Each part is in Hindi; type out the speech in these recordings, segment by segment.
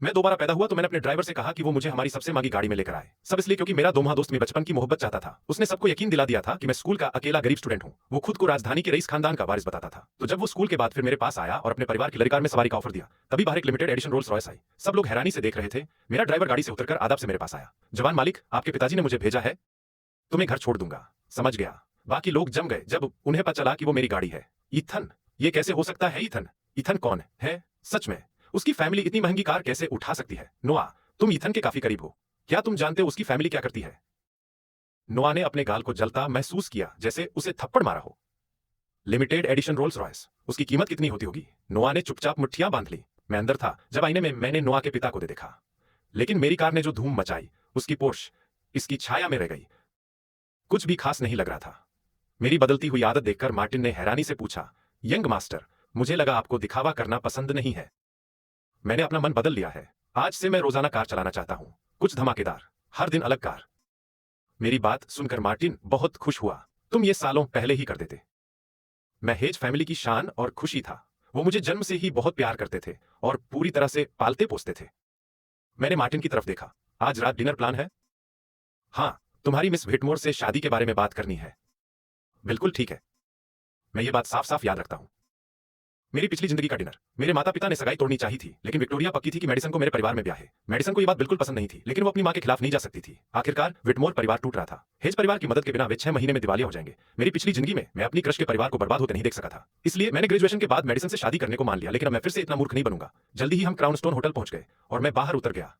मैं दोबारा पैदा हुआ तो मैंने अपने ड्राइवर से कहा कि वो मुझे हमारी सबसे मांगी गाड़ी में लेकर आए। सब इसलिए क्योंकि मेरा दोमा दोस्त में बचपन की मोहब्बत चाहता था। उसने सबको यकीन दिला दिया था कि मैं स्कूल का अकेला गरीब स्टूडेंट हूँ। वो खुद को राजधानी के रईस खानदान का वारिस बताता था। तो जब वो स्कूल के बाद फिर मेरे पास आया और अपने परिवार की लड़ीकार में सवारी का ऑफर दिया, तभी बाहर एक लिमिटेड एडिशन रोल्स रॉयस आई। सब लोग हैरानी से देख रहे थे। मेरा ड्राइवर गाड़ी से उतरकर आदाब से मेरे पास आया। जवान मालिक, आपके पिताजी ने मुझे भेजा है, तुम्हें घर छोड़ दूंगा। समझ गया। बाकी लोग जम गए जब उन्हें पता चला कि वो मेरी गाड़ी है। ईथन, ये कैसे हो सकता है? ईथन? ईथन कौन है? सच में उसकी फैमिली इतनी महंगी कार कैसे उठा सकती है? नोआ, तुम ईथन के काफी करीब हो। क्या तुम जानते हो उसकी फैमिली क्या करती है? नोआ ने अपने गाल को जलता महसूस किया जैसे उसे थप्पड़ मारा हो। लिमिटेड एडिशन रोल्स रॉयस, उसकी कीमत कितनी होती होगी? नोआ ने चुपचाप मुट्ठियां बांध ली। मैं अंदर था जब आईने में मैंने नोआ के पिता को देखा। लेकिन मेरी कार ने जो धूम मचाई, उसकी पोर्श इसकी छाया में रह गई। कुछ भी खास नहीं लग रहा था। मेरी बदलती हुई आदत देखकर मार्टिन ने हैरानी से पूछा, यंग मास्टर, मुझे लगा आपको दिखावा करना पसंद नहीं है। मैंने अपना मन बदल लिया है। आज से मैं रोजाना कार चलाना चाहता हूं, कुछ धमाकेदार, हर दिन अलग कार। मेरी बात सुनकर मार्टिन बहुत खुश हुआ। तुम ये सालों पहले ही कर देते। मैं हेज फैमिली की शान और खुशी था। वो मुझे जन्म से ही बहुत प्यार करते थे और पूरी तरह से पालते पोसते थे। मैंने मार्टिन की तरफ देखा। आज रात डिनर प्लान है? हाँ, तुम्हारी मिस व्हिटमोर से शादी के बारे में बात करनी है। बिल्कुल ठीक है, मैं ये बात साफ साफ याद रखता हूं। मेरी पिछली जिंदगी का डिनर। मेरे माता पिता ने सगाई तोड़नी चाहिए थी, लेकिन विक्टोरिया पक्की थी कि मेडिसन को मेरे परिवार में ब्याहे। मेडिसन को ये बात बिल्कुल पसंद नहीं थी, लेकिन वो अपनी मां के खिलाफ नहीं जा सकती थी। आखिरकार व्हिटमोर परिवार टूट रहा था। हेज परिवार की मदद के बिना वे 6 महीने में दिवालिया हो जाएंगे। मेरी पिछली जिंदगी में मैं अपनी क्रश के परिवार को बर्बाद होते नहीं देख सका था। इसलिए मैंने ग्रेजुएशन के बाद मेडिसन से शादी करने को मान लिया, लेकिन अब मैं फिर से इतना मूर्ख नहीं बनूंगा। जल्दी ही हम क्राउनस्टोन होटल पहुंच गए और मैं बाहर उतर गया।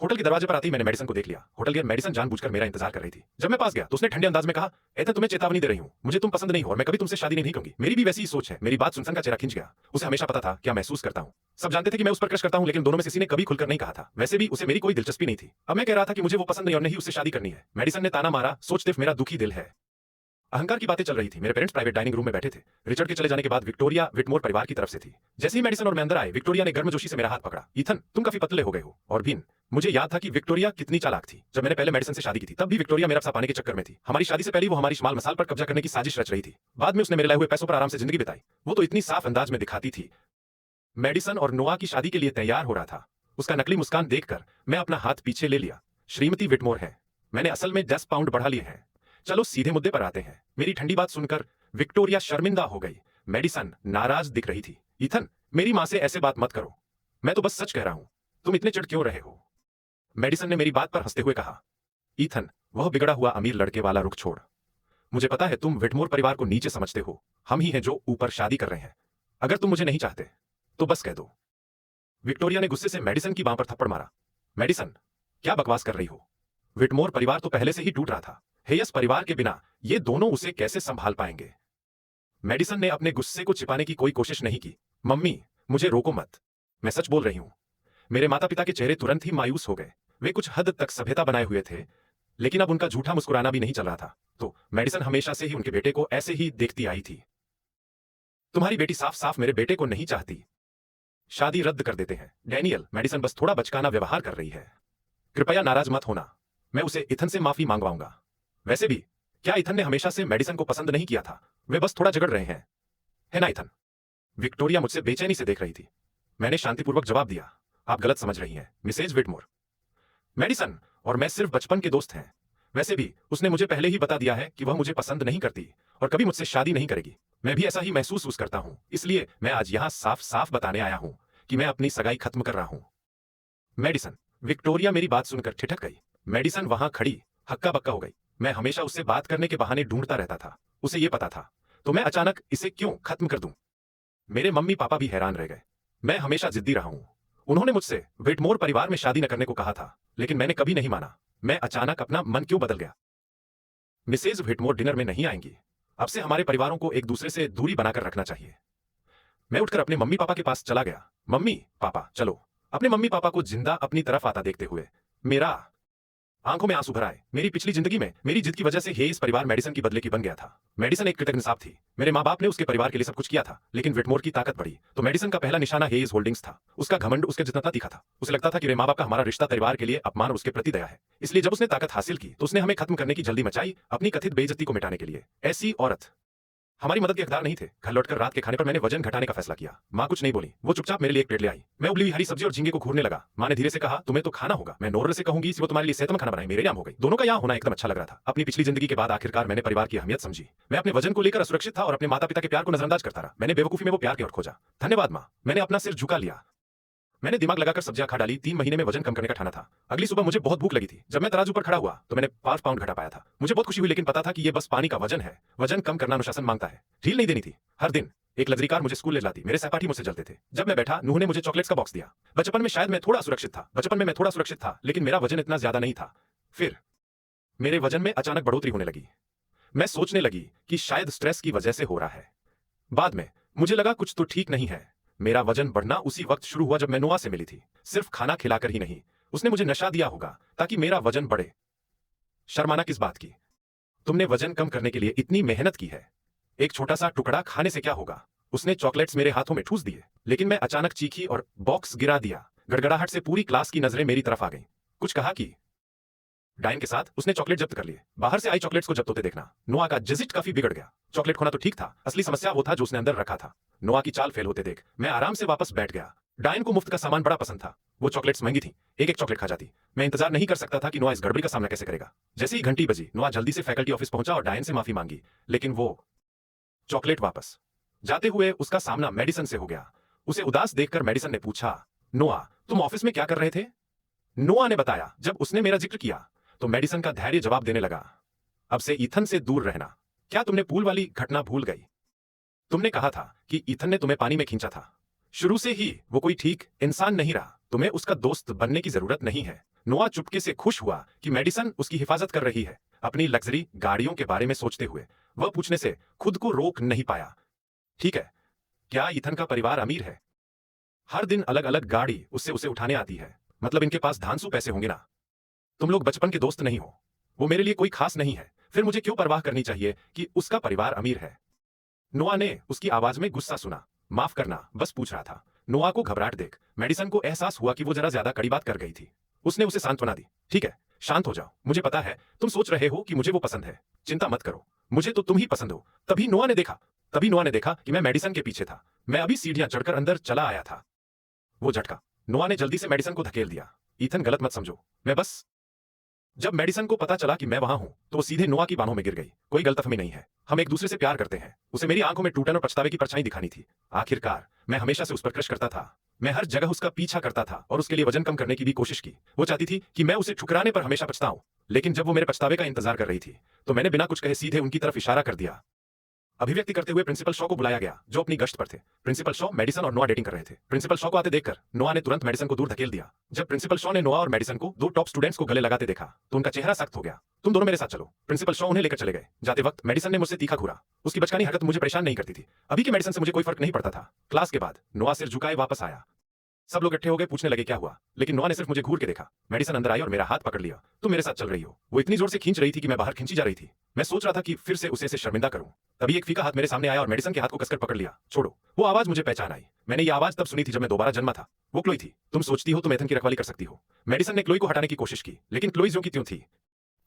होटल के दरवाजे पर आते ही मैंने मेडिसन को देख लिया। होटल गेट मेडिसन जानबूझकर मेरा इंतजार कर रही थी। जब मैं पास गया तो उसने ठंडे अंदाज में कहा, एथन, तुम्हें चेतावनी दे रही हूं, मुझे तुम पसंद नहीं हो और मैं कभी तुमसे शादी नहीं करूंगी। मेरी भी वैसी ही सोच है। मेरी बात सुनसन का चेहरा खिंच गया। उसे हमेशा पता था क्या महसूस करता हूं। सब जानते थे कि मैं उस पर क्रश करता हूं, लेकिन दोनों में से किसी ने कभी खुलकर नहीं कहा था। वैसे भी उसे मेरी कोई दिलचस्पी नहीं थी। अब मैं कह रहा था कि मुझे वो पसंद नहीं और नहीं उससे शादी करनी है। मेडिसन ने ताना मारा, सोच सिर्फ मेरा दुखी दिल है। अहंकार की बातें चल रही थी। मेरे पेरेंट्स प्राइवेट डाइनिंग रूम में बैठे थे। रिचर्ड के चले जाने के बाद विक्टोरिया व्हिटमोर परिवार की तरफ से थी। जैसे ही मेडिसन और मैं अंदर आए, विक्टोरिया ने गर्मजोशी से मेरा हाथ पकड़ा। ईथन, तुम काफी पतले हो गए हो। और भीन, मुझे याद था कि विक्टोरिया कितनी चालाक थी। जब मैंने पहले मेडिसन से शादी की थी, तब भी विक्टोरिया मेरा सा पाने के चक्कर में थी। हमारी शादी से पहले वो हमारी माल मसाल पर कब्जा करने की साजिश रच रही थी। बाद में उसने मेरे लाए हुए पैसों पर आराम से जिंदगी बिताई। वो तो इतनी साफ अंदाज में दिखाती थी। मेडिसन और नोआ की शादी के लिए तैयार हो रहा था। उसका नकली मुस्कान देखकर मैं अपना हाथ पीछे ले लिया। श्रीमती व्हिटमोर है, मैंने असल में 10 पाउंड बढ़ा लिए हैं। चलो सीधे मुद्दे पर आते हैं। मेरी ठंडी बात सुनकर विक्टोरिया शर्मिंदा हो गई। मेडिसन नाराज दिख रही थी। ईथन, मेरी मां से ऐसे बात मत करो, मैं तो बस सच कह रहा हूं। तुम इतने चिढ़ क्यों रहे हो? मेडिसन ने मेरी बात पर हंसते हुए कहा, ईथन, वह बिगड़ा हुआ अमीर लड़के वाला रुख छोड़। मुझे पता है तुम व्हिटमोर परिवार को नीचे समझते हो। हम ही हैं जो ऊपर शादी कर रहे हैं। अगर तुम मुझे नहीं चाहते तो बस कह दो। विक्टोरिया ने गुस्से से मेडिसन की बांह पर थप्पड़ मारा। मेडिसन, क्या बकवास कर रही हो? व्हिटमोर परिवार तो पहले से ही टूट रहा था। हेयस परिवार के बिना ये दोनों उसे कैसे संभाल पाएंगे? मेडिसन ने अपने गुस्से को छिपाने की कोई कोशिश नहीं की। मम्मी, मुझे रोको मत, मैं सच बोल रही हूं। मेरे माता पिता के चेहरे तुरंत ही मायूस हो गए। वे कुछ हद तक सभ्यता बनाए हुए थे, लेकिन अब उनका झूठा मुस्कुराना भी नहीं चल रहा था। तो मेडिसन हमेशा से ही उनके बेटे को ऐसे ही देखती आई थी। तुम्हारी बेटी साफ साफ मेरे बेटे को नहीं चाहती। शादी रद्द कर देते हैं। डैनियल, मेडिसन बस थोड़ा बचकाना व्यवहार कर रही है। कृपया नाराज मत होना, मैं उसे इथन से माफी मांगवाऊंगा। वैसे भी क्या इथन ने हमेशा से मेडिसन को पसंद नहीं किया था? वे बस थोड़ा झगड़ रहे हैं, है ना इथन? विक्टोरिया मुझसे बेचैनी से देख रही थी। मैंने शांतिपूर्वक जवाब दिया, आप गलत समझ रही हैं मिसेज व्हिटमोर। मेडिसन और मैं सिर्फ बचपन के दोस्त हैं। वैसे भी उसने मुझे पहले ही बता दिया है कि वह मुझे पसंद नहीं करती और कभी मुझसे शादी नहीं करेगी। मैं भी ऐसा ही महसूस करता हूं, इसलिए मैं आज यहां साफ साफ बताने आया हूं कि मैं अपनी सगाई खत्म कर रहा हूं। मेडिसन, विक्टोरिया मेरी बात सुनकर ठिठक गई। मेडिसन वहां खड़ी हक्का बक्का हो गई। मैं हमेशा उससे बात करने के बहाने ढूंढता रहता था, उसे यह पता था, तो मैं अचानक इसे क्यों खत्म कर दूं? मेरे मम्मी पापा भी हैरान रह गए। मैं हमेशा जिद्दी रहा हूं। उन्होंने मुझसे व्हिटमोर परिवार में शादी न करने को कहा था, लेकिन मैंने कभी नहीं माना। मैं अचानक अपना मन क्यों बदल गया? मिसेज व्हिटमोर डिनर में नहीं आएंगी। अब से हमारे परिवारों को एक दूसरे से दूरी बनाकर रखना चाहिए। मैं उठकर अपने मम्मी पापा के पास चला गया। मम्मी पापा, चलो। अपने मम्मी पापा को जिंदा अपनी तरफ आता देखते हुए मेरा आंखों में आंसू भर आए। मेरी पिछली जिंदगी में मेरी जिद की वजह से हेइस परिवार मेडिसन की बदले की बन गया था। मेडिसन एक कृतज्ञ सांप थी। मेरे माँ बाप ने उसके परिवार के लिए सब कुछ किया था, लेकिन व्हिटमोर की ताकत बढ़ी तो मेडिसन का पहला निशाना हेइस होल्डिंग्स था। उसका घमंड उसके जितना तीखा था। उसे लगता था कि मेरे माँ बाप का हमारा रिश्ता परिवार के लिए अपमान और उसके प्रति दया है। इसलिए जब उसने ताकत हासिल की तो उसने हमें खत्म करने की जल्दी मचाई, अपनी कथित बेइज्जती को मिटाने के लिए। ऐसी औरत हमारी मदद के हकदार नहीं थे। घर लौटकर रात के खाने पर मैंने वजन घटाने का फैसला किया। माँ कुछ नहीं बोली, वो चुपचाप मेरे लिए एक प्लेट ले आई। मैं उबली हुई हरी सब्जी और झींगे को घूरने लगा। माँ ने धीरे से कहा, तुम्हें तो खाना होगा। मैं नोर से कहूंगी वो तुम्हारे लिए सेहतमंद खाना बनाए, मेरे नाम हो गई। दोनों का यहाँ होना एकदम अच्छा लग रहा था। अपनी पिछली जिंदगी के बाद आखिरकार मैंने परिवार की अहमियत समझी। मैं अपने वजन को लेकर असुरक्षित था और अपने माता पिता के प्यार को नजरअंदाज करता रहा। मैंने बेवकूफी में वो प्यार की ओर खोजा। धन्यवाद माँ, मैंने अपना सिर झुका लिया। मैंने दिमाग लगाकर सब्जियां खा डाली। 3 महीने में वजन कम करने का ठाना था। अगली सुबह मुझे बहुत भूख लगी थी। जब मैं तराजू पर खड़ा हुआ तो मैंने 5 पाउंड घटा पाया था। मुझे बहुत खुशी हुई, लेकिन पता था कि ये बस पानी का वजन है। वजन कम करना अनुशासन मांगता है, ढील नहीं देनी थी। हर दिन एक लग्जरी कार मुझे स्कूल ले जाती। मेरे सहपाठी मुझसे जलते थे। जब मैं बैठा, नूह ने मुझे चॉकलेट्स का बॉक्स दिया। बचपन में शायद मैं थोड़ा सुरक्षित था, लेकिन मेरा वजन इतना ज्यादा नहीं था। फिर मेरे वजन में अचानक बढ़ोतरी होने लगी। मैं सोचने लगी कि शायद स्ट्रेस की वजह से हो रहा है। बाद में मुझे लगा कुछ तो ठीक नहीं है। मेरा वजन बढ़ना उसी वक्त शुरू हुआ जब मैं नोआ से मिली थी। सिर्फ खाना खिलाकर ही नहीं, उसने मुझे नशा दिया होगा ताकि मेरा वजन बढ़े। शर्माना किस बात की? तुमने वजन कम करने के लिए इतनी मेहनत की है, एक छोटा सा टुकड़ा खाने से क्या होगा? उसने चॉकलेट्स मेरे हाथों में ठूस दिए, लेकिन मैं अचानक चीखी और बॉक्स गिरा दिया। गड़गड़ाहट से पूरी क्लास की नजरें मेरी तरफ आ गईं। कुछ कहा कि डाइन के साथ उसने चॉकलेट जब्त कर लिए। बाहर से आई चॉकलेट्स को जब्त होते देखना नोआ का जिजिट काफी बिगड़ गया। चॉकलेट खोना तो ठीक था, असली समस्या वो था जो उसने अंदर रखा था। नोआ की चाल फेल होते देख मैं आराम से वापस बैठ गया। डाइन को मुफ्त का सामान बड़ा पसंद था। वो चॉकलेट्स महंगी थी, एक एक चॉकलेट खा जाती। मैं इंतजार नहीं कर सकता था कि नोआ इस गड़बड़ी का सामना कैसे करेगा। जैसे ही घंटी बजी, नोआ जल्दी से फैकल्टी ऑफिस पहुंचा और डाइन से माफी मांगी, लेकिन वो चॉकलेट वापस जाते हुए उसका सामना मेडिसन से हो गया। उसे उदास देखकर मेडिसन ने पूछा, नोआ तुम ऑफिस में क्या कर रहे थे? नोआ ने बताया। जब उसने मेरा जिक्र किया तो मेडिसन का धैर्य जवाब देने लगा, अब से ईथन से दूर रहना। क्या तुमने पूल वाली घटना भूल गई? तुमने कहा था कि ईथन ने तुम्हें पानी में खींचा था। शुरू से ही वो कोई ठीक इंसान नहीं रहा। तुम्हें उसका दोस्त बनने की जरूरत नहीं है। नोआ चुपके से खुश हुआ कि मेडिसन उसकी हिफाजत कर रही है। अपनी लग्जरी गाड़ियों के बारे में सोचते हुए वह पूछने से खुद को रोक नहीं पाया, ठीक है, क्या ईथन का परिवार अमीर है? हर दिन अलग अलग गाड़ी उससे उसे उठाने आती है। मतलब इनके पास धांसू पैसे होंगे ना। तुम लोग बचपन के दोस्त नहीं हो। वो मेरे लिए कोई खास नहीं है, फिर मुझे क्यों परवाह करनी चाहिए कि उसका परिवार अमीर है? नोआ ने उसकी आवाज में गुस्सा सुना। माफ करना, बस पूछ रहा था। नोआ को घबराहट देख मेडिसन को एहसास हुआ कि वो जरा ज्यादा कड़ी बात कर गई थी। उसने उसे सांत्वना दी, ठीक है, शांत हो जाओ। मुझे पता है तुम सोच रहे हो कि मुझे वो पसंद है। चिंता मत करो, मुझे तो तुम ही पसंद हो। तभी नोआ ने देखा कि मैं मेडिसन के पीछे था। मैं अभी सीढ़ियां चढ़कर अंदर चला आया था। वो झटका। नोआ ने जल्दी से मेडिसन को धकेल दिया। ईथन गलत मत समझो, मैं बस। जब मेडिसन को पता चला कि मैं वहां हूं तो वो सीधे नोआ की बाहों में गिर गई। कोई गलतफहमी नहीं है, हम एक दूसरे से प्यार करते हैं। उसे मेरी आंखों में टूटन और पछतावे की परछाई दिखानी थी। आखिरकार मैं हमेशा से उस पर क्रश करता था। मैं हर जगह उसका पीछा करता था और उसके लिए वजन कम करने की भी कोशिश की। वो चाहती थी कि मैं उसे ठुकराने पर हमेशा पछताऊं, लेकिन जब वो मेरे पछतावे का इंतजार कर रही थी तो मैंने बिना कुछ कहे सीधे उनकी तरफ इशारा कर दिया। अभिव्यक्ति करते हुए प्रिंसिपल शॉ को बुलाया गया, जो अपनी गश्त पर थे। प्रिंसिपल शॉ, मेडिसन और नोआ डेटिंग कर रहे थे। प्रिंसिपल शॉ को आते देखकर नोआ ने तुरंत मेडिसन को दूर धकेल दिया। जब प्रिंसिपल शॉ ने नोआ और मेडिसन को 2 टॉप स्टूडेंट्स को गले लगाते देखा तो उनका चेहरा सख्त हो गया। तुम दोनों मेरे साथ चलो। प्रिंसिपल शॉ उन्हें लेकर चले गए। जाते वक्त मेडिसन ने मुझसे तीखा घूरा। उसकी बचकानी हरकत मुझे परेशान नहीं करती थी। अभी के मेडिसन से मुझे कोई फर्क नहीं पड़ता था। क्लास के बाद नोआ सिर झुकाए वापस आया। सब लोग इकट्ठे हो गए, पूछने लगे क्या हुआ, लेकिन नोआ ने सिर्फ मुझे घूर के देखा। मेडिसन अंदर आई और मेरा हाथ पकड़ लिया। तुम मेरे साथ चल रही हो। वो इतनी जोर से खींच रही थी कि मैं बाहर खींची जा रही थी। मैं सोच रहा था कि फिर से उसे शर्मिंदा करूं। तभी एक फीका हाथ मेरे सामने आया और मेडिसन के हाथ को कसकर पकड़ लिया। छोड़ो। वो आवाज मुझे पहचान आई। मैंने ये आवाज तब सुनी थी जब मैं दोबारा जन्मा था। वो क्लोई थी। तुम सोचती हो तुम एथन की रखवाली कर सकती हो। मेडिसन ने क्लोई को हटाने की कोशिश की, लेकिन क्लोई ज्यों की त्यों थी।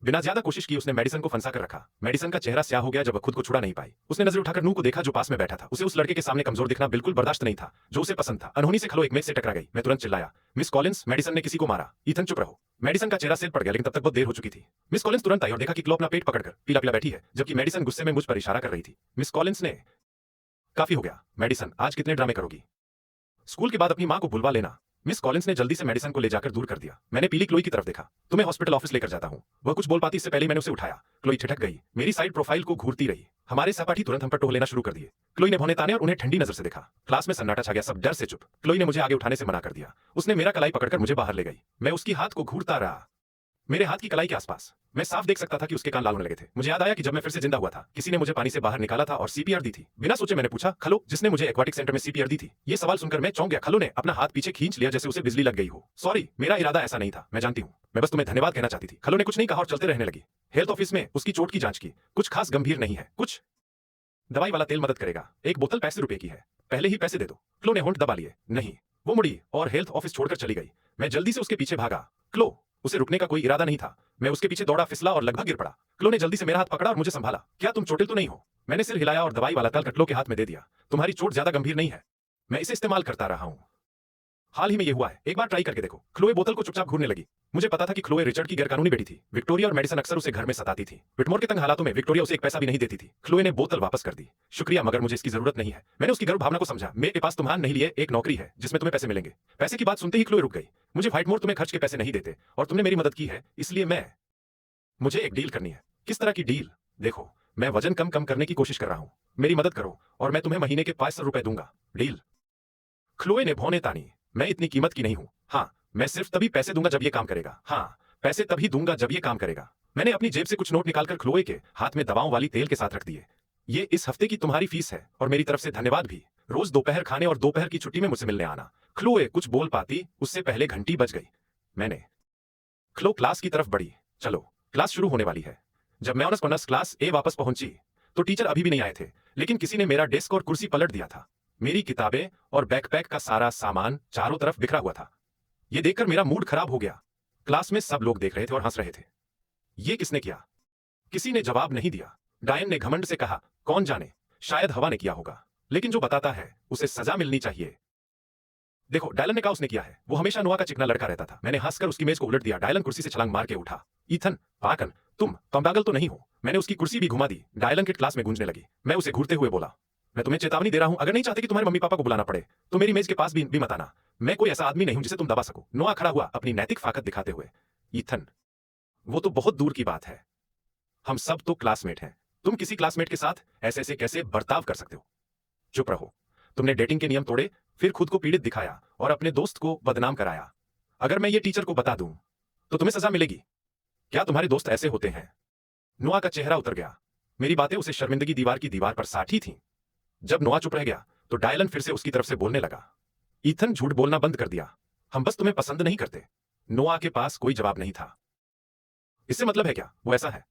बिना ज्यादा कोशिश की उसने मेडिसन को फंसा कर रखा। मेडिसन का चेहरा स्याह हो गया जब वह खुद को छुड़ा नहीं पाई। उसने नजर उठाकर नू को देखा जो पास में बैठा था। उसे उस लड़के के सामने कमजोर दिखना बिल्कुल बर्दाश्त नहीं था, जो उसे पसंद था। अनहोनी से खलो एक मेज से टकरा गई। मैं तुरंत चिल्लाया, मिस कॉलिंस, मेडिसन ने किसी को मारा। ईथन चुप रहो। मेडिसन का चेहरा सिर पड़ गया, लेकिन तब तक बहुत देर हो चुकी थी। मिस कॉलिंस तुरंत आई और देखा कि क्लो अपना पेट पकड़कर पीला पीला बैठी है, जबकि मेडिसन गुस्से में मुझ पर इशारा कर रही थी। मिस कॉलिंस ने, काफी हो गया मेडिसन, आज कितने ड्रामे करोगी? स्कूल के बाद अपनी मां को बुलवा लेना। मिस कॉलिंस ने जल्दी से मेडिसन को ले जाकर दूर कर दिया। मैंने पीली क्लोई की तरफ देखा। तुम्हें हॉस्पिटल ऑफिस लेकर जाता हूं। वह कुछ बोल पाती इससे पहले मैंने उसे उठाया। क्लोई ठिठक गई, मेरी साइड प्रोफाइल को घूरती रही। हमारे सहपाठी तुरंत हम पर टोह लेना शुरू कर दिए। क्लोई ने भौने ताने और उन्हें ठंडी नजर से देखा। क्लास में सन्नाटा छा गया, सब डर से चुप। क्लोई ने मुझे आगे उठाने से मना कर दिया। उसने मेरा कलाई पकड़कर मुझे बाहर ले गई। मैं उसकी हाथ को घूरता रहा, मेरे हाथ की कलाई के आसपास। मैं साफ देख सकता था कि उसके कान लाल होने लगे थे। मुझे याद आया कि जब मैं फिर से जिंदा हुआ था, किसी ने मुझे पानी से बाहर निकाला था और सीपीआर दी थी। बिना सोचे मैंने पूछा, खलो, जिसने मुझे एक्वाटिक सेंटर में सीपीआर दी थी? ये सवाल सुनकर मैं चौंक गया। खलो ने अपना हाथ पीछे खींच लिया जैसे उसे बिजली लग गई हो। सॉरी, मेरा इरादा ऐसा नहीं था, मैं जानती हूँ। मैं बस तुम्हें धन्यवाद कहना चाहती थी। खलो ने कुछ नहीं कहा और चलते रहने लगी। हेल्थ ऑफिस में उसकी चोट की जांच की। कुछ खास गंभीर नहीं है। कुछ दवाई वाला तेल मदद करेगा। एक बोतल 65 रुपए की है। पहले ही पैसे दे दो। क्लो ने होंठ दबा लिए। नहीं। वो मुड़ी और हेल्थ ऑफिस छोड़कर चली गई। मैं जल्दी से उसके पीछे भागा। क्लो, उसे रुकने का कोई इरादा नहीं था। मैं उसके पीछे दौड़ा, फिसला और लगभग गिर पड़ा। क्लो ने जल्दी से मेरा हाथ पकड़ा और मुझे संभाला। क्या तुम चोटिल तो नहीं हो? मैंने सिर हिलाया और दवाई वाला तलक क्लो के हाथ में दे दिया। तुम्हारी चोट ज्यादा गंभीर नहीं है, मैं इसे इस्तेमाल करता रहा हूं। हाल ही में ये हुआ है, एक बार ट्राई करके देखो। क्लोए बोतल को चुपचाप घूरने लगी। मुझे पता था कि क्लोए रिचर्ड की गैरकानूनी बेटी थी। विक्टोरिया और मेडिसन अक्सर उसे घर में सताती थी। विटमोर के तंग हालातों में विक्टोरिया उसे एक पैसा भी नहीं देती थी। क्लोए ने बोतल वापस कर दी। शुक्रिया, मगर मुझे इसकी जरूरत नहीं है। मैंने उसकी गर्व भावना को समझा। मेरे पास तुम्हारा नहीं लिए एक नौकरी है जिसमें तुम्हें पैसे मिलेंगे। पैसे की बात सुनते ही क्लोए रुक गई। मुझे व्हाइटमोर तुम्हें खर्च के पैसे नहीं देते और तुमने मेरी मदद की है, इसलिए मुझे एक डील करनी है। किस तरह की डील? देखो, मैं वजन कम करने की कोशिश कर रहा हूं। मेरी मदद करो और मैं तुम्हें महीने के 500 रुपए दूंगा। डील? क्लोए ने भौंने तानी। मैं इतनी कीमत की नहीं हूं। हाँ, मैं सिर्फ तभी पैसे दूंगा जब ये काम करेगा। हाँ, पैसे तभी दूंगा जब ये काम करेगा। मैंने अपनी जेब से कुछ नोट निकालकर क्लोए के हाथ में दवाओं वाली तेल के साथ रख दिए। ये इस हफ्ते की तुम्हारी फीस है और मेरी तरफ से धन्यवाद भी। रोज दोपहर खाने और दोपहर की छुट्टी में मुझसे मिलने आना। क्लोए कुछ बोल पाती उससे पहले घंटी बज गई। क्लो क्लास की तरफ बढ़ी। चलो, क्लास शुरू होने वाली है। जब मैं ऑनर्स कॉनर्स क्लास ए वापस पहुंची तो टीचर अभी भी नहीं आए थे, लेकिन किसी ने मेरा डेस्क और कुर्सी पलट दिया था। मेरी किताबें और बैकपैक का सारा सामान चारों तरफ बिखरा हुआ था। यह देखकर मेरा मूड खराब हो गया। क्लास में सब लोग देख रहे थे और हंस रहे थे। यह किसने किया? किसी ने जवाब नहीं दिया। डायन ने घमंड से कहा, कौन जाने, शायद हवा ने किया होगा, लेकिन जो बताता है उसे सजा मिलनी चाहिए। देखो, डायलन ने कहा उसने किया है। वो हमेशा नोआ का चिकना लड़का रहता था। मैंने हंसकर उसकी मेज को उलट दिया। डायलन कुर्सी से छलांग मार के उठा। ईथन, पाकन, तुम पागल तो नहीं हो? मैंने उसकी कुर्सी भी घुमा दी। डायलन की क्लास में गूंजने लगी। मैं उसे घूरते हुए बोला, मैं तुम्हें चेतावनी दे रहा हूं, अगर नहीं चाहते कि तुम्हारे मम्मी पापा को बुलाना पड़े तो मेरी मेज के पास भी मत आना। मैं कोई ऐसा आदमी नहीं हूं जिसे तुम दबा सको। नोआ खड़ा हुआ अपनी नैतिक फाकत दिखाते हुए। ईथन, वो तो बहुत दूर की बात है। हम सब तो क्लासमेट हैं। तुम किसी क्लासमेट के साथ ऐसे ऐसे कैसे बर्ताव कर सकते हो? चुप रहो। तुमने डेटिंग के नियम तोड़े, फिर खुद को पीड़ित दिखाया और अपने दोस्त को बदनाम कराया। अगर मैं ये टीचर को बता दूं तो तुम्हें सजा मिलेगी। क्या तुम्हारे दोस्त ऐसे होते हैं? नोआ का चेहरा उतर गया। मेरी बातें उसे शर्मिंदगी दीवार की दीवार पर साटी थीं। जब नोआ चुप रह गया तो डायलन फिर से उसकी तरफ से बोलने लगा। ईथन, झूठ बोलना बंद कर दिया। हम बस तुम्हें पसंद नहीं करते। नोआ के पास कोई जवाब नहीं था। इससे मतलब है क्या? वो ऐसा है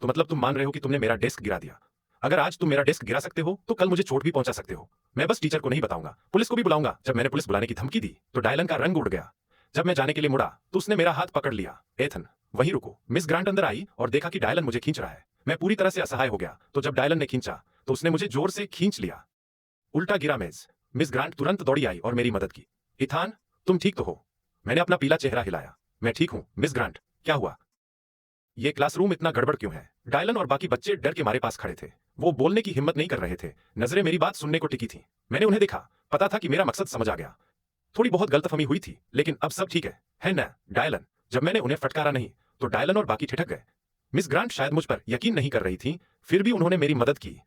तो मतलब तुम मान रहे हो कि तुमने मेरा डेस्क गिरा दिया? अगर आज तुम मेरा डेस्क गिरा सकते हो तो कल मुझे चोट भी पहुंचा सकते हो। मैं बस टीचर को नहीं बताऊंगा, पुलिस को भी बुलाऊंगा। जब मैंने पुलिस बुलाने की धमकी दी तो डायलन का रंग उड़ गया। जब मैं जाने के लिए मुड़ा तो उसने मेरा हाथ पकड़ लिया। एथन, वहीं रुको। मिस ग्रांट अंदर आई और देखा कि डायलन मुझे खींच रहा है। मैं पूरी तरह से असहाय हो गया। तो जब डायलन ने खींचा तो उसने मुझे जोर से खींच लिया। उल्टा गिरा मेज। मिस ग्रांट तुरंत दौड़ी आई और मेरी मदद की। इथान, तुम ठीक तो हो? मैंने अपना पीला चेहरा हिलाया। मैं ठीक हूं मिस ग्रांट। क्या हुआ? ये क्लासरूम इतना गड़बड़ क्यों है? डायलन और बाकी बच्चे डर के मारे पास खड़े थे। वो बोलने की हिम्मत नहीं कर रहे थे। नजरें मेरी बात सुनने को टिकी थी। मैंने उन्हें देखा। पता था कि मेरा मकसद समझ आ गया। थोड़ी बहुत गलतफहमी हुई थी, लेकिन अब सब ठीक है ना डायलन? जब मैंने उन्हें फटकारा नहीं तो डायलन और बाकी ठिठक गए। मिस ग्रांट शायद मुझ पर यकीन नहीं कर रही थी, फिर भी उन्होंने मेरी मदद की।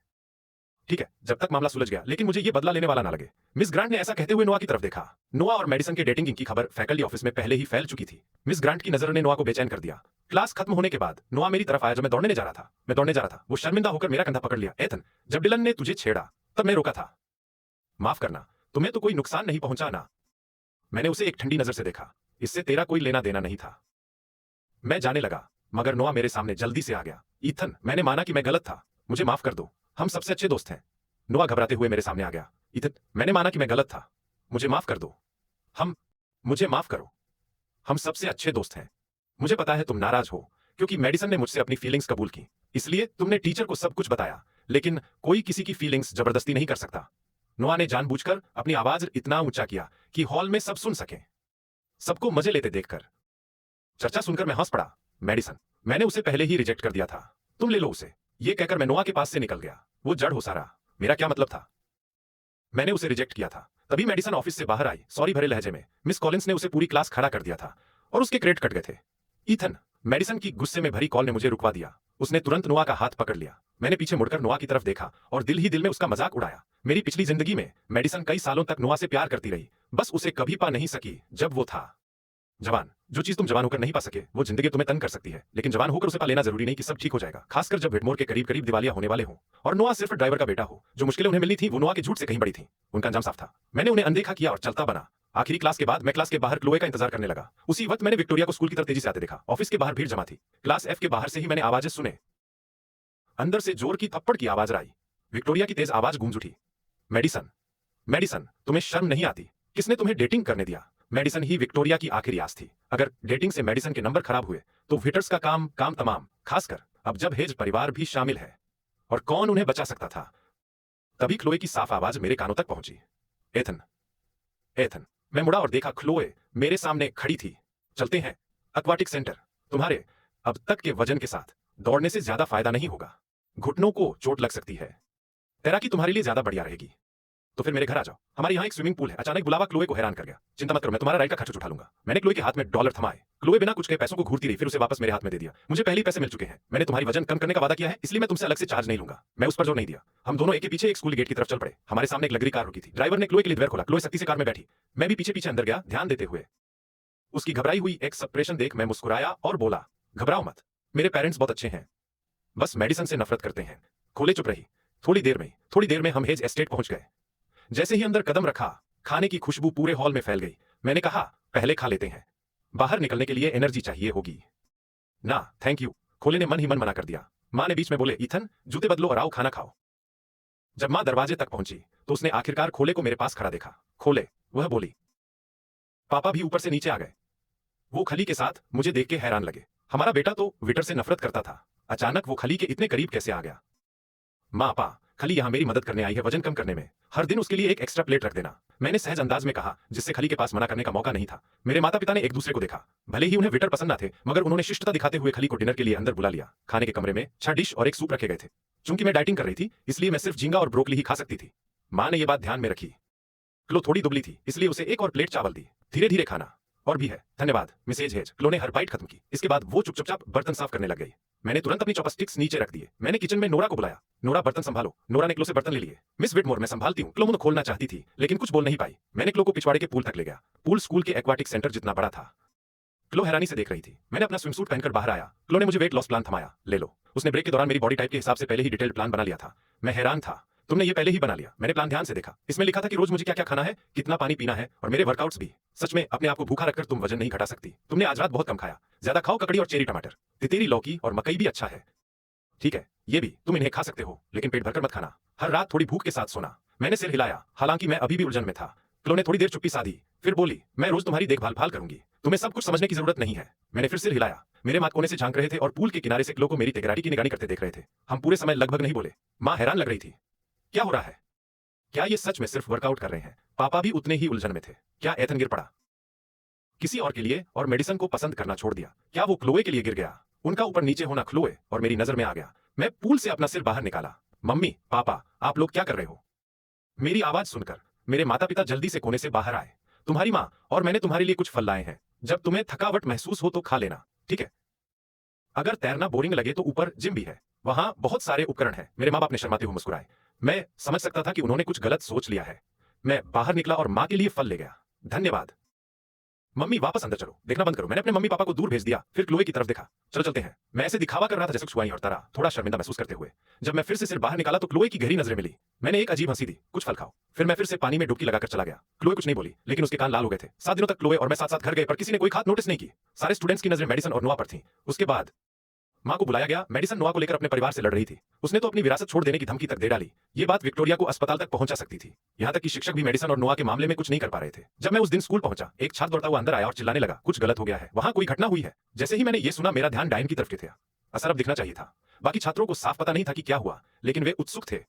ठीक है, जब तक मामला सुलझ गया, लेकिन मुझे ये बदला लेने वाला ना लगे। मिस ग्रांट ने ऐसा कहते हुए नोआ की तरफ देखा। नोआ और मेडिसन के डेटिंग की खबर फैकल्टी ऑफिस में पहले ही फैल चुकी थी। मिस ग्रांट की नजर ने नोआ को बेचैन कर दिया। क्लास खत्म होने के बाद नोआ मेरी तरफ आया जब मैं दौड़ने जा रहा था। वो शर्मिंदा होकर मेरा कंधा पकड़ लिया। एथन, जब डिलन ने तुझे छेड़ा तब मैं रोका था। माफ करना, तुम्हें तो कोई नुकसान नहीं पहुंचा ना? मैंने उसे एक ठंडी नजर से देखा। इससे तेरा कोई लेना देना नहीं था। मैं जाने लगा, मगर नोआ मेरे सामने जल्दी से आ गया। ईथन, मैंने माना कि मैं गलत था। मुझे माफ कर दो। हम सबसे अच्छे दोस्त हैं। नोआ घबराते हुए मेरे सामने आ गया। ईथन, मैंने माना कि मैं गलत था। मुझे माफ कर दो। मुझे माफ करो। हम सबसे अच्छे दोस्त हैं। मुझे पता है तुम नाराज हो क्योंकि मेडिसन ने मुझसे अपनी फीलिंग्स कबूल की, इसलिए तुमने टीचर को सब कुछ बताया। लेकिन कोई किसी की फीलिंग्स जबरदस्ती नहीं कर सकता। नोआ ने जानबूझकर अपनी आवाज इतना ऊंचा किया कि हॉल में सब सुन सकें। सबको मजे लेते देखकर चर्चा सुनकर मैं हंस पड़ा। मेडिसन, मैंने उसे पहले ही रिजेक्ट कर दिया था। तुम ले लो उसे। ये कहकर मैं नोआ के पास से निकल गया। वो जड़ हो सारा। मेरा क्या मतलब था? मैंने उसे रिजेक्ट किया था। तभी मेडिसन ऑफिस से बाहर आई, सॉरी भरे लहजे में। मिस कॉलिंस ने उसे पूरी क्लास खड़ा कर दिया था और उसके क्रेडिट कट गए थे। ईथन, मेडिसन की गुस्से में भरी कॉल ने मुझे रुकवा दिया। उसने तुरंत नोआ का हाथ पकड़ लिया। मैंने पीछे मुड़कर नोआ की तरफ देखा और दिल ही दिल में उसका मजाक उड़ाया। मेरी पिछली जिंदगी में मेडिसन कई सालों तक नोआ से प्यार करती रही, बस उसे कभी पा नहीं सकी जब वो था जवान। जो चीज तुम जवान होकर नहीं पा सके वो जिंदगी तुम्हें तंग कर सकती है, लेकिन जवान होकर उसे पा लेना जरूरी नहीं कि सब ठीक हो जाएगा, खासकर जब विटमोर के करीब करीब दिवालिया होने वाले हों और नोआ सिर्फ ड्राइवर का बेटा हो। जो मुश्किलें उन्हें मिलनी थी वो नोआ के झूठ से कहीं बड़ी थी। उनका अंजाम साफ था। मैंने उन्हें अनदेखा किया और चलता बना। आखिरी क्लास के बाद मैं क्लास के बाहर क्लोए का इंतजार करने लगा। उसी वक्त मैंने विक्टोरिया को स्कूल की तरफ तेजी से आते देखा। ऑफिस के बाहर भीड़ जमा थी। क्लास एफ के बाहर से ही मैंने आवाजें सुने। अंदर से जोर की थप्पड़ की आवाज आई। विक्टोरिया की तेज आवाज गूंज उठी। मेडिसन, मेडिसन, तुम्हें शर्म नहीं आती? किसने तुम्हें डेटिंग करने दिया? मेडिसन ही विक्टोरिया की आखिरी आस थी। अगर डेटिंग से मेडिसन के नंबर खराब हुए तो विटर्स का काम तमाम, खासकर अब जब हेज परिवार भी शामिल है। और कौन उन्हें बचा सकता था? तभी क्लोए की साफ आवाज मेरे कानों तक पहुंची। Ethan, Ethan. मैं मुड़ा और देखा क्लोए मेरे सामने खड़ी थी। चलते हैं एक्वाटिक सेंटर। तुम्हारे अब तक के वजन के साथ दौड़ने से ज्यादा फायदा नहीं होगा। घुटनों को चोट लग सकती है। तैराकी तुम्हारे लिए ज्यादा बढ़िया रहेगी। तो फिर मेरे घर आ जाओ, हमारे यहाँ एक स्विमिंग पूल है। अचानक बुलावा क्लोए को हैरान कर गया। चिंता मत करो, मैं तुम्हारा राइड का खर्च उठा लूंगा। मैंने क्लोए के हाथ में डॉलर थमाए। क्लोए बिना कुछ कहे पैसों को घूरती रही, फिर उसे वापस मेरे हाथ में दे दिया। मुझे पहले ही पैसे मिल चुके हैं। मैंने तुम्हारी वजन कम करने का वादा किया है, इसलिए मैं तुमसे अलग से चार्ज नहीं लूंगा। मैं उस पर जोर नहीं दिया। हम दोनों एक के पीछे एक स्कूल गेट की तरफ चल पड़े। हमारे सामने एक लग्जरी कार रुकी थी। ड्राइवर ने क्लोए के लिए द्वार खोला। क्लोए सख्ती से कार में बैठी। मैं भी पीछे पीछे अंदर गया, ध्यान देते हुए। उसकी घबराई हुई एक्सप्रेशन देख मैं मुस्कुराया और बोला, घबराओ मत, मेरे पेरेंट्स बहुत अच्छे हैं, बस मेडिसिन से नफरत करते हैं। खोले चुप रही। थोड़ी देर में हम हेज एस्टेट पहुंच गए। जैसे ही अंदर कदम रखा, खाने की खुशबू पूरे हॉल में फैल गई। मैंने कहा, पहले खा लेते हैं, बाहर निकलने के लिए एनर्जी चाहिए होगी। ना थैंक यू, खोले ने मन ही मन मना कर दिया। मां ने बीच में बोले, ईथन जूते बदलो और आओ खाना खाओ। जब मां दरवाजे तक पहुंची तो उसने आखिरकार खोले को मेरे पास खड़ा देखा। खोले, वह बोली। पापा भी ऊपर से नीचे आ गए। वो खली के साथ मुझे देख के हैरान लगे। हमारा बेटा तो विटर से नफरत करता था, अचानक वो खली के इतने करीब कैसे आ गया? मां, पा, खली यहां मेरी मदद करने आई है वजन कम करने में। हर दिन उसके लिए एक एक्स्ट्रा प्लेट रख देना, मैंने सहज अंदाज में कहा, जिससे खली के पास मना करने का मौका नहीं था। मेरे माता पिता ने एक दूसरे को देखा। भले ही उन्हें विटर पसंद ना थे, मगर उन्होंने शिष्टता दिखाते हुए खली को डिनर के लिए अंदर बुला लिया। खाने के कमरे में 6 डिश और एक सूप रखे गए थे। चूंकि मैं डाइटिंग कर रही थी, इसलिए मैं सिर्फ झींगा और ब्रोकली ही खा सकती थी। मां ने यह बात ध्यान में रखी। क्लो थोड़ी दुबली थी, इसलिए उसे एक और प्लेट चावल दी। धीरे धीरे खाना। और भी है, धन्यवाद मिसेज हेज। क्लो ने हर बाइट खत्म की। इसके बाद वो चुपचाप बर्तन साफ करने लग गई। मैंने तुरंत अपनी चॉपस्टिक्स नीचे रख दिए। मैंने किचन में नोरा को बुलाया। नोरा, बर्तन संभालो। नोरा ने क्लो से बर्तन ले लिए। मिस विटमोर, मैं संभालती हूँ। क्लो मुंह खोलना चाहती थी, लेकिन कुछ बोल नहीं पाई। मैंने क्लो को पिछवाड़े के पूल तक ले गया। पूल स्कूल के एक्वाटिक सेंटर जितना बड़ा था। क्लो हैरानी से देख रही थी। मैंने अपना स्विमसूट पहनकर बाहर आया। क्लो ने मुझे वेट लॉस प्लान थमाया। ले लो। उसने ब्रेक के दौरान मेरी बॉडी टाइप के हिसाब से पहले ही डिटेल्ड प्लान बना लिया था। मैं हैरान था। तुमने ये पहले ही बना लिया? मैंने प्लान ध्यान से देखा। इसमें लिखा था कि रोज मुझे क्या क्या खाना है, कितना पानी पीना है और मेरे वर्कआउट्स भी। सच में अपने आप को भूखा रखकर तुम वजन नहीं घटा सकती। तुमने आज रात बहुत कम खाया। ज्यादा खाओ ककड़ी और चेरी टमाटर, तितेरी लौकी और मकई भी अच्छा है। ठीक है, ये भी तुम इन्हें खा सकते हो, लेकिन पेट भरकर मत खाना। हर रात थोड़ी भूख के साथ सोना। मैंने सिर हिलाया, हालांकि मैं अभी भी उलझन में था। क्लो ने थोड़ी देर चुप्पी साधी, फिर बोली, मैं रोज तुम्हारी देखभाल करूंगी, तुम्हें सब कुछ समझने की जरूरत नहीं है। मैंने फिर सिर हिलाया। मेरे मात कोने से झांक रहे थे और पूल के किनारे से क्लो को मेरी तेगराटी की निगरानी करते देख रहे थे। हम पूरे समय लगभग नहीं बोले। मां हैरान लग रही थी। क्या हो रहा है? क्या ये सच में सिर्फ वर्कआउट कर रहे हैं? पापा भी उतने ही उलझन में थे। क्या एथन गिर पड़ा किसी और के लिए और मेडिसन को पसंद करना छोड़ दिया? क्या वो क्लोए के लिए गिर गया? उनका ऊपर नीचे होना क्लोए और मेरी नजर में आ गया। मैं पूल से अपना सिर बाहर निकाला। मम्मी, पापा, आप लोग क्या कर रहे हो? मेरी आवाज सुनकर मेरे माता पिता जल्दी से कोने से बाहर आए। तुम्हारी माँ और मैंने तुम्हारे लिए कुछ फल लाए हैं। जब तुम्हें थकावट महसूस हो तो खा लेना, ठीक है? अगर तैरना बोरिंग लगे तो ऊपर जिम भी है, वहां बहुत सारे उपकरण हैं। मेरे माँ बाप ने शर्माते हुए मुस्कुराए। मैं समझ सकता था कि उन्होंने कुछ गलत सोच लिया है। मैं बाहर निकला और माँ के लिए फल ले गया। धन्यवाद। मम्मी, वापस अंदर चलो, देखना बंद करो। मैंने अपने मम्मी पापा को दूर भेज दिया, फिर क्लोए की तरफ देखा। चलो चलते हैं। मैं ऐसे दिखावा कर रहा था जैसे कुछ हुआ ही और तारा, थोड़ा शर्मिंदा महसूस करते हुए। जब मैं फिर से सिर बाहर निकाला तो क्लोए की गहरी नजरें मिली। मैंने एक अजीब हंसी दी, कुछ फल खाओ। फिर मैं फिर से पानी में डुबकी लगाकर चला गया। क्लोए कुछ नहीं बोली, लेकिन उसके कान लाल हो गए थे। 7 दिनों तक क्लोए और मैं साथ साथ घर गए, पर किसी ने कोई खास नोटिस नहीं की। सारे स्टूडेंट्स की नजरें मेडिसन और नोआ पर थी। उसके बाद मां को बुलाया गया। मेडिसन नोआ को लेकर अपने परिवार से लड़ रही थी। उसने तो अपनी विरासत छोड़ देने की धमकी तक दे डाली। ये बात विक्टोरिया को अस्पताल तक पहुंचा सकती थी। यहां तक कि शिक्षक भी मेडिसन और नोआ के मामले में कुछ नहीं कर पा रहे थे। जब मैं उस दिन स्कूल पहुंचा, एक छात्र दौड़ता हुआ अंदर आया और चिल्लाने लगा, कुछ गलत हो गया है, वहां कोई घटना हुई है। जैसे ही मैंने ये सुना, मेरा ध्यान डायन की तरफ था। असर अब दिखना चाहिए था। बाकी छात्रों को साफ पता नहीं था कि क्या हुआ, लेकिन वे उत्सुक थे।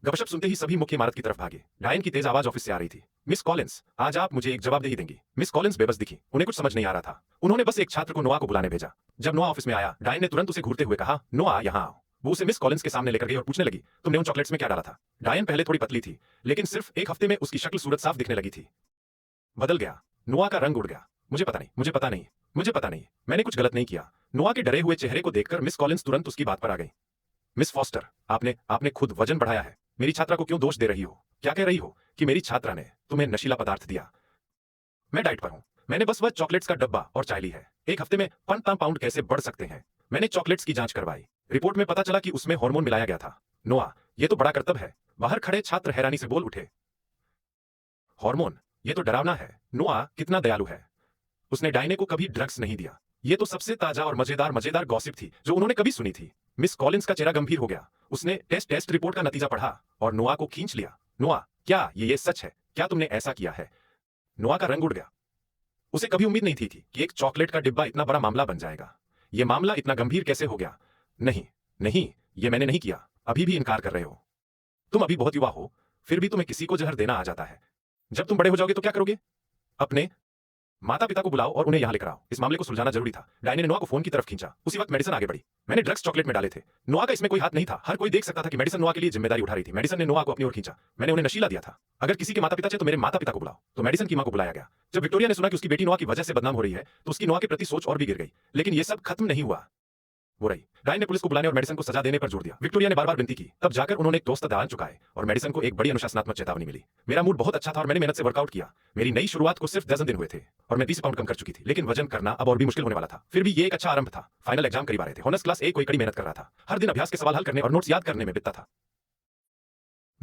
गपशप सुनते ही सभी मुख्य इमारत की तरफ भागे। डायन की तेज आवाज ऑफिस से आ रही थी। मिस कॉलिंस, आज आप मुझे एक जवाबदेही देंगी। मिस कॉलिंस बेबस दिखी। उन्हें कुछ समझ नहीं आ रहा था। उन्होंने बस एक छात्र को नोआ को बुलाने भेजा। जब नोआ ऑफिस में आया, डायन ने तुरंत उसे घूरते हुए कहा, नोआ यहाँ आओ। वो उसे मिस कॉलिंस के सामने लेकर गई और पूछने लगी, तुमने उन चॉकलेट्स में क्या डाला था? डायन पहले थोड़ी पतली थी, लेकिन सिर्फ एक हफ्ते में उसकी शक्ल सूरत साफ दिखने लगी थी। बदल गया। नोआ का रंग उड़ गया। मुझे पता नहीं, मुझे पता नहीं, मुझे पता नहीं, मैंने कुछ गलत नहीं किया। नोआ के डरे हुए चेहरे को देखकर मिस कॉलिंस तुरंत उसकी बात पर आ गई। मिस फॉस्टर, आपने खुद वजन बढ़ाया है। मेरी छात्रा को क्यों दोष दे रही हो? क्या कह रही हो कि मेरी छात्रा ने तुम्हें नशीला पदार्थ दिया? मैं डाइट पर हूं। मैंने बस वह चॉकलेट्स का डब्बा और चाय ली है। एक हफ्ते में 15 पाउंड कैसे बढ़ सकते हैं? मैंने चॉकलेट्स की जांच करवाई। रिपोर्ट में पता चला कि उसमें हार्मोन मिलाया गया था। नोआ, ये तो बड़ा करतब है। बाहर खड़े छात्र हैरानी से बोल उठे। हार्मोन? ये तो डरावना है। नोआ कितना दयालु है। उसने डायने को कभी ड्रग्स नहीं दिया। ये तो सबसे ताजा और मजेदार गॉसिप थी जो उन्होंने कभी सुनी थी। मिस कॉलिंस का चेहरा गंभीर हो गया। उसने टेस्ट रिपोर्ट का नतीजा पढ़ा और नोआ को खींच लिया। नोआ, क्या ये सच है? क्या तुमने ऐसा किया है? नोआ का रंग उड़ गया। उसे कभी उम्मीद नहीं थी कि एक चॉकलेट का डिब्बा इतना बड़ा मामला बन जाएगा। यह मामला इतना गंभीर कैसे हो गया? नहीं, नहीं, ये मैंने नहीं किया। अभी भी इनकार कर रहे हो। तुम अभी बहुत युवा हो, फिर भी तुम्हें किसी को जहर देना आ जाता है। जब तुम बड़े हो जाओगे तो क्या करोगे? अपने माता पिता को बुलाओ और उन्हें यहां लेकर आओ। इस मामले को सुलझाना जरूरी था। डायने ने नोआ को फोन की तरफ खींचा। उसी वक्त मेडिसन आगे बढ़ी। मैंने ड्रग्स चॉकलेट में डाले थे। नोआ का इसमें कोई हाथ नहीं था। हर कोई देख सकता था कि मेडिसन नोआ के लिए जिम्मेदारी उठा रही थी। मेडिसन ने नोआ को अपनी ओर खींचा। मैंने उन्हें नशीला दिया था। अगर किसी के माता पिता चाहे तो मेरे माता पिता को बुलाओ। तो मेडिसन की मां को बुलाया गया। जब विक्टोरिया ने सुना कि उसकी बेटी नोआ की वजह से बदनाम हो रही है तो उसकी नोआ के प्रति सोच और भी गिर गई। लेकिन यह सब खत्म नहीं हुआ। वो रही। डायन ने पुलिस को बुलाने और मेडिसन को सजा देने पर जोर दिया। विक्टोरिया ने बार-बार विनती की। तब जाकर उन्होंने एक दोस्त दान चुकाए और मेडिसन को एक बड़ी अनुशासनात्मक चेतावनी मिली। मेरा मूड बहुत अच्छा था और मैंने मेहनत से वर्कआउट किया। मेरी नई शुरुआत को सिर्फ 10 दिन हुए थे और मैं 20 पाउंड कम कर चुकी थी। लेकिन वजन करना अब और भी मुश्किल होने वाला था। फिर भी ये एक अच्छा आरंभ था। फाइनल एग्जाम करीब आ रहे थे। होनर्स क्लास एक कोई कड़ी मेहनत कर रहा था। हर दिन अभ्यास के सवाल हल करने और नोट्स याद करने में बीतता था।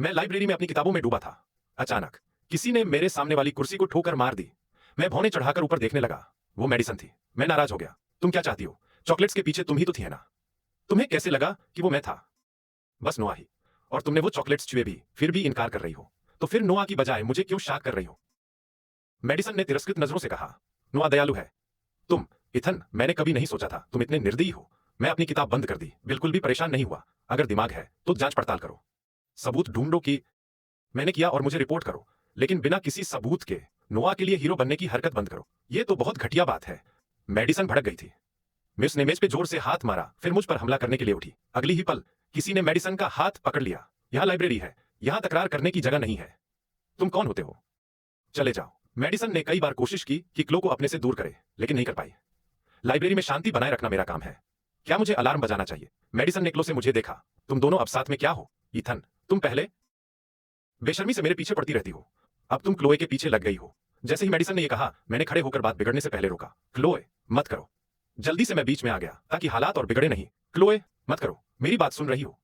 मैं लाइब्रेरी में अपनी किताबों में डूबा था। अचानक किसी ने मेरे सामने वाली कुर्सी को ठोकर मार दी। मैं भौंने चढ़ाकर ऊपर देखने लगा। वो मेडिसन थी। मैं नाराज हो गया। तुम क्या चाहती हो? चॉकलेट्स के पीछे तुम ही तो थी, है ना? तुम्हें कैसे लगा कि वो मैं था? बस नोआ ही। और तुमने वो चॉकलेट्स छुए भी, फिर भी इनकार कर रही हो। तो फिर नोआ की बजाय मुझे क्यों शाक कर रही हो? मेडिसन ने तिरस्कृत नजरों से कहा। नोआ दयालु है। तुम, इथन, मैंने कभी नहीं सोचा था तुम इतने निर्दयी हो। मैं अपनी किताब बंद कर दी। बिल्कुल भी परेशान नहीं हुआ। अगर दिमाग है तो जांच पड़ताल करो। सबूत ढूंढो कि मैंने किया और मुझे रिपोर्ट करो। लेकिन बिना किसी सबूत के नोआ के लिए हीरो बनने की हरकत बंद करो। यह तो बहुत घटिया बात है। मेडिसन भड़क गई थी। मिस ने मेज पे जोर से हाथ मारा, फिर मुझ पर हमला करने के लिए उठी। अगली ही पल किसी ने मेडिसन का हाथ पकड़ लिया। यहां लाइब्रेरी है। यहां तकरार करने की जगह नहीं है। तुम कौन होते हो? चले जाओ। मेडिसन ने कई बार कोशिश की कि क्लो को अपने से दूर करे, लेकिन नहीं कर पाई। लाइब्रेरी में शांति बनाए रखना मेरा काम है। क्या मुझे अलार्म बजाना चाहिए? मेडिसन ने क्लो से मुझे देखा। तुम दोनों अब साथ में क्या हो? ईथन, तुम पहले बेशर्मी से मेरे पीछे पड़ती रहती हो। अब तुम क्लोए के पीछे लग गई हो। जैसे ही मेडिसन ने यह कहा, मैंने खड़े होकर बात बिगड़ने से पहले रोका। क्लोए, मत करो। जल्दी से मैं बीच में आ गया ताकि हालात और बिगड़े नहीं। क्लोए, मत करो। मेरी बात सुन रही हो?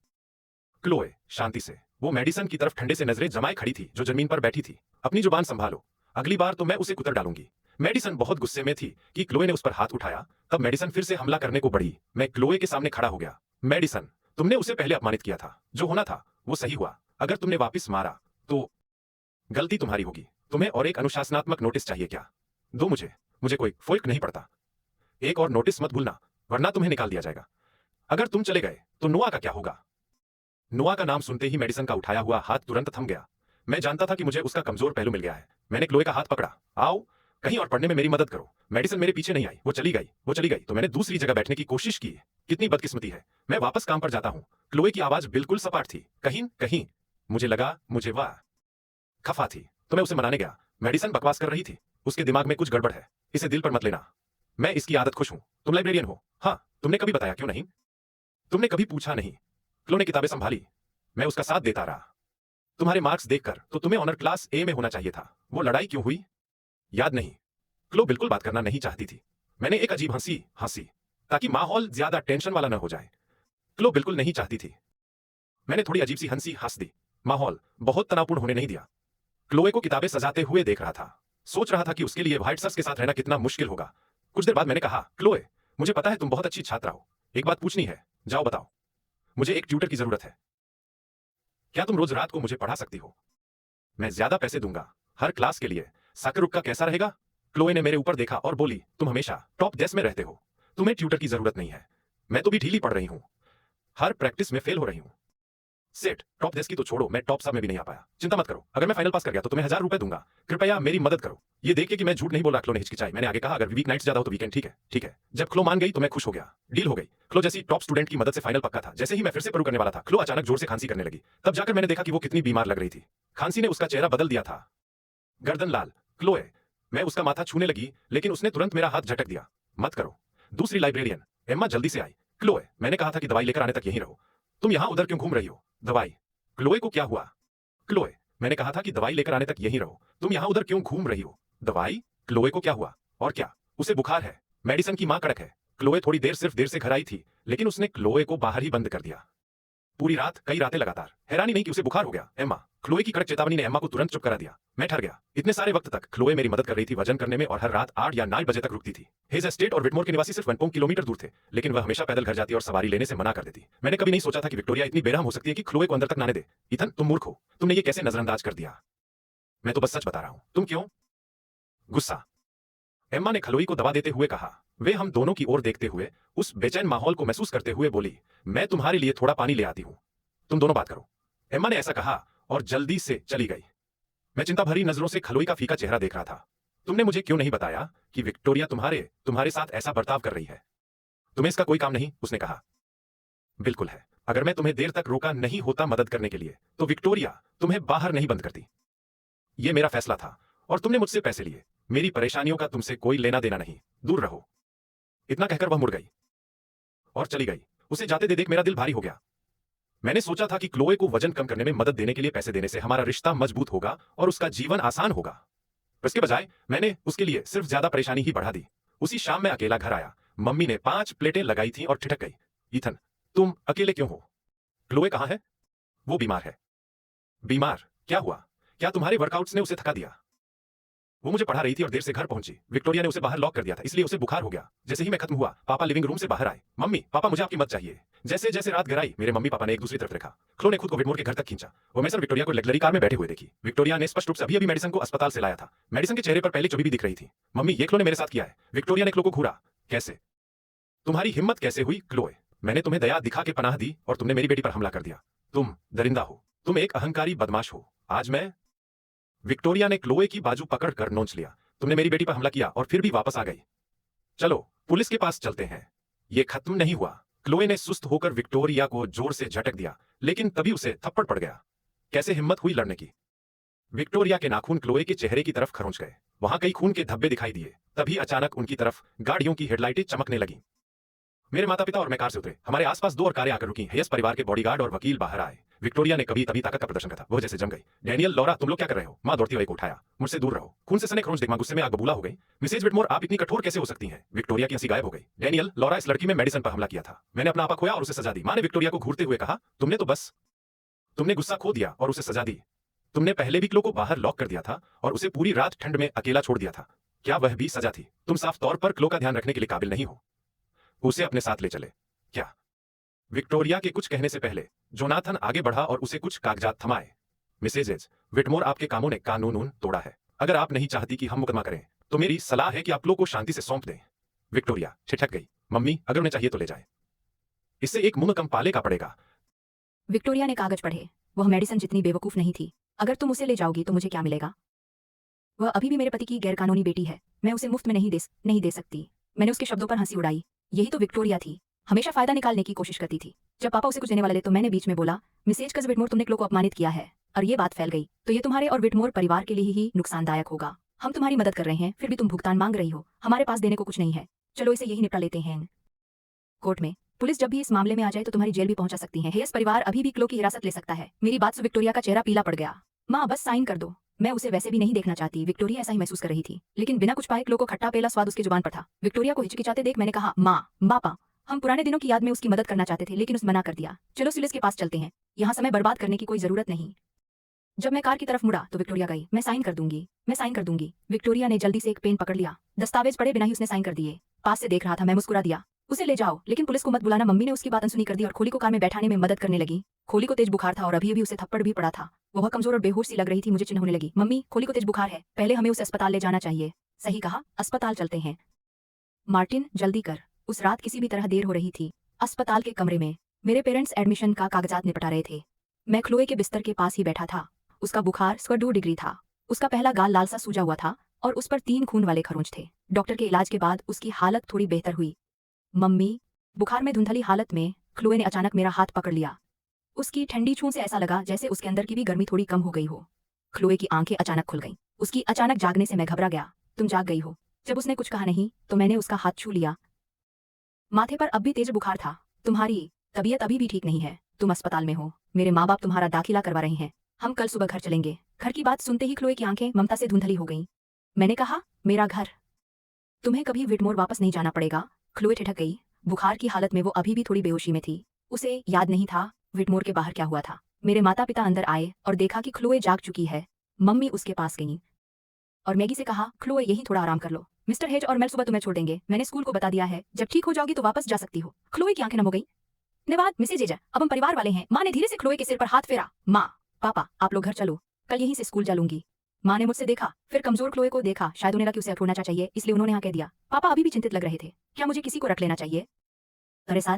क्लोए, शांति से। वो मेडिसन की तरफ ठंडे से नजरें जमाए खड़ी थी जो जमीन पर बैठी थी। अपनी जुबान संभालो। अगली बार तो मैं उसे कुतर डालूंगी। मेडिसन बहुत गुस्से में थी कि क्लोए ने उस पर हाथ उठाया। तब मेडिसन फिर से हमला करने को बढ़ी। मैं क्लोए के सामने खड़ा हो गया। मेडिसन, तुमने उसे पहले अपमानित किया था। जो होना था वो सही हुआ। अगर तुमने वापस मारा तो गलती तुम्हारी होगी। तुम्हें और एक अनुशासनात्मक नोटिस चाहिए क्या? दो मुझे। मुझे कोई फर्क नहीं पड़ता। एक और नोटिस मत भूलना, वरना तुम्हें निकाल दिया जाएगा। अगर तुम चले गए तो नोआ का क्या होगा? नोआ का नाम सुनते ही मेडिसन का उठाया हुआ हाथ तुरंत थम गया। मैं जानता था कि मुझे उसका कमजोर पहलू मिल गया है। मैंने क्लोए का हाथ पकड़ा। आओ, कहीं और पढ़ने में मेरी मदद करो। मेडिसन मेरे पीछे नहीं आई। वो चली गई तो मैंने दूसरी जगह बैठने की कोशिश की। कितनी बदकिस्मती है। मैं वापस काम पर जाता हूं। क्लोए की आवाज बिल्कुल सपाट थी। कहीं कहीं मुझे लगा मुझे वाह खफा थी, तो मैं उसे मनाने गया। मेडिसन बकवास कर रही थी। उसके दिमाग में कुछ गड़बड़ है। इसे दिल पर मत लेना। मैं इसकी आदत खुश हूं। तुम लाइब्रेरियन हो? हाँ। तुमने कभी बताया क्यों नहीं? तुमने कभी पूछा नहीं। क्लो ने किताबें संभाली। मैं उसका साथ देता रहा। तुम्हारे मार्क्स देखकर तो तुम्हें ऑनर क्लास ए में होना चाहिए था। वो लड़ाई क्यों हुई? याद नहीं। क्लो बिल्कुल बात करना नहीं चाहती थी। मैंने एक अजीब हंसी ताकि माहौल ज्यादा टेंशन वाला न हो जाए। क्लो बिल्कुल नहीं चाहती थी। मैंने थोड़ी अजीब सी हंस दी। माहौल बहुत तनावपूर्ण होने नहीं दिया। क्लोए को किताबें सजाते हुए देख रहा था। सोच रहा था कि उसके लिए व्हाइट सस के साथ रहना कितना मुश्किल होगा। कुछ देर बाद मैंने कहा, क्लोए, मुझे पता है तुम बहुत अच्छी छात्रा हो। एक बात पूछनी है। जाओ बताओ। मुझे एक ट्यूटर की जरूरत है। क्या तुम रोज रात को मुझे पढ़ा सकती हो? मैं ज्यादा पैसे दूंगा हर क्लास के लिए। साकरुक का कैसा रहेगा? क्लोए ने मेरे ऊपर देखा और बोली, तुम हमेशा टॉप डेस्क में रहते हो। तुम्हें ट्यूटर की जरूरत नहीं है। मैं तो भी ढीली पढ़ रही हूं। हर प्रैक्टिस में फेल हो रही हूं। सेट, टॉप डेस्क की तो छोड़ो, मैं टॉप सब में भी नहीं आ पाया। चिंता मत करो। अगर मैं फाइनल पास कर गया तो तुम्हें 1000 रुपए दूंगा। कृपया मेरी मदद करो। ये देख के कि मैं झूठ नहीं बोल रहा, क्लो ने हिचकिचाई। मैंने आगे कहा, अगर वीक नाइट्स ज्यादा हो तो वीकेंड। ठीक है, ठीक है। जब क्लो मान गई तो मैं खुश हो गया। डील हो गई। क्लो जैसी टॉप स्टूडेंट की मदद से फाइनल पक्का था। जैसे ही मैं फिर से शुरू करने वाला था, क्लो अचानक जोर से खांसी करने लगी। तब जाकर मैंने देखा कि वो कितनी बीमार लग रही थी। खांसी ने उसका चेहरा बदल दिया था। गर्दन लाल। क्लोए, मैं उसका माथा छूने लगी, लेकिन उसने तुरंत मेरा हाथ झटक दिया। मत करो। दूसरी लाइब्रेरियन एम्मा जल्दी से आई। क्लोए, मैंने कहा था कि दवाई लेकर आने तक यहीं रहो। तुम यहां उधर क्यों घूम रही हो? दवाई? क्लोए को क्या हुआ? क्लोए, मैंने कहा था कि दवाई लेकर आने तक यहीं रहो। तुम यहां उधर क्यों घूम रही हो? दवाई? क्लोए को क्या हुआ? और क्या उसे बुखार है? मेडिसन की मां कड़क है। क्लोए थोड़ी देर सिर्फ देर से घर आई थी, लेकिन उसने क्लोए को बाहर ही बंद कर दिया। पूरी रात, कई रातें लगातार। हैरानी नहीं कि उसे बुखार हो गया। एम्मा, क्लोए की कड़क चेतावनी ने एम्मा को तुरंत चुप करा दिया। मैं ठहर गया। इतने सारे वक्त तक क्लोए मेरी मदद कर रही थी वजन करने में और हर रात 8 या 9 बजे तक रुकती थी। हेज एस्टेट और विटमोर के निवासी सिर्फ 1 किलोमीटर दूर थे, लेकिन वह हमेशा पैदल घर जाती और सवारी लेने से मना कर देती। मैंने कभी नहीं सोचा था कि विक्टोरिया इतनी बेरहम हो सकती है कि क्लोए को अंदर तक नाने दे। इथन, तुम मूर्ख हो। तुमने ये कैसे नजरअंदाज कर दिया? मैं तो बस सच बता रहा हूं। तुम क्यों? गुस्सा। एम्मा ने खलोई को दबा देते हुए कहा। वे हम दोनों की ओर देखते हुए उस बेचैन माहौल को महसूस करते हुए बोली, मैं तुम्हारे लिए थोड़ा पानी ले आती हूं, तुम दोनों बात करो। एम्मा ने ऐसा कहा और जल्दी से चली गई। मैं चिंता भरी नजरों से खलोई का फीका चेहरा देख रहा था। तुमने मुझे क्यों नहीं बताया कि विक्टोरिया तुम्हारे साथ ऐसा बर्ताव कर रही है? तुम्हें इसका कोई काम नहीं, उसने कहा। बिल्कुल है। अगर मैं तुम्हें देर तक रोका नहीं होता मदद करने के लिए तो विक्टोरिया तुम्हें बाहर नहीं बंद करती। यह मेरा फैसला था और तुमने मुझसे पैसे लिए। मेरी परेशानियों का तुमसे कोई लेना देना नहीं, दूर रहो। इतना कहकर वह मुड़ गई और चली गई। उसे जाते देख मेरा दिल भारी हो गया। मैंने सोचा था कि क्लोए को वजन कम करने में मदद देने के लिए पैसे देने से हमारा रिश्ता मजबूत होगा और उसका जीवन आसान होगा, पर इसके बजाय मैंने उसके लिए सिर्फ ज्यादा परेशानी ही बढ़ा दी। उसी शाम मैं अकेला घर आया। मम्मी ने 5 प्लेटें लगाई थी और ठिठक गई, ईथन तुम अकेले क्यों हो? क्लोए कहाँ है? वो बीमार है। बीमार? क्या हुआ? क्या तुम्हारे वर्कआउट्स ने उसे थका दिया? वो मुझे पढ़ा रही थी और देर से घर पहुंची। विक्टोरिया ने उसे बाहर लॉक कर दिया था, इसलिए उसे बुखार हो गया। जैसे ही मैं खत्म हुआ, पापा लिविंग रूम से बाहर आए। मम्मी, पापा मुझे आपकी मदद चाहिए। जैसे जैसे रात घर आई, मेरे मम्मी पापा ने एक दूसरी तरफ देखा। क्लो ने खुद को विटमोर के घर तक खींचा। वो मैं सर विक्टोरिया को लग्जरी कार में बैठे हुए देखी। विक्टोरिया ने स्पष्ट रूप से अभी मेडिसन को अस्पताल से लाया था। मेडिसन के चेहरे पर पहले चुभी भी दिख रही थी। मम्मी, ये क्लो ने मेरे साथ किया है। विक्टोरिया ने क्लो को घूरा। कैसे? तुम्हारी हिम्मत कैसे हुई क्लोए? मैंने तुम्हें दया दिखा के पनाह दी और तुमने मेरी बेटी पर हमला कर दिया। तुम दरिंदा हो, तुम एक अहंकारी बदमाश हो। आज मैं विक्टोरिया ने क्लोए की बाजू पकड़कर नोच लिया। तुमने मेरी बेटी पर हमला किया और फिर भी वापस आ गई। चलो पुलिस के पास चलते हैं। यह खत्म नहीं हुआ। क्लोए ने सुस्त होकर विक्टोरिया को जोर से झटक दिया, लेकिन तभी उसे थप्पड़ पड़ गया। कैसे हिम्मत हुई लड़ने की? विक्टोरिया के नाखून क्लोए के चेहरे की तरफ खरोंच गए। वहां कई खून के धब्बे दिखाई दिए। तभी अचानक उनकी तरफ गाड़ियों की हेडलाइटें चमकने लगी। मेरे माता पिता और मैं कार से उतरे। हमारे आसपास 2 और कारें आकर रुकी। हेयस परिवार के बॉडीगार्ड और वकील बाहर आए। विक्टोरिया ने कभी तभी ताकत का प्रदर्शन करा। वो जैसे जम गई। डैनियल, लॉरा, तुम लोग क्या कर रहे हो? मां दौड़ती हुई को उठाया। मुझसे दूर रहो। खून से सने खरोंच देख मां गुस्से में आग बबूला हो गई। मिसेज विटमोर, आप इतनी कठोर कैसे हो सकती हैं? विक्टोरिया की हंसी गायब हो गई। डैनियल, लॉरा, इस लड़की में मेडिसन पर हमला किया था। मैंने अपना आपा खोया और उसे सजा दी। मां ने विक्टोरिया को घूरते हुए कहा, तुमने गुस्सा खो दिया और उसे सजा दी। तुमने पहले भी क्लो को बाहर लॉक कर दिया था और उसे पूरी रात ठंड में अकेला छोड़ दिया था। क्या वह भी सजा थी? तुम साफ तौर पर क्लो का ध्यान रखने के लिए काबिल नहीं हो। उसे अपने साथ ले चले। क्या? विक्टोरिया के कुछ कहने से पहले जोनाथन आगे बढ़ा और उसे कुछ कागजात थमाए। मिसेजेस विटमोर, आपके कामों ने कानून तोड़ा है। अगर आप नहीं चाहती कि हम मुकदमा करें तो मेरी सलाह है कि आप लोग को शांति से सौंप दें। विक्टोरिया ठिठक गई। मम्मी, अगर उन्हें चाहिए तो ले जाए। इससे एक मुंह कम पाले का पड़ेगा। विक्टोरिया ने कागज पढ़े। वह मेडिसन जितनी बेवकूफ नहीं थी। अगर तुम उसे ले जाओगी तो मुझे क्या मिलेगा? वह अभी भी मेरे पति की गैरकानूनी बेटी है। मैं उसे मुफ्त में नहीं दे सकती। मैंने उसके शब्दों पर हंसी उड़ाई। यही तो विक्टोरिया थी, हमेशा फायदा निकालने की कोशिश करती थी। जब पापा उसे कुछ देने वाले थे तो मैंने बीच में बोला, मिसेज कज विटमोर, तुमने क्लो को अपमानित किया है और ये बात फैल गई तो ये तुम्हारे और विटमोर परिवार के लिए ही नुकसानदायक होगा। हम तुम्हारी मदद कर रहे हैं, फिर भी तुम भुगतान मांग रही हो। हमारे पास देने को कुछ नहीं है। चलो इसे यही निपटा लेते हैं। कोर्ट में पुलिस जब भी इस मामले में आ जाए तो तुम्हारी जेल भी पहुंचा सकती है। हेयस परिवार अभी भी क्लो की हिरासत ले सकता है। मेरी बात से विक्टोरिया का चेहरा पीला पड़ गया। माँ, बस साइन कर दो। मैं उसे वैसे भी नहीं देखना चाहती। विक्टोरिया ऐसा ही महसूस कर रही थी, लेकिन बिना कुछ पाए क्लो को खट्टा पेला स्वाद उसकी जुबान पर था। विक्टोरिया को हिचकिचाते देख मैंने कहा, माँ, पापा, हम पुराने दिनों की याद में उसकी मदद करना चाहते थे, लेकिन उसने मना कर दिया। चलो सिलिस के पास चलते हैं। यहाँ समय बर्बाद करने की कोई जरूरत नहीं। जब मैं कार की तरफ मुड़ा तो विक्टोरिया गई। मैं साइन कर दूंगी। विक्टोरिया ने जल्दी से एक पेन पकड़ लिया। दस्तावेज पढ़े बिना ही उसने साइन कर दिए। पास से देख रहा था, मैं मुस्कुरा दिया। उसे ले जाओ, लेकिन पुलिस को मत बुलाना। मम्मी ने उसकी बात अनसुनी कर दी और खोली को कार में बैठाने में मदद करने लगी। खोली को तेज बुखार था और अभी अभी उसे थप्पड़ भी पड़ा था। वह कमजोर और बेहोश सी लग रही थी। मुझे चिन्ह होने लगी। मम्मी, खोली को तेज बुखार है, पहले हमें उसे अस्पताल ले जाना चाहिए। सही कहा, अस्पताल चलते हैं। मार्टिन, जल्दी कर। उस रात किसी भी तरह देर हो रही थी। अस्पताल के कमरे में मेरे पेरेंट्स एडमिशन का कागजात निपटा रहे थे। मैं क्लोए के बिस्तर के पास ही बैठा था। उसका बुखार -2 डिग्री था। उसका पहला गाल लाल सा सूजा हुआ था और उस पर 3 खून वाले खरोंच थे। डॉक्टर के इलाज के बाद उसकी हालत थोड़ी बेहतर हुई। मम्मी, बुखार में धुंधली हालत में क्लोए ने अचानक मेरा हाथ पकड़ लिया। उसकी ठंडी छूं से ऐसा लगा जैसे उसके अंदर की भी गर्मी थोड़ी कम हो गई हो। क्लोए की आंखें अचानक खुल गईं। उसकी अचानक जागने से मैं घबरा गया। तुम जाग गई हो? जब उसने कुछ कहा नहीं तो मैंने उसका हाथ छू लिया। माथे पर अब भी तेज बुखार था। तुम्हारी तबीयत अभी भी ठीक नहीं है। तुम अस्पताल में हो। मेरे माँ बाप तुम्हारा दाखिला करवा रहे हैं। हम कल सुबह घर चलेंगे। घर की बात सुनते ही क्लोए की आंखें ममता से धुंधली हो गईं। मैंने कहा, मेरा घर? तुम्हें कभी विटमोर वापस नहीं जाना पड़ेगा। क्लोए ठिठक गई। बुखार की हालत में वो अभी भी थोड़ी बेहोशी में थी। उसे याद नहीं था विटमोर के बाहर क्या हुआ था। मेरे माता पिता अंदर आए और देखा कि क्लोए जाग चुकी है। मम्मी उसके पास गई और मैगी से कहा, क्लोए यहीं थोड़ा आराम कर लो। मिस्टर हेज और मेल सुबह तुम्हें छोड़ देंगे। मैंने स्कूल को बता दिया है, जब ठीक हो जाओगी तो वापस जा सकती हो। क्लोए की आंखें नम हो गई। धन्यवाद मिसेज हेज, अब हम परिवार वाले हैं। माँ ने धीरे से क्लोए के सिर पर हाथ फेरा। माँ, पापा, आप लोग घर चलो, कल यहीं से स्कूल चलूंगी। माँ ने मुझसे देखा, फिर कमजोर क्लोए को देखा, शायद उन्हें लगा कि उसे छोड़ना चाहिए, इसलिए उन्होंने हाँ कह दिया। पापा अभी भी चिंतित लग रहे थे। क्या मुझे किसी को रख लेना चाहिए तेरे साथ?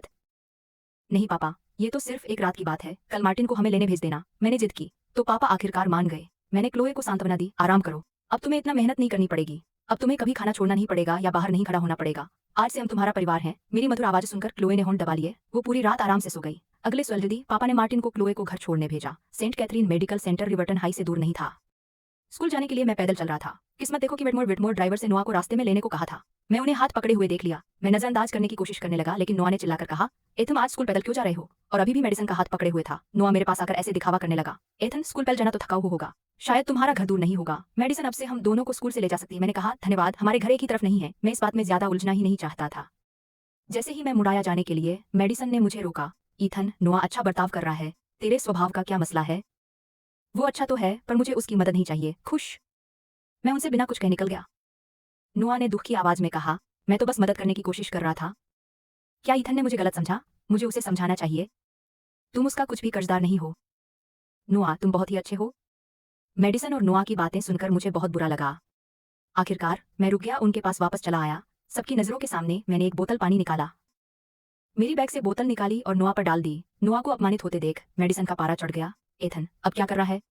नहीं पापा, ये तो सिर्फ एक रात की बात है, कल मार्टिन को हमें लेने भेज देना। मैंने जिद की तो पापा आखिरकार मान गए। मैंने क्लोए को सांत्वना दी, आराम करो, अब तुम्हें इतना मेहनत नहीं करनी पड़ेगी। अब तुम्हें कभी खाना छोड़ना नहीं पड़ेगा या बाहर नहीं खड़ा होना पड़ेगा। आज से हम तुम्हारा परिवार हैं। मेरी मधुर आवाज सुनकर क्लोए ने होंठ दबा लिए। वो पूरी रात आराम से सो गई। अगले सुबह पापा ने मार्टिन को क्लोए को घर छोड़ने भेजा। Saint Catherine medical centre Riverton high से दूर नहीं था। स्कूल जाने के लिए मैं पैदल चल रहा था। किस्मत देखो कि विटमोर ड्राइवर से नोआ को रास्ते में लेने को कहा था। मैं उन्हें हाथ पकड़े हुए देख लिया। मैं नजरअंदाज करने की कोशिश करने लगा, लेकिन नोआ ने चिल्लाकर कहा, एथन आज स्कूल पैदल क्यों जा रहे हो? और अभी भी मेडिसन का हाथ पकड़े हुए था। नोआ मेरे पास आकर ऐसे दिखावा करने लगा, एथन स्कूल पैदल जाना तो थका हुआ होगा, शायद तुम्हारा घर दूर नहीं होगा। मेडिसन अब से हम दोनों को स्कूल से ले जा सकती। मैंने कहा, धन्यवाद, हमारे घर एक ही तरफ नहीं है। मैं इस बात में ज्यादा उलझना ही नहीं चाहता था। जैसे ही मैं मुड़ाया जाने के लिए, मेडिसन ने मुझे रोका। ईथन, नोआ अच्छा बर्ताव कर रहा है। तेरे स्वभाव का क्या मसला है? वो अच्छा तो है, पर मुझे उसकी मदद नहीं चाहिए। खुश? मैं उनसे बिना कुछ कहे निकल गया। नोआ ने दुख की आवाज में कहा, मैं तो बस मदद करने की कोशिश कर रहा था। क्या ईथन ने मुझे गलत समझा? मुझे उसे समझाना चाहिए। तुम उसका कुछ भी कर्जदार नहीं हो। नोआ, तुम बहुत ही अच्छे हो। मेडिसन और नोआ की बातें सुनकर मुझे बहुत बुरा लगा। आखिरकार मैं रुक गया, उनके पास वापस चला आया। सबकी नजरों के सामने मैंने एक बोतल पानी निकाला। मेरी बैग से बोतल निकाली और नोआ पर डाल दी। नोआ को अपमानित होते देख मेडिसन का पारा चढ़ गया। एथन, अब क्या कर रहा है?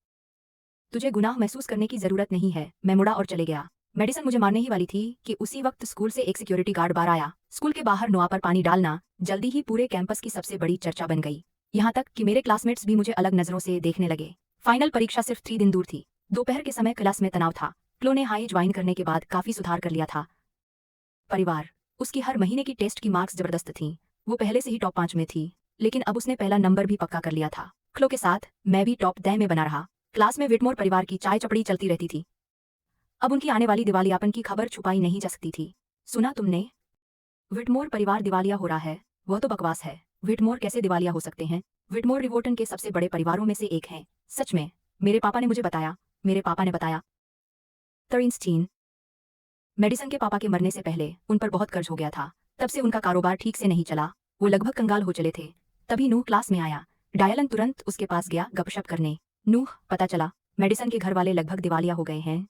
तुझे गुनाह महसूस करने की जरूरत नहीं है। मैं मुड़ा और चले गया। मेडिसन मुझे मारने ही वाली थी कि उसी वक्त स्कूल से एक सिक्योरिटी गार्ड बाहर आया। स्कूल के बाहर नोआ पर पानी डालना जल्दी ही पूरे कैंपस की सबसे बड़ी चर्चा बन गई। यहाँ तक कि मेरे क्लासमेट्स भी मुझे अलग नजरों से देखने लगे। फाइनल परीक्षा सिर्फ 3 दिन दूर थी। दोपहर के समय क्लास में तनाव था। क्लो ने हाई ज्वाइन करने के बाद काफी सुधार कर लिया था। परिवार, उसकी हर महीने की टेस्ट की मार्क्स जबरदस्त थीं। वो पहले से ही टॉप 5 में थी, लेकिन अब उसने पहला नंबर भी पक्का कर लिया था। क्लो के साथ मैं भी टॉप 10 में बना रहा। क्लास में विटमोर परिवार की चाय चपड़ी चलती रहती थी। अब उनकी आने वाली दिवालियापन की खबर छुपाई नहीं जा सकती थी। सुना तुमने? विटमोर परिवार दिवालिया हो रहा है। वह तो बकवास है। विटमोर कैसे दिवालिया हो सकते हैं? विटमोर रिवोर्टन के सबसे बड़े परिवारों में से एक हैं। सच में? मेरे पापा ने मुझे बताया। मेरे पापा ने बताया। तर्नस्टीन, मेडिसन के पापा के मरने से पहले उन पर बहुत कर्ज हो गया था। तब से उनका कारोबार ठीक से नहीं चला। वो लगभग कंगाल हो चले थे। तभी नूह क्लास में आया। डायलन तुरंत उसके पास गया गपशप करने। नूह, पता चला मेडिसन के घर वाले लगभग दिवालिया हो गए हैं।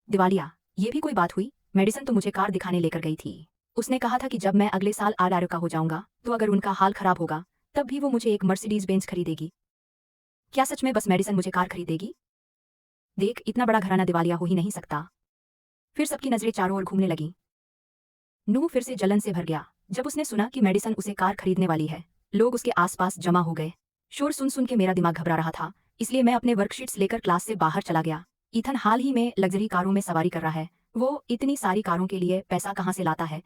दिवालिया? ये भी कोई बात हुई? मेडिसन तो मुझे कार दिखाने लेकर गई थी। उसने कहा था कि जब मैं अगले साल आर का हो जाऊंगा तो अगर उनका हाल खराब होगा तब भी वो मुझे एक मर्सिडीज बेंज खरीदेगी। क्या सच में बस मेडिसन मुझे कार खरीदेगी? देख, इतना बड़ा घराना दिवालिया हो ही नहीं सकता। फिर सबकी नजरें चारों ओर घूमने लगी। नूह फिर से जलन से भर गया जब उसने सुना कि मेडिसन उसे कार खरीदने वाली है। लोग उसके आसपास जमा हो गए। शोर सुन सुन के मेरा दिमाग घबरा रहा था, इसलिए मैं अपने वर्कशीट्स लेकर क्लास से बाहर चला गया। ईथन हाल ही में लग्जरी कारों में सवारी कर रहा है। वो इतनी सारी कारों के लिए पैसा कहाँ से लाता है?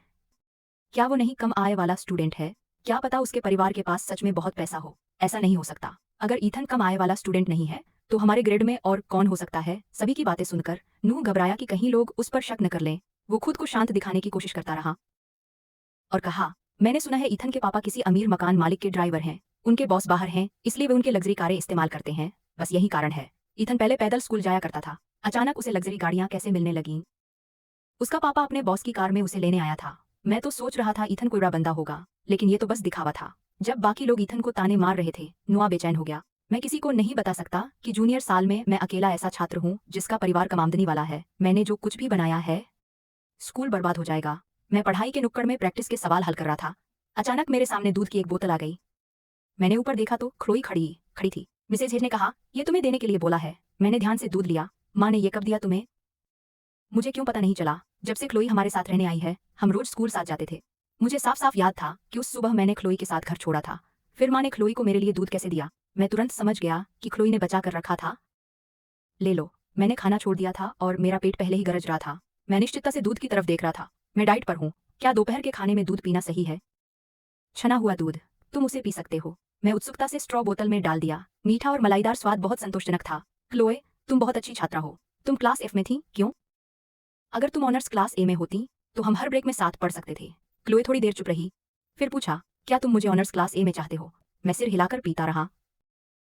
क्या वो नहीं कम आय वाला स्टूडेंट है? क्या पता उसके परिवार के पास सच में बहुत पैसा हो। ऐसा नहीं हो सकता। अगर ईथन कम आय वाला स्टूडेंट नहीं है तो हमारे ग्रेड में और कौन हो सकता है? सभी की बातें सुनकर नूह घबराया कि कहीं लोग उस पर शक न कर लें। वो खुद को शांत दिखाने की कोशिश करता रहा और कहा, मैंने सुना है ईथन के पापा किसी अमीर मकान मालिक के ड्राइवर हैं। उनके बॉस बाहर हैं, इसलिए वे उनके लग्जरी कारें इस्तेमाल करते हैं। बस यही कारण है। ईथन पहले पैदल स्कूल जाया करता था। अचानक उसे लग्जरी गाड़ियां कैसे मिलने लगीं? उसका पापा अपने बॉस की कार में उसे लेने आया था। मैं तो सोच रहा था ईथन कोई बुरा बंदा होगा, लेकिन ये तो बस दिखावा था। जब बाकी लोग ईथन को ताने मार रहे थे, नोआ बेचैन हो गया। मैं किसी को नहीं बता सकता कि जूनियर साल में मैं अकेला ऐसा छात्र हूँ जिसका परिवार कम आमदनी वाला है। मैंने जो कुछ भी बनाया है, स्कूल बर्बाद हो जाएगा। मैं पढ़ाई के नुक्कड़ में प्रैक्टिस के सवाल हल कर रहा था। अचानक मेरे सामने दूध की एक बोतल आ गई। मैंने ऊपर देखा तो क्लोई खड़ी खड़ी थी। मिसेज हेज ने कहा, ये तुम्हें देने के लिए बोला है। मैंने ध्यान से दूध लिया। माँ ने ये कब दिया तुम्हें? मुझे क्यों पता नहीं चला। जब से क्लोई हमारे साथ रहने आई है, हम रोज स्कूल साथ जाते थे। मुझे साफ साफ याद था कि उस सुबह मैंने क्लोई के साथ घर छोड़ा था। फिर माँ ने क्लोई को मेरे लिए दूध कैसे दिया? मैं तुरंत समझ गया कि क्लोई ने बचा कर रखा था। ले लो। मैंने खाना छोड़ दिया था और मेरा पेट पहले ही गरज रहा था। मैं निश्चितता से दूध की तरफ देख रहा था। मैं डाइट पर हूँ। क्या दोपहर के खाने में दूध पीना सही है? छना हुआ दूध, तुम उसे पी सकते हो। मैं उत्सुकता से स्ट्रॉ बोतल में डाल दिया। मीठा और मलाईदार स्वाद बहुत संतोषजनक था। क्लोए, तुम बहुत अच्छी छात्रा हो। तुम क्लास एफ में थी, क्यों? अगर तुम ऑनर्स क्लास ए में होती तो हम हर ब्रेक में साथ पढ़ सकते थे। क्लोए थोड़ी देर चुप रही, फिर पूछा, क्या तुम मुझे ऑनर्स क्लास ए में चाहते हो? मैं सिर हिलाकर पीता रहा।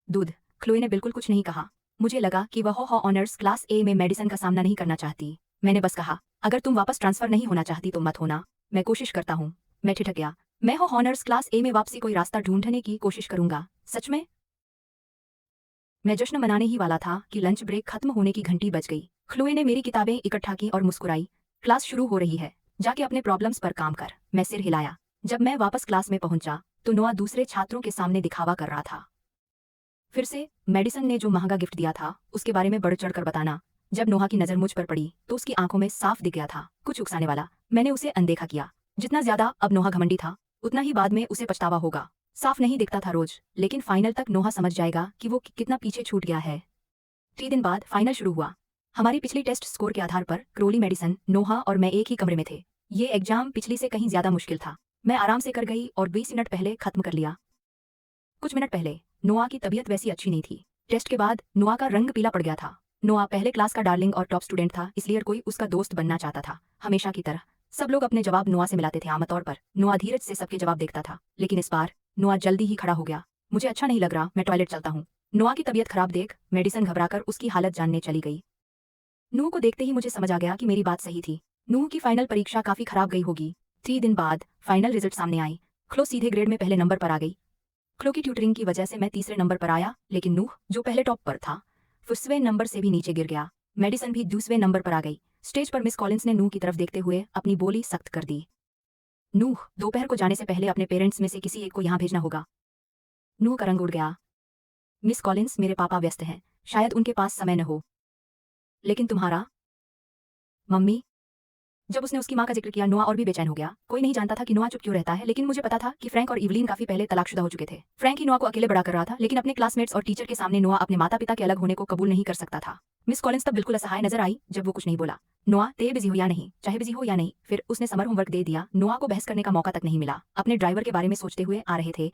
दूध। क्लोए ने बिल्कुल कुछ नहीं कहा। मुझे लगा कि वह ऑनर्स क्लास ए में मेडिसिन का सामना नहीं करना चाहती। मैंने बस कहा, अगर तुम वापस ट्रांसफर नहीं होना चाहती तो मत होना। मैं कोशिश करता हूँ। मैं ठिठक गया। मैं ऑनर्स क्लास ए में वापसी कोई रास्ता ढूंढने की कोशिश करूंगा। सच में? मैं जश्न मनाने ही वाला था कि लंच ब्रेक खत्म होने की घंटी बज गई। क्लोए ने मेरी किताबें इकट्ठा की और मुस्कुराई। क्लास शुरू हो रही है, जाके अपने प्रॉब्लम्स पर काम कर। मैं सिर हिलाया। जब मैं वापस क्लास में पहुंचा तो नोआ दूसरे छात्रों के सामने दिखावा कर रहा था। फिर से मेडिसन ने जो महंगा गिफ्ट दिया था उसके बारे में बढ़ चढ़कर बताना। जब नोहा की नजर मुझ पर पड़ी तो उसकी आंखों में साफ दिख गया था कुछ उकसाने वाला। मैंने उसे अनदेखा किया। जितना ज्यादा अब नोहा घमंडी था उतना ही बाद में उसे पछतावा होगा। साफ नहीं दिखता था रोज, लेकिन फाइनल तक नोहा समझ जाएगा कि वो कितना पीछे छूट गया है। 3 दिन बाद फाइनल शुरू हुआ। हमारी पिछली टेस्ट स्कोर के आधार पर क्रोली, मेडिसन, नोहा और मैं एक ही कमरे में थे। ये एग्जाम पिछली से कहीं ज्यादा मुश्किल था। मैं आराम से कर गई और 20 मिनट पहले खत्म कर लिया। कुछ मिनट पहले नोआ की तबीयत वैसी अच्छी नहीं थी। टेस्ट के बाद नोआ का रंग पीला पड़ गया था। नोआ पहले क्लास का डार्लिंग और टॉप स्टूडेंट था, इसलिए हर कोई उसका दोस्त बनना चाहता था। हमेशा की तरह सब लोग अपने जवाब नोआ से मिलाते थे। आमतौर पर नोआ धीरज से सबके जवाब देखता था, लेकिन इस बार नोआ जल्दी ही खड़ा हो गया। मुझे अच्छा नहीं लग रहा, मैं टॉयलेट चलता हूँ। नोआ की तबीयत खराब देख मेडिसन घबराकर उसकी हालत जानने चली गई। नूह को देखते ही मुझे समझ आ गया कि मेरी बात सही थी। नूह की फाइनल परीक्षा काफी खराब गई होगी। 3 दिन बाद फाइनल रिजल्ट सामने आई। क्लो सीधे ग्रेड में पहले नंबर पर आ गई। क्लो की ट्यूटरिंग की वजह से मैं तीसरे नंबर पर आया, लेकिन नूह जो पहले टॉप पर था 20वें नंबर से भी नीचे गिर गया। मेडिसन भी 20वें नंबर पर आ गई। स्टेज पर मिस कॉलिंस ने नूह की तरफ देखते हुए अपनी बोली सख्त कर दी। नूह, दोपहर को जाने से पहले अपने पेरेंट्स में से किसी एक को यहाँ भेजना होगा। नूह का रंग उड़ गया। मिस कॉलिंस, मेरे पापा व्यस्त हैं, शायद उनके पास समय न हो। लेकिन तुम्हारा मम्मी। जब उसने उसकी माँ का जिक्र किया नोआ और भी बेचैन हो गया। कोई नहीं जानता था कि नोआ चुप क्यों रहता है, लेकिन मुझे पता था कि फ्रैंक और इवलीन काफी पहले तलाकशुदा हो चुके थे। फ्रैंक ही नोआ को अकेले बड़ा कर रहा था, लेकिन अपने क्लासमेट्स और टीचर के सामने नोआ अपने माता पिता के अलग होने को कबूल नहीं कर सकता था। मिस कॉलिंस तब बिल्कुल असहाय नजर आई जब वो कुछ नहीं बोला। नोआ, ते बिजी हो या नहीं, चाहे बिजी हो या नहीं। फिर उसने समर होमवर्क दे दिया। नोआ को बहस करने का मौका तक नहीं मिला। अपने ड्राइवर के बारे में सोचते हुए आ रहे थे।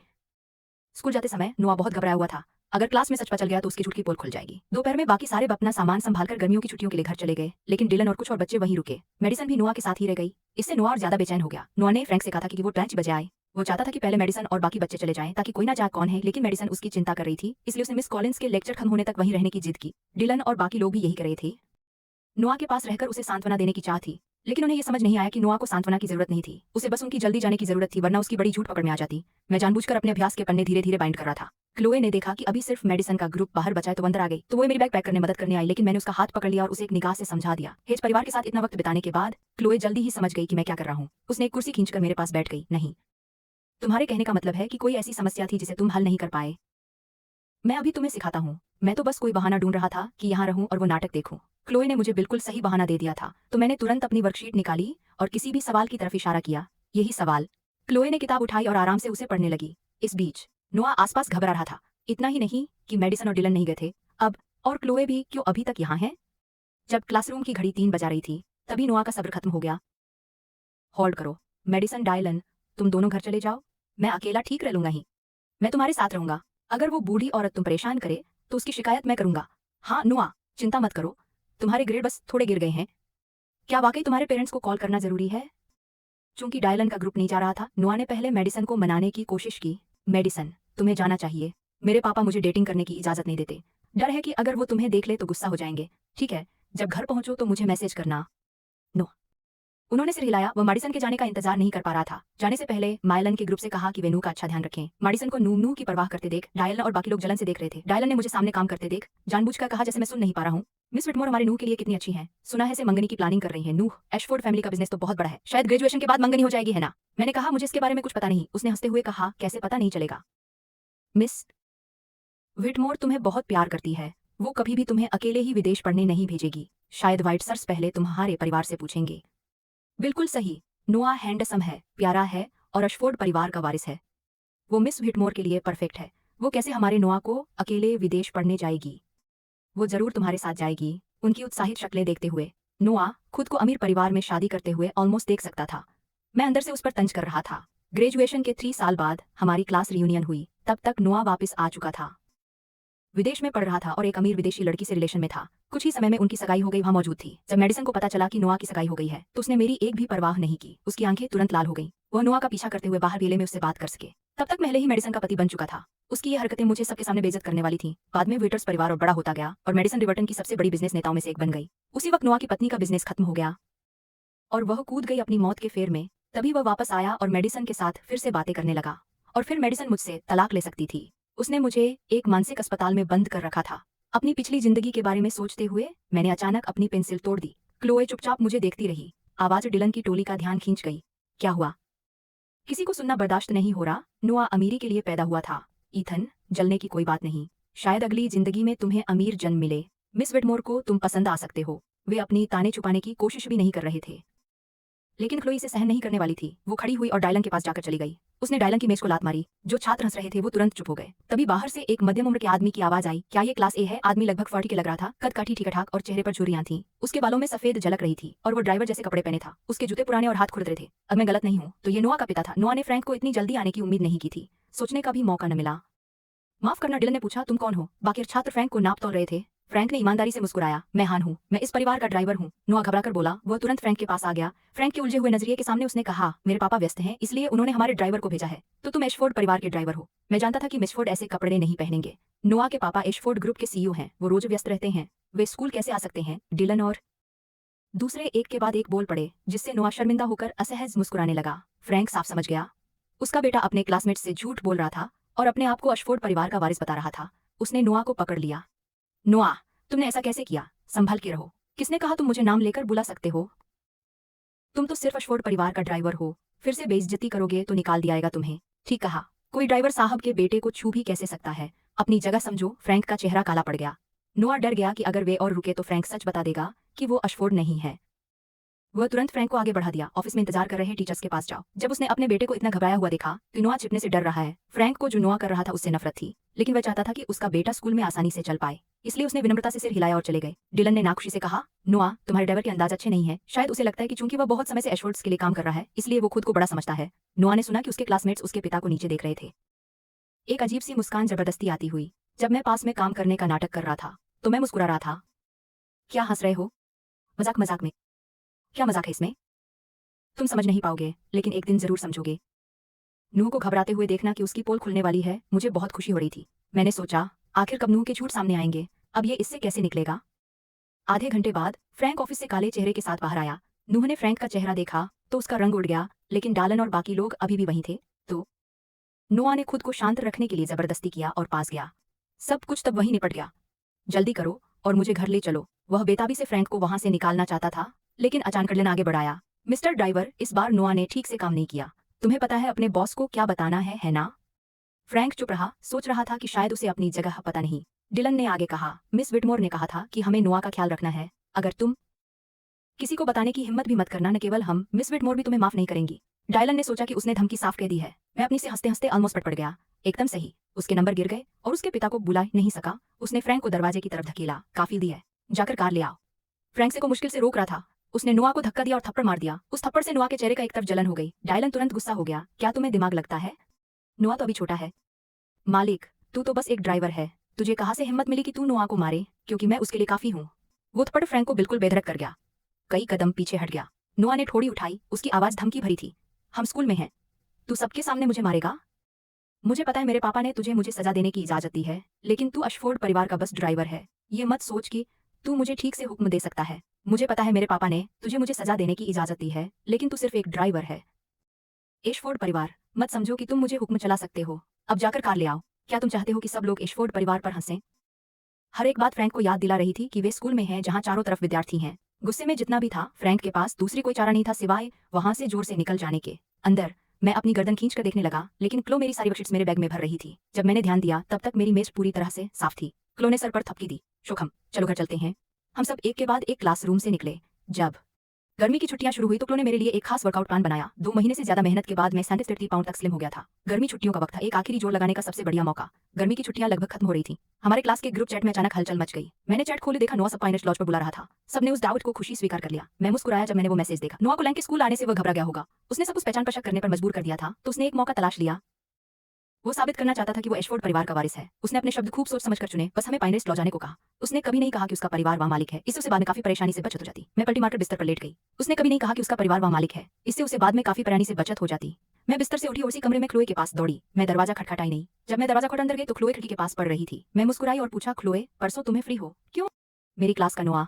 स्कूल जाते समय नोआ बहुत घबराया हुआ था। अगर क्लास में सच पता चल गया तो उसकी झूठ की पोल खुल जाएगी। दोपहर में बाकी सारे अपना सामान संभालकर गर्मियों की छुट्टियों के लिए घर चले गए, लेकिन डिलन और कुछ और बच्चे वहीं रुके। मेडिसन भी नोआ के साथ ही रह गई। इससे नोआ और ज्यादा बेचैन हो गया। नोआ ने फ्रैंक से कहा था कि वो 5 बजे आए। वो चाहता था कि पहले मेडिसन और बाकी बच्चे चले जाएं ताकि कोई ना जाग कौन है, लेकिन मेडिसन उसकी चिंता कर रही थी, इसलिए उसने मिस कॉलिंस के लेक्चर खत्म होने तक वहीं रहने की जिद की। डिलन और बाकी लोग भी यही कर रहे थे। नोआ के पास रहकर उसे सांत्वना देने की चाह थी, लेकिन उन्हें यह समझ नहीं आया कि नोआ को सांत्वना की जरूरत नहीं थी। उसे बस उनकी जल्दी जाने की जरूरत थी, वरना उसकी बड़ी झूठ पकड़ में आ जाती। मैं जानबूझकर अपने अभ्यास के पन्ने धीरे धीरे बाइंड कर रहा था। क्लोए ने देखा कि अभी सिर्फ मेडिसन का ग्रुप बाहर बचा है तो अंदर आ गई। तो वो मेरी बैग पैक करने मदद करने आई, लेकिन मैंने उसका हाथ पकड़ लिया और उसे एक निगाह से समझा दिया। हेज परिवार के साथ इतना वक्त बिताने के बाद क्लोए जल्दी ही समझ गई कि मैं क्या कर रहा हूँ। उसने एक कुर्सी खींचकर मेरे पास बैठ गई। नहीं, तुम्हारे कहने का मतलब है कि कोई ऐसी समस्या थी जिसे तुम हल नहीं कर पाए। मैं अभी तुम्हें सिखाता हूँ। मैं तो बस कोई बहाना ढूंढ रहा था कि यहाँ रहूं और वो नाटक देखूं। क्लोए ने मुझे बिल्कुल सही बहाना दे दिया था, तो मैंने तुरंत अपनी वर्कशीट निकाली और किसी भी सवाल की तरफ इशारा किया। यही सवाल। क्लोए ने किताब उठाई और आराम से उसे पढ़ने लगी। इस बीच नोआ आसपास घबरा रहा था। इतना ही नहीं कि मेडिसन और डिलन नहीं गए थे अब, और क्लोए भी क्यों अभी तक यहाँ है। जब क्लासरूम की घड़ी 3 बजा रही थी तभी नोआ का सब्र खत्म हो गया। होल्ड करो मेडिसन, डायलन, तुम दोनों घर चले जाओ। मैं अकेला ठीक रह लूंगा ही। मैं तुम्हारे साथ रहूंगा। अगर वो बूढ़ी औरत तुम परेशान करे तो उसकी शिकायत मैं करूंगा। हाँ नोआ, चिंता मत करो, तुम्हारे ग्रेड बस थोड़े गिर गए हैं। क्या वाकई तुम्हारे पेरेंट्स को कॉल करना जरूरी है? चूंकि डायलन का ग्रुप नहीं जा रहा था, नोआ ने पहले मेडिसन को मनाने की कोशिश की। मेडिसन, तुम्हें जाना चाहिए। मेरे पापा मुझे डेटिंग करने की इजाजत नहीं देते। डर है कि अगर वो तुम्हें देख ले तो गुस्सा हो जाएंगे। ठीक है, जब घर पहुंचो तो मुझे मैसेज करना। नो। उन्होंने सिर हिलाया। वो मेडिसन के जाने का इंतजार नहीं कर पा रहा था। जाने से पहले मायलन के ग्रुप से कहा कि वे नू का अच्छा ध्यान रखें। मेडिसन को नू की परवाह करते देख डायलन और बाकी लोग जलन से देख रहे थे। डायलन ने मुझे सामने काम करते देख जानबूझकर कहा जैसे मैं सुन नहीं पा रहा हूँ, मिस विटमोर हमारे नू के लिए कितनी अच्छी हैं। सुना है से मंगनी की प्लानिंग कर रही है। नू, एशफोर्ड फैमिली का बिजनेस तो बहुत बड़ा है, शायद ग्रेजुएशन के बाद मंगनी हो जाएगी, है ना? मैंने कहा मुझे इसके बारे में कुछ पता नहीं। उसने हंसते हुए कहा कैसे पता नहीं चलेगा? मिस विटमोर तुम्हें बहुत प्यार करती है। वो कभी भी तुम्हें अकेले ही विदेश पढ़ने नहीं भेजेगी। शायद वाइटसर्स पहले तुम्हारे परिवार से पूछेंगे। बिल्कुल सही। नोआ हैंडसम है, प्यारा है और अशफोर्ड परिवार का वारिस है। वो मिस विटमोर के लिए परफेक्ट है। वो कैसे हमारे नोआ को अकेले विदेश पढ़ने जाएगी? वो जरूर तुम्हारे साथ जाएगी। उनकी उत्साहित शक्लें देखते हुए नोआ खुद को अमीर परिवार में शादी करते हुए ऑलमोस्ट देख सकता था। मैं अंदर से उस पर तंज कर रहा था। ग्रेजुएशन के 3 साल बाद हमारी क्लास रियूनियन हुई। तब तक नोआ वापस आ चुका था। विदेश में पढ़ रहा था और एक अमीर विदेशी लड़की से रिलेशन में था। कुछ ही समय में उनकी सगाई हो गई, वहां मौजूद थी। जब मेडिसन को पता चला कि नोआ की सगाई हो गई है तो उसने मेरी एक भी परवाह नहीं की। उसकी आंखें तुरंत लाल हो गईं। वह नोआ का पीछा करते हुए बाहर वेले में उससे बात कर सके। तब तक पहले ही मेडिसन का पति बन चुका था। उसकी ये हरकतें मुझे सबके सामने बेइज्जत करने वाली थी। बाद में वेटर्स परिवार और बड़ा होता गया और मेडिसन रिवर्टन की सबसे बड़ी बिजनेस नेताओं में से एक बन गई। उसी वक्त नोआ की पत्नी का बिजनेस खत्म हो गया और वह कूद गई अपनी मौत के फेर में। तभी वह वापस आया और मेडिसन के साथ फिर से बातें करने लगा और फिर मेडिसन मुझसे तलाक ले सकती थी। उसने मुझे एक मानसिक अस्पताल में बंद कर रखा था। अपनी पिछली जिंदगी के बारे में सोचते हुए मैंने अचानक अपनी पेंसिल तोड़ दी। क्लोए चुपचाप मुझे देखती रही। आवाज डिलन की टोली का ध्यान खींच गई। क्या हुआ? किसी को सुनना बर्दाश्त नहीं हो रहा। नोआ अमीरी के लिए पैदा हुआ था। ईथन, जलने की कोई बात नहीं। शायद अगली जिंदगी में तुम्हें अमीर जन्म मिले। मिस विडमोर को तुम पसंद आ सकते हो। वे अपनी ताने छुपाने की कोशिश भी नहीं कर रहे थे, लेकिन क्लोई इसे सहन नहीं करने वाली थी। वो खड़ी हुई और डायलन के पास जाकर चली गई। उसने डायलन की मेज को लात मारी। जो छात्र हंस रहे थे वो तुरंत चुप हो गए। तभी बाहर से एक मध्यम उम्र के आदमी की आवाज आई। क्या ये क्लास ए है? आदमी लगभग 40 के लग रहा था। कद काठी, ठीक ठाक और चेहरे पर झुर्रियां थीं। उसके बालों में सफेद झलक रही थी और वो ड्राइवर जैसे कपड़े पहने था। उसके जूते पुराने और हाथ खुरदरे थे। अगर मैं गलत नहीं हूं तो ये नोआ का पिता था। नोआ ने फ्रैंक को इतनी जल्दी आने की उम्मीद नहीं की थी। सोचने का भी मौका न मिला। माफ करना, डिलन ने पूछा, तुम कौन हो? बाकी छात्र फ्रैंक को नाप तोल रहे थे। फ्रैंक ने ईमानदारी से मुस्कुराया। मैं हान हूँ, मैं इस परिवार का ड्राइवर हूँ। नोआ घबराकर बोला। वह तुरंत फ्रैंक के पास आ गया। फ्रैंक के उलझे हुए नजरिए के सामने उसने कहा, मेरे पापा व्यस्त हैं, इसलिए उन्होंने हमारे ड्राइवर को भेजा है। तो तुम एशफोर्ड परिवार के ड्राइवर हो। मैं जानता था कि मिसफोर्ड ऐसे कपड़े नहीं पहनेंगे। नोआ के पापा एशफोर्ड ग्रुप के सीईओ हैं। वो रोज व्यस्त रहते हैं। वे स्कूल कैसे आ सकते हैं? डिलन और दूसरे एक के बाद एक बोल पड़े, जिससे नोआ शर्मिंदा होकर असहज मुस्कुराने लगा। फ्रैंक साफ समझ गया। उसका बेटा अपने क्लासमेट से झूठ बोल रहा था और अपने आप को अशफोर्ड परिवार का वारिस बता रहा था। उसने नोआ को पकड़ लिया। नोआ, तुमने ऐसा कैसे किया? संभल के रहो। किसने कहा तुम मुझे नाम लेकर बुला सकते हो? तुम तो सिर्फ अशफोर्ड परिवार का ड्राइवर हो। फिर से बेइज्जती करोगे तो निकाल दिया जाएगा तुम्हें। ठीक कहा। कोई ड्राइवर साहब के बेटे को छू भी कैसे सकता है? अपनी जगह समझो। फ्रैंक का चेहरा काला पड़ गया। नोआ डर गया कि अगर वे और रुके तो फ्रैंक सच बता देगा कि वो अशफोर्ड नहीं है। वह तुरंत फ्रैंक को आगे बढ़ा दिया। ऑफिस में इंतजार कर रहे टीचर्स के पास जाओ। जब उसने अपने बेटे को इतना घबराया हुआ देखा तो नोआ छिपने से डर रहा है। फ्रैंक को जो नोआ कर रहा था उससे नफरत थी, लेकिन वह चाहता था कि उसका बेटा स्कूल में आसानी से चल पाए, इसलिए उसने विनम्रता से सिर हिलाया और चले गए। डिलन ने नाखुशी से कहा, नोआ, तुम्हारे ड्राइवर के अंदाज अच्छे नहीं है। शायद उसे लगता है कि चूंकि वह बहुत समय से एशवर्ड्स के लिए काम कर रहा है, इसलिए वो खुद को बड़ा समझता है। नोआ ने सुना कि उसके क्लासमेट्स उसके पिता को नीचे देख रहे थे। एक अजीब सी मुस्कान जबरदस्ती आती हुई। जब मैं पास में काम करने का नाटक कर रहा था तो मैं मुस्कुरा रहा था। क्या हंस रहे हो? मजाक मजाक में। क्या मजाक है इसमें? तुम समझ नहीं पाओगे, लेकिन एक दिन जरूर समझोगे। नूह को घबराते हुए देखना कि उसकी पोल खुलने वाली है, मुझे बहुत खुशी हो रही थी। मैंने सोचा, आखिर कब नूह के झूठ सामने आएंगे? अब ये इससे कैसे निकलेगा? आधे घंटे बाद फ्रैंक ऑफिस से काले चेहरे के साथ बाहर आया। नूह ने फ्रैंक का चेहरा देखा तो उसका रंग उड़ गया, लेकिन डालन और बाकी लोग अभी भी वहीं थे। तो नोआ ने खुद को शांत रखने के लिए जबरदस्ती किया और पास गया। सब कुछ तब वहीं निपट गया। जल्दी करो और मुझे घर ले चलो। वह बेताबी से फ्रैंक को वहां से निकालना चाहता था, लेकिन अचानक डिलन आगे बढ़ाया। मिस्टर ड्राइवर, इस बार नोआ ने ठीक से काम नहीं किया। तुम्हें पता है अपने बॉस को क्या बताना है ना? फ्रैंक चुप रहा, सोच रहा था कि शायद उसे अपनी जगह पता नहीं। डिलन ने आगे कहा, मिस विटमोर ने कहा था कि हमें नोआ का ख्याल रखना है। अगर तुम किसी को बताने की हिम्मत भी मत करना, न केवल हम, मिस विटमोर भी तुम्हें माफ नहीं करेंगी। डायलन ने सोचा कि उसने धमकी साफ कह दी है। मैं अपनी से हंसते हंसते ऑलमोस्ट पट गया। एकदम सही। उसके नंबर गिर गए और उसके पिता को बुला नहीं सका। उसने फ्रैंक को दरवाजे की तरफ धकेला। काफी दी है, जाकर कार ले आओ। फ्रैंक से को मुश्किल से रोक रहा था। उसने नोआ को धक्का दिया और थप्पड़ मार दिया। उस थप्पड़ से नोआ के चेहरे का एक तरफ जलन हो गई। डायलन तुरंत गुस्सा हो गया। क्या तुम्हें दिमाग लगता है? नोआ तो अभी छोटा है। मालिक, तू तो बस एक ड्राइवर है। तुझे कहाँ से हिम्मत मिली कि तू नोआ को मारे? क्योंकि मैं उसके लिए काफी हूँ। वो थप्पड़ फ्रैंक को बिल्कुल बेधड़क कर गया। कई कदम पीछे हट गया। नोआ ने ठोड़ी उठाई। उसकी आवाज धमकी भरी थी। हम स्कूल में हैं। तू सबके सामने मुझे मारेगा? मुझे पता है मेरे पापा ने तुझे मुझे सजा देने की इजाजत दी है, लेकिन तू अशफोर्ड परिवार का बस ड्राइवर है। ये मत सोच कि तू मुझे ठीक से हुक्म दे सकता है। मुझे पता है मेरे पापा ने तुझे मुझे सजा देने की इजाजत दी है, लेकिन तू सिर्फ एक ड्राइवर है। एशफोर्ड परिवार, मत समझो कि तुम मुझे हुक्म चला सकते हो। अब जाकर कार ले आओ। क्या तुम चाहते हो कि सब लोग एशफोर्ड परिवार पर हंसें? हर एक बात फ्रैंक को याद दिला रही थी कि वे स्कूल में हैं जहां चारों तरफ विद्यार्थी हैं। गुस्से में जितना भी था, फ्रैंक के पास दूसरी कोई चारा नहीं था सिवाय वहां से जोर से निकल जाने के। अंदर मैं अपनी गर्दन खींच कर देखने लगा, लेकिन क्लो मेरी सारी वर्कशीट्स मेरे बैग में भर रही थी। जब मैंने ध्यान दिया तब तक मेरी मेज पूरी तरह से साफ थी। क्लो ने सर पर थपकी दी। शोखम, चलो घर चलते हैं। हम सब एक के बाद एक क्लासरूम से निकले। जब गर्मी की छुट्टियां शुरू हुई तो क्लो ने मेरे लिए एक खास वर्कआउट प्लान बनाया। 2 महीने से ज्यादा मेहनत के बाद मैं 37 पाउंड तक स्लिम हो गया था। गर्मी छुट्टियों का वक्त था, एक आखिरी जोर लगाने का सबसे बढ़िया मौका। गर्मी की छुट्टियां लगभग खत्म हो रही थी। हमारे क्लास के ग्रुप चैट में अचानक हलचल मच गई। मैंने चैट खोले, देखा नोआ सब पाइनट्स लॉज पर बुला रहा था। सबने उस दावत को खुशी स्वीकार कर लिया। मैं मुस्कुराया जब मैंने वो मैसेज देखा। नोआ को लैंग के स्कूल आने से वह घबरा गया होगा। उसने सब उस पहचान पर शक करने पर मजबूर कर दिया था, तो उसने एक मौका तलाश लिया। वो साबित करना चाहता था कि वो एशफोर्ड परिवार का वारिस है। उसने अपने शब्द खूब सोच समझकर चुने। बस हमें पाइनरेस्ट लॉ जाने को कहा। उसने कभी नहीं कहा कि उसका परिवार वहाँ मालिक है। इससे उसे बाद में काफी परेशानी से बचत हो जाती। मैं पलटी मारकर बिस्तर पर लेट गई। उसने कभी नहीं कहा कि उसका परिवार वहाँ मालिक है। इससे उसे बाद में काफी परेशानी से बचत हो जाती। मैं बिस्तर से उठी और उसी कमरे में क्लोए के पास दौड़ी। मैं दरवाजा खटखटाई नहीं। जब मैं दरवाजा खोल अंदर गई तो क्लोए खिड़की के पास पड़ रही थी। मैं मुस्कुराई और पूछा, क्लोए, परसों तुम्हें फ्री हो? क्यों? मेरी क्लास का नोआ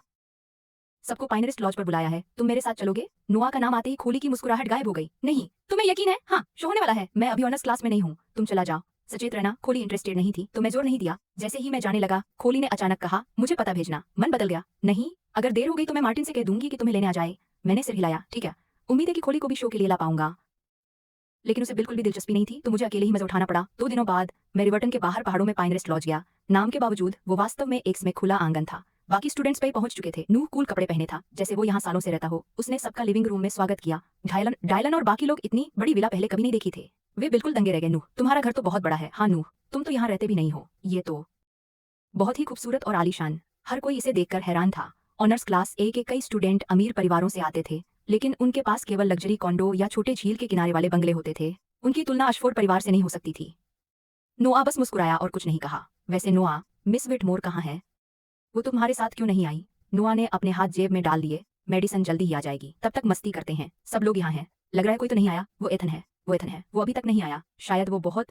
सबको पाइनरेस्ट लॉज पर बुलाया है, तुम मेरे साथ चलोगे? नोआ का नाम आते ही खोली की मुस्कुराहट गायब हो गई। नहीं, तुम्हें यकीन है? हाँ, शो होने वाला है। मैं अभी ऑनर्स क्लास में नहीं हूँ, तुम चला जाओ। सचेत रहना। खोली इंटरेस्टेड नहीं थी तो मैं जोर नहीं दिया। जैसे ही मैं जाने लगा खोली ने अचानक कहा, मुझे पता भेजना। मन बदल गया। नहीं, अगर देर हो गई तो मैं मार्टिन से कह दूंगी कि तुम्हें लेने आ जाए। मैंने सिर हिलाया। ठीक है, उम्मीद है कि खोली को भी शो के लिए ला पाऊंगा। लेकिन उसे बिल्कुल भी दिलचस्पी नहीं थी तो मुझे अकेले ही मजा उठाना पड़ा। 2 दिनों बाद मैं रिवर्टन के बाहर पहाड़ों में पाइन रेस्ट लॉज गया। नाम के बावजूद वो वास्तव में एक में खुला आंगन था। बाकी स्टूडेंट्स पे पहुंच चुके थे। नूह कूल कपड़े पहने था जैसे वो यहाँ सालों से रहता हो। उसने सबका लिविंग रूम में स्वागत किया। डायलन और बाकी लोग इतनी बड़ी विला पहले कभी नहीं देखी थे। वे बिल्कुल दंगे रह गए। नूह, तुम्हारा घर तो बहुत बड़ा है। हाँ नूह, तुम तो यहाँ रहते भी नहीं हो। ये तो बहुत ही खूबसूरत और आलीशान। हर कोई इसे देखकर हैरान था। ऑनर्स क्लास ए के कई स्टूडेंट अमीर परिवारों से आते थे, लेकिन उनके पास केवल लग्जरी कॉन्डो या छोटे झील के किनारे वाले बंगले होते थे। उनकी तुलना अशफोर्ड परिवार से नहीं हो सकती थी। नोआ बस मुस्कुराया और कुछ नहीं कहा। वैसे नोआ, मिस विटमोर कहाँ है? वो तुम्हारे साथ क्यों नहीं आई? नोआ ने अपने हाथ जेब में डाल दिए। मेडिसन जल्दी ही आ जाएगी, तब तक मस्ती करते हैं। सब लोग यहाँ हैं। लग रहा है कोई तो नहीं आया। वो एथन है। वो अभी तक नहीं आया। शायद वो बहुत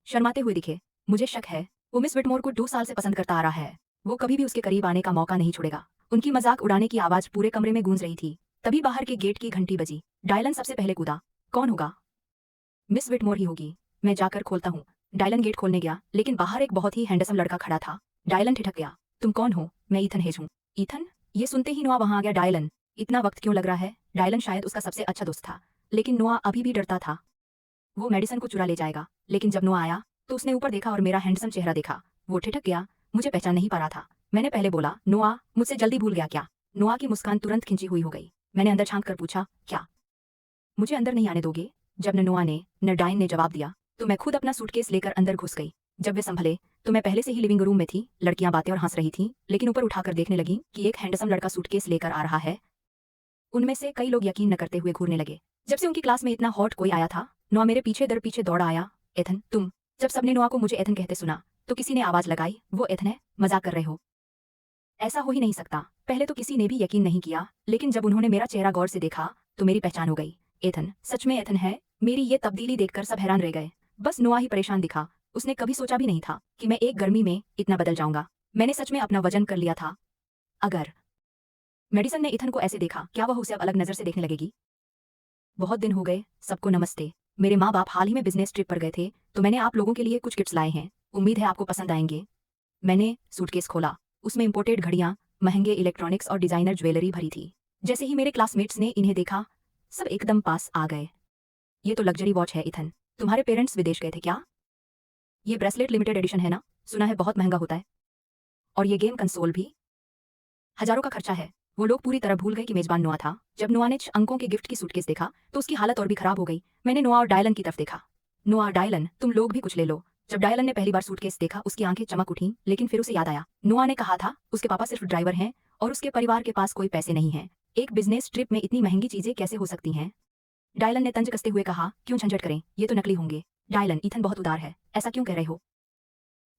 शर्माते हुए दिखे। मुझे शक है वो मिस विटमोर को 2 साल से पसंद करता आ रहा है। वो कभी भी उसके करीब आने का मौका नहीं छोड़ेगा। उनकी मजाक उड़ाने की आवाज पूरे कमरे में गूंज रही थी। तभी बाहर के गेट की घंटी बजी। डायलन सबसे पहले कूदा। कौन होगा? मिस विटमोर ही होगी। मैं जाकर खोलता हूँ। डायलन गेट खोलने गया, लेकिन बाहर एक बहुत ही हैंडसम लड़का खड़ा था। डायलन ठिठक गया। तुम कौन हो? मैं ईथन हेज हूँ। ईथन? ये सुनते ही नोआ वहां आ गया। डायलन, इतना वक्त क्यों लग रहा है? डायलन शायद उसका सबसे अच्छा दोस्त था, लेकिन नोआ अभी भी डरता था। वो मेडिसन को चुरा ले जाएगा। लेकिन जब नोआ आया तो उसने ऊपर देखा और मेरा हैंडसम चेहरा देखा। वो ठिठक गया। मुझे पहचान नहीं पा रहा था। मैंने पहले बोला, नोआ, मुझसे जल्दी भूल गया क्या? नोआ की मुस्कान तुरंत खिंची हुई हो गई। मैंने अंदर झांक कर पूछा, क्या मुझे अंदर नहीं आने दोगे? जब न नोआ ने न डाइन ने जवाब दिया तो मैं खुद अपना सूटकेस लेकर अंदर घुस गई। जब वे संभले तो मैं पहले से ही लिविंग रूम में थी। लड़कियां बातें और हंस रही थीं, लेकिन ऊपर उठाकर देखने लगी कि एक हैंडसम लड़का सूटकेस लेकर आ रहा है। उनमें से कई लोग यकीन न करते हुए घूरने लगे। जब से उनकी क्लास में इतना हॉट कोई आया था, नोआ मेरे पीछे दर पीछे दौड़ा आया। एथन, तुम? जब सबने नोआ को मुझे एथन कहते सुना तो किसी ने आवाज लगाई, वो एथन है? मजाक कर रहे हो? ऐसा हो ही नहीं सकता। पहले तो किसी ने भी यकीन नहीं किया, लेकिन जब उन्होंने मेरा चेहरा गौर से देखा तो मेरी पहचान हो गई। एथन, सच में एथन है? मेरी ये तब्दीली देखकर सब हैरान रह गए। बस नोआ ही परेशान दिखा। उसने कभी सोचा भी नहीं था कि मैं एक गर्मी में इतना बदल जाऊंगा। मैंने सच में अपना वजन कर लिया था। अगर मेडिसन ने इथन को ऐसे देखा, क्या वह उसे अब अलग नजर से देखने लगेगी? बहुत दिन हो गए। सबको नमस्ते। मेरे माँ बाप हाल ही में बिजनेस ट्रिप पर गए थे, तो मैंने आप लोगों के लिए कुछ गिफ्ट्स लाए हैं। उम्मीद है आपको पसंद आएंगे। मैंने सूटकेस खोला। उसमें इंपोर्टेड घड़ियां, महंगे इलेक्ट्रॉनिक्स और डिजाइनर ज्वेलरी भरी थी। जैसे ही मेरे क्लासमेट्स ने इन्हें देखा, सब एकदम पास आ गए। ये तो लग्जरी वॉच है इथन। तुम्हारे पेरेंट्स विदेश गए थे क्या? ये ब्रेसलेट लिमिटेड एडिशन है ना? सुना है बहुत महंगा होता है। और ये गेम कंसोल भी हजारों का खर्चा है। वो लोग पूरी तरह भूल गए कि मेजबान नोआ था। जब नोआ ने अंकों के गिफ्ट की सूटकेस देखा तो उसकी हालत और भी खराब हो गई। मैंने नोआ और डायलन की तरफ देखा। नोआ, डायलन, तुम लोग भी कुछ ले लो। जब डायलन ने पहली बार सूटकेस देखा उसकी आंखें चमक उठीं, लेकिन फिर उसे याद आया, नोआ ने कहा था उसके पापा सिर्फ ड्राइवर हैं और उसके परिवार के पास कोई पैसे नहीं हैं। एक बिजनेस ट्रिप में इतनी महंगी चीजें कैसे हो सकती हैं? डायलन ने तंज कसते हुए कहा, क्यों झंझट करें, ये तो नकली होंगे। डायलन, ईथन बहुत उदार है, ऐसा क्यों कह रहे हो?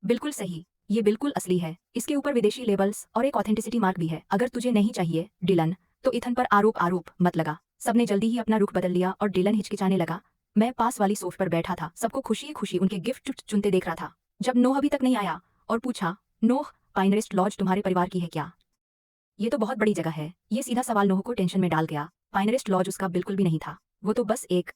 बिल्कुल सही, ये बिल्कुल असली है। इसके ऊपर विदेशी लेबल्स और एक ऑथेंटिसिटी मार्क भी है। अगर तुझे नहीं चाहिए डिलन, तो इथन पर आरोप मत लगा। सबने जल्दी ही अपना रुख बदल लिया और डिलन हिचकिचाने लगा। मैं पास वाली सोफ पर बैठा था, सबको खुशी खुशी उनके गिफ्ट चुनते देख रहा था। जब नोह अभी तक नहीं आया और पूछा, नोह, पाइनरेस्ट लॉज तुम्हारे परिवार की है क्या? ये तो बहुत बड़ी जगह है। ये सीधा सवाल नोह को टेंशन में डाल गया। पाइनरेस्ट लॉज उसका बिल्कुल भी नहीं था। वो तो बस एक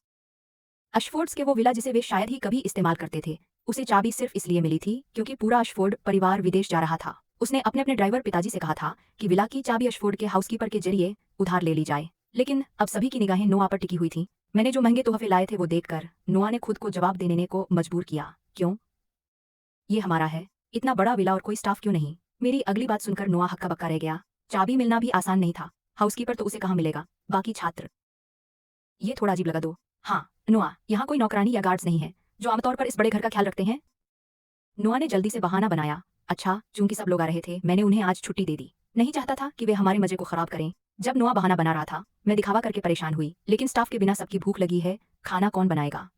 अशफोर्ड्स के वो विला जिसे वे शायद ही कभी इस्तेमाल करते थे। उसे चाबी सिर्फ इसलिए मिली थी क्योंकि पूरा अशफोर्ड परिवार विदेश जा रहा था। उसने अपने अपने ड्राइवर पिताजी से कहा था कि विला की चाबी अशफोर्ड के हाउसकीपर के जरिए उधार ले ली जाए। लेकिन अब सभी की निगाहें नोआ पर टिकी हुई थी। मैंने जो महंगे तोहफे लाए थे वो देखकर नोआ ने खुद को जवाब देने को मजबूर किया, क्यों? ये हमारा है। इतना बड़ा विला और कोई स्टाफ क्यों नहीं? मेरी अगली बात सुनकर नोआ हक्का बक्का रह गया। चाबी मिलना भी आसान नहीं था। हाउसकीपर तो उसे कहाँ मिलेगा? बाकी छात्र, ये थोड़ा अजीब लगा। दो हाँ नोआ, यहाँ कोई नौकरानी या गार्ड्स नहीं है जो आमतौर पर इस बड़े घर का ख्याल रखते हैं। नोआ ने जल्दी से बहाना बनाया। अच्छा, चूंकि सब लोग आ रहे थे, मैंने उन्हें आज छुट्टी दे दी। नहीं चाहता था कि वे हमारे मजे को खराब करें। जब नोआ बहाना बना रहा था, मैं दिखावा करके परेशान हुई, लेकिन स्टाफ के बिना सबकी भूख लगी है। खाना कौन बनाएगा?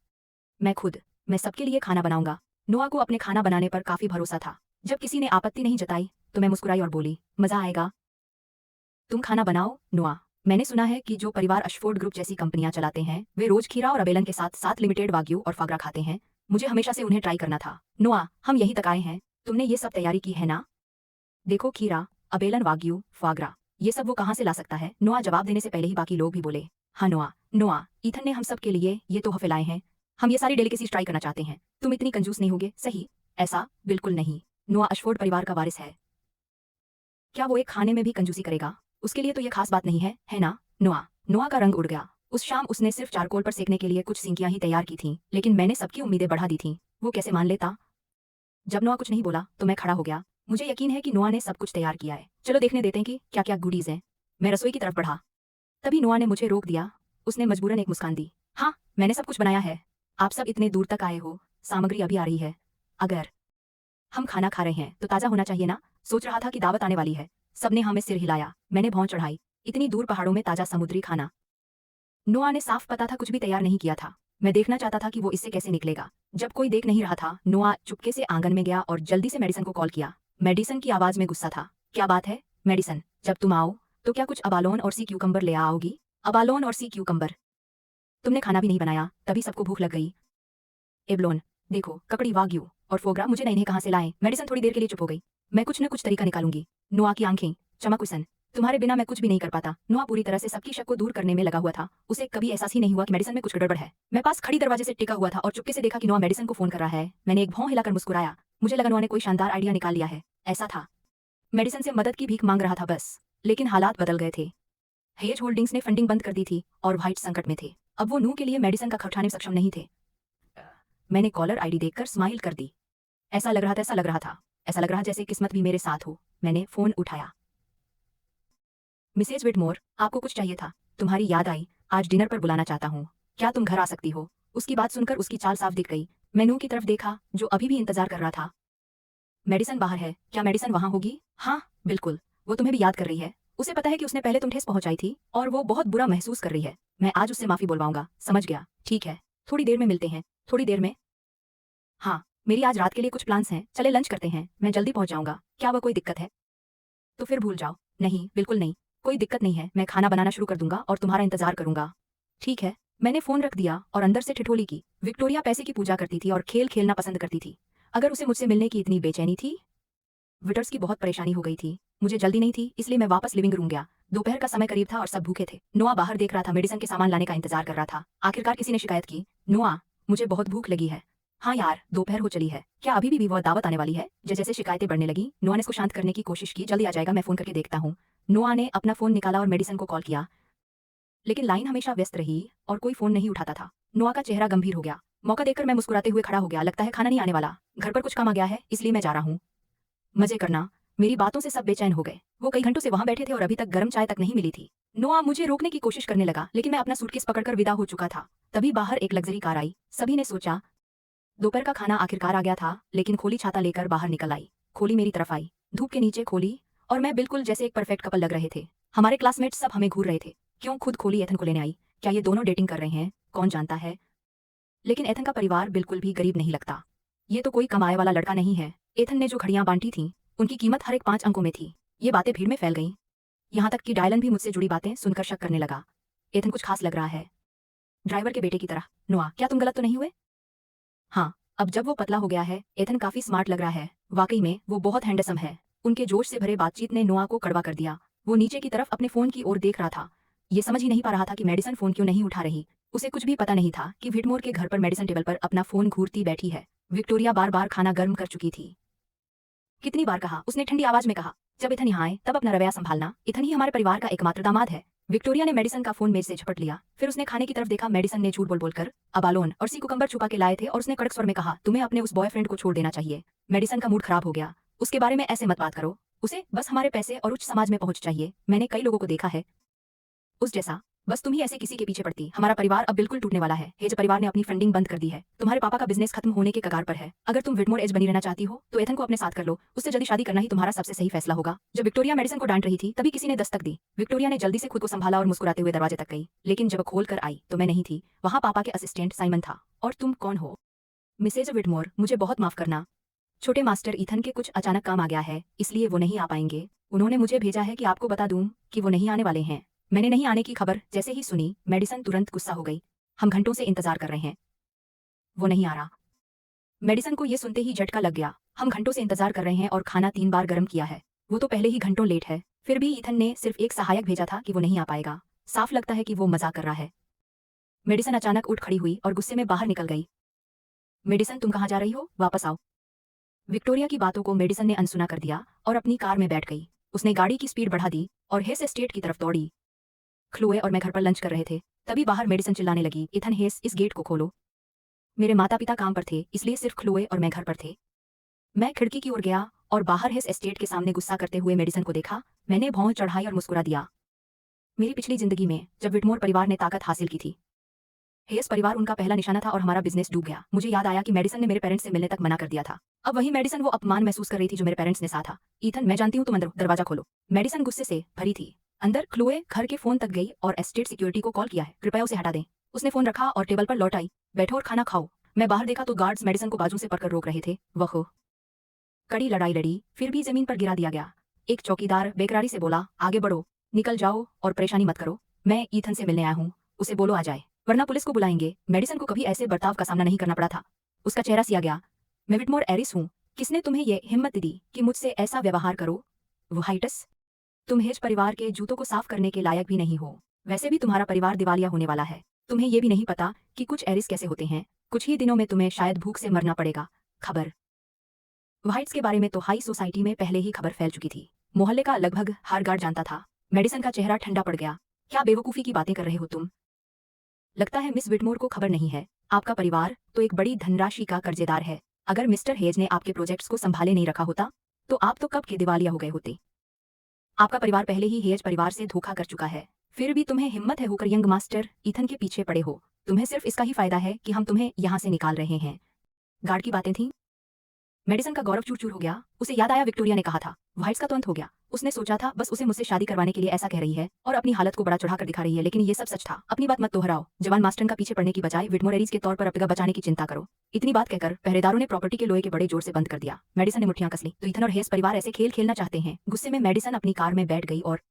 मैं सबके लिए खाना बनाऊंगा। नोआ को अपने खाना बनाने पर काफी भरोसा था। जब किसी ने आपत्ति नहीं जताई तो मैं मुस्कुराई और बोली, मजा आएगा। तुम खाना बनाओ नोआ। मैंने सुना है कि जो परिवार अशफोर्ड ग्रुप जैसी कंपनियां चलाते हैं वे रोज खीरा और अबेलन के साथ साथ लिमिटेड वाग्यू और फागरा खाते हैं। मुझे हमेशा से उन्हें ट्राई करना था। नोआ, हम यहीं तक आए हैं, तुमने ये सब तैयारी की है ना? देखो, खीरा, अबेलन, वाग्यू, फागरा, ये सब वो कहाँ से ला सकता है? नोआ जवाब देने से पहले ही बाकी लोग भी बोले, हाँ नोआ, ईथन ने हम सब के लिए ये तोहफे लाए हैं। हम ये सारी डेलिकेसीज ट्राई करना चाहते हैं। तुम इतनी कंजूस नहीं होगे, सही? ऐसा बिल्कुल नहीं। नोआ अशफोर्ड परिवार का वारिस है। क्या वो एक खाने में भी कंजूसी करेगा? उसके लिए तो ये खास बात नहीं है ना? नोआ का रंग उड़ गया। उस शाम उसने सिर्फ चारकोल पर सेकने के लिए कुछ सिंकियां ही तैयार की थीं, लेकिन मैंने सबकी उम्मीदें बढ़ा दी थीं। वो कैसे मान लेता? जब नोआ कुछ नहीं बोला तो मैं खड़ा हो गया। मुझे यकीन है कि नोआ ने सब कुछ तैयार किया है। चलो देखने देते हैं कि क्या क्या गुडीज हैं। मैं रसोई की तरफ बढ़ा। तभी नोआ ने मुझे रोक दिया। उसने मजबूरन एक मुस्कान दी। हाँ, मैंने सब कुछ बनाया है। आप सब इतने दूर तक आए हो, सामग्री अभी आ रही है। अगर हम खाना खा रहे हैं तो ताज़ा होना चाहिए ना? सोच रहा था कि दावत आने वाली है। सबने हमें सिर हिलाया। मैंने भौं चढ़ाई। इतनी दूर पहाड़ों में ताज़ा समुद्री खाना। नोआ ने साफ पता था कुछ भी तैयार नहीं किया था। मैं देखना चाहता था कि वो इससे कैसे निकलेगा। जब कोई देख नहीं रहा था, नोआ चुपके से आंगन में गया और जल्दी से मेडिसन को कॉल किया। मेडिसन की आवाज में गुस्सा था। क्या बात है, मेडिसन? जब तुम आओ तो क्या कुछ अबालोन और सी क्यूकम्बर ले आओगी? अबालोन और सी क्यूकम्बर? तुमने खाना भी नहीं बनाया, तभी सबको भूख लग गई। एबलोन, देखो, ककड़ी वाग्यू और फोगरा मुझे नहीं कहाँ से लाए। मेडिसन थोड़ी देर के लिए चुप हो गई। मैं कुछ न कुछ तरीका निकालूंगी। नोआ की आंखें चमक उसन। तुम्हारे बिना मैं कुछ भी नहीं कर पाता। नोआ पूरी तरह से सबकी शक को दूर करने में लगा हुआ था। उसे कभी एहसास ही नहीं हुआ कि मेडिसन में कुछ गड़बड़ है। मैं पास खड़ी दरवाजे से टिका हुआ था और चुपके से देखा कि नोआ मेडिसन को फोन कर रहा है। मैंने एक भौं हिलाकर मुस्कुराया। मुझे लगा नोआ ने कोई शानदार आइडिया निकाल लिया है। ऐसा था। मेडिसन से मदद की भीख मांग रहा था बस। लेकिन हालात बदल गए थे। हेज होल्डिंग्स ने फंडिंग बंद कर दी थी और व्हाइट संकट में थे। अब वो नू के लिए मेडिसन का खर्च उठाने में सक्षम नहीं थे। मैंने कॉलर आईडी देखकर स्माइल कर दी। ऐसा लग रहा था। ऐसा लग रहा जैसे किस्मत भी मेरे साथ हो। मैंने फोन उठाया। मिसेज विटमोर, आपको कुछ चाहिए था? तुम्हारी याद आई, आज डिनर पर बुलाना चाहता हूँ। क्या तुम घर आ सकती हो? उसकी बात सुनकर उसकी चाल साफ दिख गई। मैं नू की तरफ देखा, जो अभी भी इंतजार कर रहा था। मेडिसन बाहर है, क्या मेडिसन वहां होगी? हाँ, बिल्कुल। वो तुम्हें भी याद कर रही है। उसे पता है कि उसने पहले तुम ठेस पहुंचाई थी और वो बहुत बुरा महसूस कर रही है। मैं आज उससे माफी बोलवाऊंगा। समझ गया? ठीक है, थोड़ी देर में मिलते हैं। थोड़ी देर में? हाँ, मेरी आज रात के लिए कुछ प्लान्स हैं। चले लंच करते हैं। मैं जल्दी पहुंच जाऊंगा। क्या वह कोई दिक्कत है? तो फिर भूल जाओ। नहीं, बिल्कुल नहीं। कोई दिक्कत नहीं है। मैं खाना बनाना शुरू कर दूंगा और तुम्हारा इंतजार करूंगा। ठीक है। मैंने फोन रख दिया और अंदर से ठिठोली की। विक्टोरिया पैसे की पूजा करती थी और खेल खेलना पसंद करती थी। अगर उसे मुझसे मिलने की इतनी बेचैनी थी। विटर्स की बहुत परेशानी हो गई थी। मुझे जल्दी नहीं थी, इसलिए मैं वापस लिविंग रूम गया। दोपहर का समय करीब था और सब भूखे थे। नोआ बाहर देख रहा था, मेडिसन के सामान लाने का इंतजार कर रहा था। आखिरकार किसी ने शिकायत की। नोआ, मुझे बहुत भूख लगी है। हाँ यार, दोपहर हो चली है। क्या अभी भी वह दावत आने वाली है? जैसे शिकायतें बढ़ने लगी, नोआ ने इसको शांत करने की कोशिश की। जल्दी आ जाएगा, मैं फोन करके देखता हूँ। नोआ ने अपना फोन निकाला और मेडिसन को कॉल किया, लेकिन लाइन हमेशा व्यस्त रही और कोई फोन नहीं उठाता था। नोआ का चेहरा गंभीर हो गया। मौका देखकर मैं मुस्कुराते हुए खड़ा हो गया। लगता है खाना नहीं आने वाला। घर पर कुछ काम आ गया है, इसलिए मैं जा रहा हूँ। मजे करना। मेरी बातों से सब बेचैन हो गए। वो कई घंटों से वहां बैठे थे और अभी तक गर्म चाय तक नहीं मिली थी। नोआ मुझे रोकने की कोशिश करने लगा, लेकिन मैं अपना सूटकेस पकड़कर विदा हो चुका था। तभी बाहर एक लग्जरी कार आई। सभी ने सोचा दोपहर का खाना आखिरकार आ गया था, लेकिन खोली छाता लेकर बाहर निकल आई। खोली मेरी तरफ आई, धूप के नीचे खोली, और मैं बिल्कुल जैसे एक परफेक्ट कपल लग रहे थे। हमारे क्लासमेट्स सब हमें घूर रहे थे। क्यों खुद खोली एथन को लेने आई? क्या ये दोनों डेटिंग कर रहे हैं? कौन जानता है। लेकिन एथन का परिवार बिल्कुल भी गरीब नहीं लगता। ये तो कोई कमाए वाला लड़का नहीं है। एथन ने जो घड़ियां बांटी थीं, उनकी कीमत हर एक 5 अंकों में थी। ये बातें भीड़ में फैल गईं। यहाँ तक कि डायलन भी मुझसे जुड़ी बातें सुनकर शक करने लगा। एथन कुछ खास लग रहा है, ड्राइवर के बेटे की तरह। नोआ, क्या तुम गलत तो नहीं हुए? हाँ, अब जब वो पतला हो गया है, एथन काफी स्मार्ट लग रहा है। वाकई में वो बहुत हैंडसम है। उनके जोश से भरे बातचीत ने नोआ को कड़वा कर दिया। वो नीचे की तरफ अपने फोन की ओर देख रहा था। ये समझ ही नहीं पा रहा था कि मेडिसन फोन क्यों नहीं उठा रही। उसे कुछ भी पता नहीं था कि विटमोर के घर पर मेडिसन टेबल पर अपना फोन घूरती बैठी है। विक्टोरिया बार बार खाना गर्म कर चुकी थी। कितनी बार कहा, उसने ठंडी आवाज में कहा। जब इथन यहाँ आए तब अपना रवैया संभालना। इथन ही हमारे परिवार का एकमात्र दामाद है। विक्टोरिया ने मेडिसन का फोन मेज से झपट लिया। फिर उसने खाने की तरफ देखा। मेडिसन ने झूठ बोल बोलकर अबालोन और सी कुकम्बर छुपा के लाए थे और उसने कड़क स्वर में कहा, तुम्हें अपने उस बॉयफ्रेंड को छोड़ देना चाहिए। मेडिसन का मूड खराब हो गया। उसके बारे में ऐसे मत बात करो। उसे बस हमारे पैसे और उच्च समाज में पहुंच चाहिए। मैंने कई लोगों को देखा है उस जैसा। बस तुम ही ऐसे किसी के पीछे पड़ती। हमारा परिवार अब बिल्कुल टूटने वाला है। हेज परिवार ने अपनी फंडिंग बंद कर दी है। तुम्हारे पापा का बिजनेस खत्म होने के कगार पर है। अगर तुम विटमोर एज बनी रहना चाहती हो तो एथन को अपने साथ कर लो। उससे जल्दी शादी करना ही तुम्हारा सबसे सही फैसला होगा। जब विक्टोरिया मेडिसन को डांट रही थी, तभी किसी ने दस्तक दी। विक्टोरिया ने जल्दी से खुद को संभाला और मुस्कुराते हुए दरवाजे तक गई। लेकिन जब खोल कर आई तो मैं नहीं थी। वहां पापा के असिस्टेंट साइमन था। और तुम कौन हो? मिसेज विटमोर, मुझे बहुत माफ करना। छोटे मास्टर ईथन के कुछ अचानक काम आ गया है, इसलिए वो नहीं आ पाएंगे। उन्होंने मुझे भेजा है कि आपको बता दूं कि वो नहीं आने वाले हैं। मैंने नहीं आने की खबर जैसे ही सुनी, मेडिसन तुरंत गुस्सा हो गई। हम घंटों से इंतजार कर रहे हैं, वो नहीं आ रहा। मेडिसन को ये सुनते ही झटका लग गया। हम घंटों से इंतजार कर रहे हैं और खाना 3 बार गर्म किया है। वो तो पहले ही घंटों लेट है। फिर भी ईथन ने सिर्फ एक सहायक भेजा था कि वो नहीं आ पाएगा। साफ लगता है कि वो मजाक कर रहा है। मेडिसन अचानक उठ खड़ी हुई और गुस्से में बाहर निकल गई। मेडिसन, तुम कहाँ जा रही हो? वापस आओ। विक्टोरिया की बातों को मेडिसन ने अनसुना कर दिया और अपनी कार में बैठ गई। उसने गाड़ी की स्पीड बढ़ा दी और हेस एस्टेट की तरफ दौड़ी। क्लोए और मैं घर पर लंच कर रहे थे, तभी बाहर मेडिसन चिल्लाने लगी, इथन हेस, इस गेट को खोलो। मेरे माता पिता काम पर थे, इसलिए सिर्फ क्लोए और मैं घर पर थे। मैं खिड़की की ओर गया और बाहर हेस एस्टेट के सामने गुस्सा करते हुए मेडिसन को देखा। मैंने भौं चढ़ाई और मुस्कुरा दिया। मेरी पिछली जिंदगी में जब विटमोर परिवार ने ताकत हासिल की थी, हेस परिवार उनका पहला निशाना था और हमारा बिजनेस डूब गया। मुझे याद आया कि मेडिसन ने मेरे पेरेंट्स से मिलने तक मना कर दिया था। अब वही मेडिसन वो अपमान महसूस कर रही थी जो मेरे पेरेंट्स ने सहा था। ईथन, मैं जानती हूँ, तुम अंदर हो, दरवाजा खोलो। मेडिसन गुस्से से भरी थी। अंदर क्लोए घर के फोन तक गई और एस्टेट सिक्योरिटी को कॉल किया है, कृपया उसे हटा दें। उसने फोन रखा और टेबल पर लौट आई। बैठो और खाना खाओ। मैं बाहर देखा तो गार्ड्स मेडिसन को बाजू से पकड़ रोक रहे थे। वह कड़ी लड़ाई लड़ी, फिर भी जमीन पर गिरा दिया गया। एक चौकीदार बेकरारी से बोला, आगे बढ़ो, निकल जाओ और परेशानी मत करो। मैं ईथन से मिलने आया हूँ, उसे बोलो आ जाए, वरना पुलिस को बुलाएंगे। मेडिसन को कभी ऐसे बर्ताव का सामना नहीं करना पड़ा था। उसका चेहरा सिया गया। मैं विटमोर एरिस हूँ, किसने तुम्हें ये हिम्मत दी कि मुझसे ऐसा व्यवहार करो? वहाइटस, तुम हेज परिवार के जूतों को साफ करने के लायक भी नहीं हो। वैसे भी तुम्हारा परिवार दिवालिया होने वाला है। तुम्हें ये भी नहीं पता कि कुछ एरिस कैसे होते हैं। कुछ ही दिनों में तुम्हें शायद भूख से मरना पड़ेगा। खबर व्हाइट्स के बारे में तो हाई सोसाइटी में पहले ही खबर फैल चुकी थी। मोहल्ले का लगभग हर गार्ड जानता था। मेडिसन का चेहरा ठंडा पड़ गया। क्या बेवकूफ़ी की बातें कर रहे हो तुम? लगता है मिस विटमोर को खबर नहीं है। आपका परिवार तो एक बड़ी धनराशि का कर्जेदार है। अगर मिस्टर हेज ने आपके प्रोजेक्ट्स को संभाले नहीं रखा होता तो आप तो कब के दिवालिया हो गए होते। आपका परिवार पहले ही हेज परिवार से धोखा कर चुका है। फिर भी तुम्हें हिम्मत है होकर यंग मास्टर ईथन के पीछे पड़े हो। तुम्हें सिर्फ इसका ही फायदा है कि हम तुम्हें यहाँ से निकाल रहे हैं। गार्ड की बातें थीं। मेडिसन का गौरव चूर चूर हो गया। उसे याद आया विक्टोरिया ने कहा था, व्हाइट्स का तो अंत हो गया। उसने सोचा था बस उसे मुझसे शादी करवाने के लिए ऐसा कह रही है और अपनी हालत को बड़ा चढ़ाकर दिखा रही है, लेकिन ये सब सच था। अपनी बात मत दोहराओ। जवान मास्टरन का पीछे पड़ने की बजाय विटमोर एरीज के तौर पर अपना बचाने की चिंता करो। इतनी बात कहकर पहरेदारों ने प्रॉपर्टी के लोहे के बड़े जोर से बंद कर दिया। मेडिसन ने मुठ्ठियां कस ली। तो ईथन और हेस परिवार ऐसे खेल खेलना चाहते हैं। गुस्से में मेडिसन अपनी कार में बैठ गई और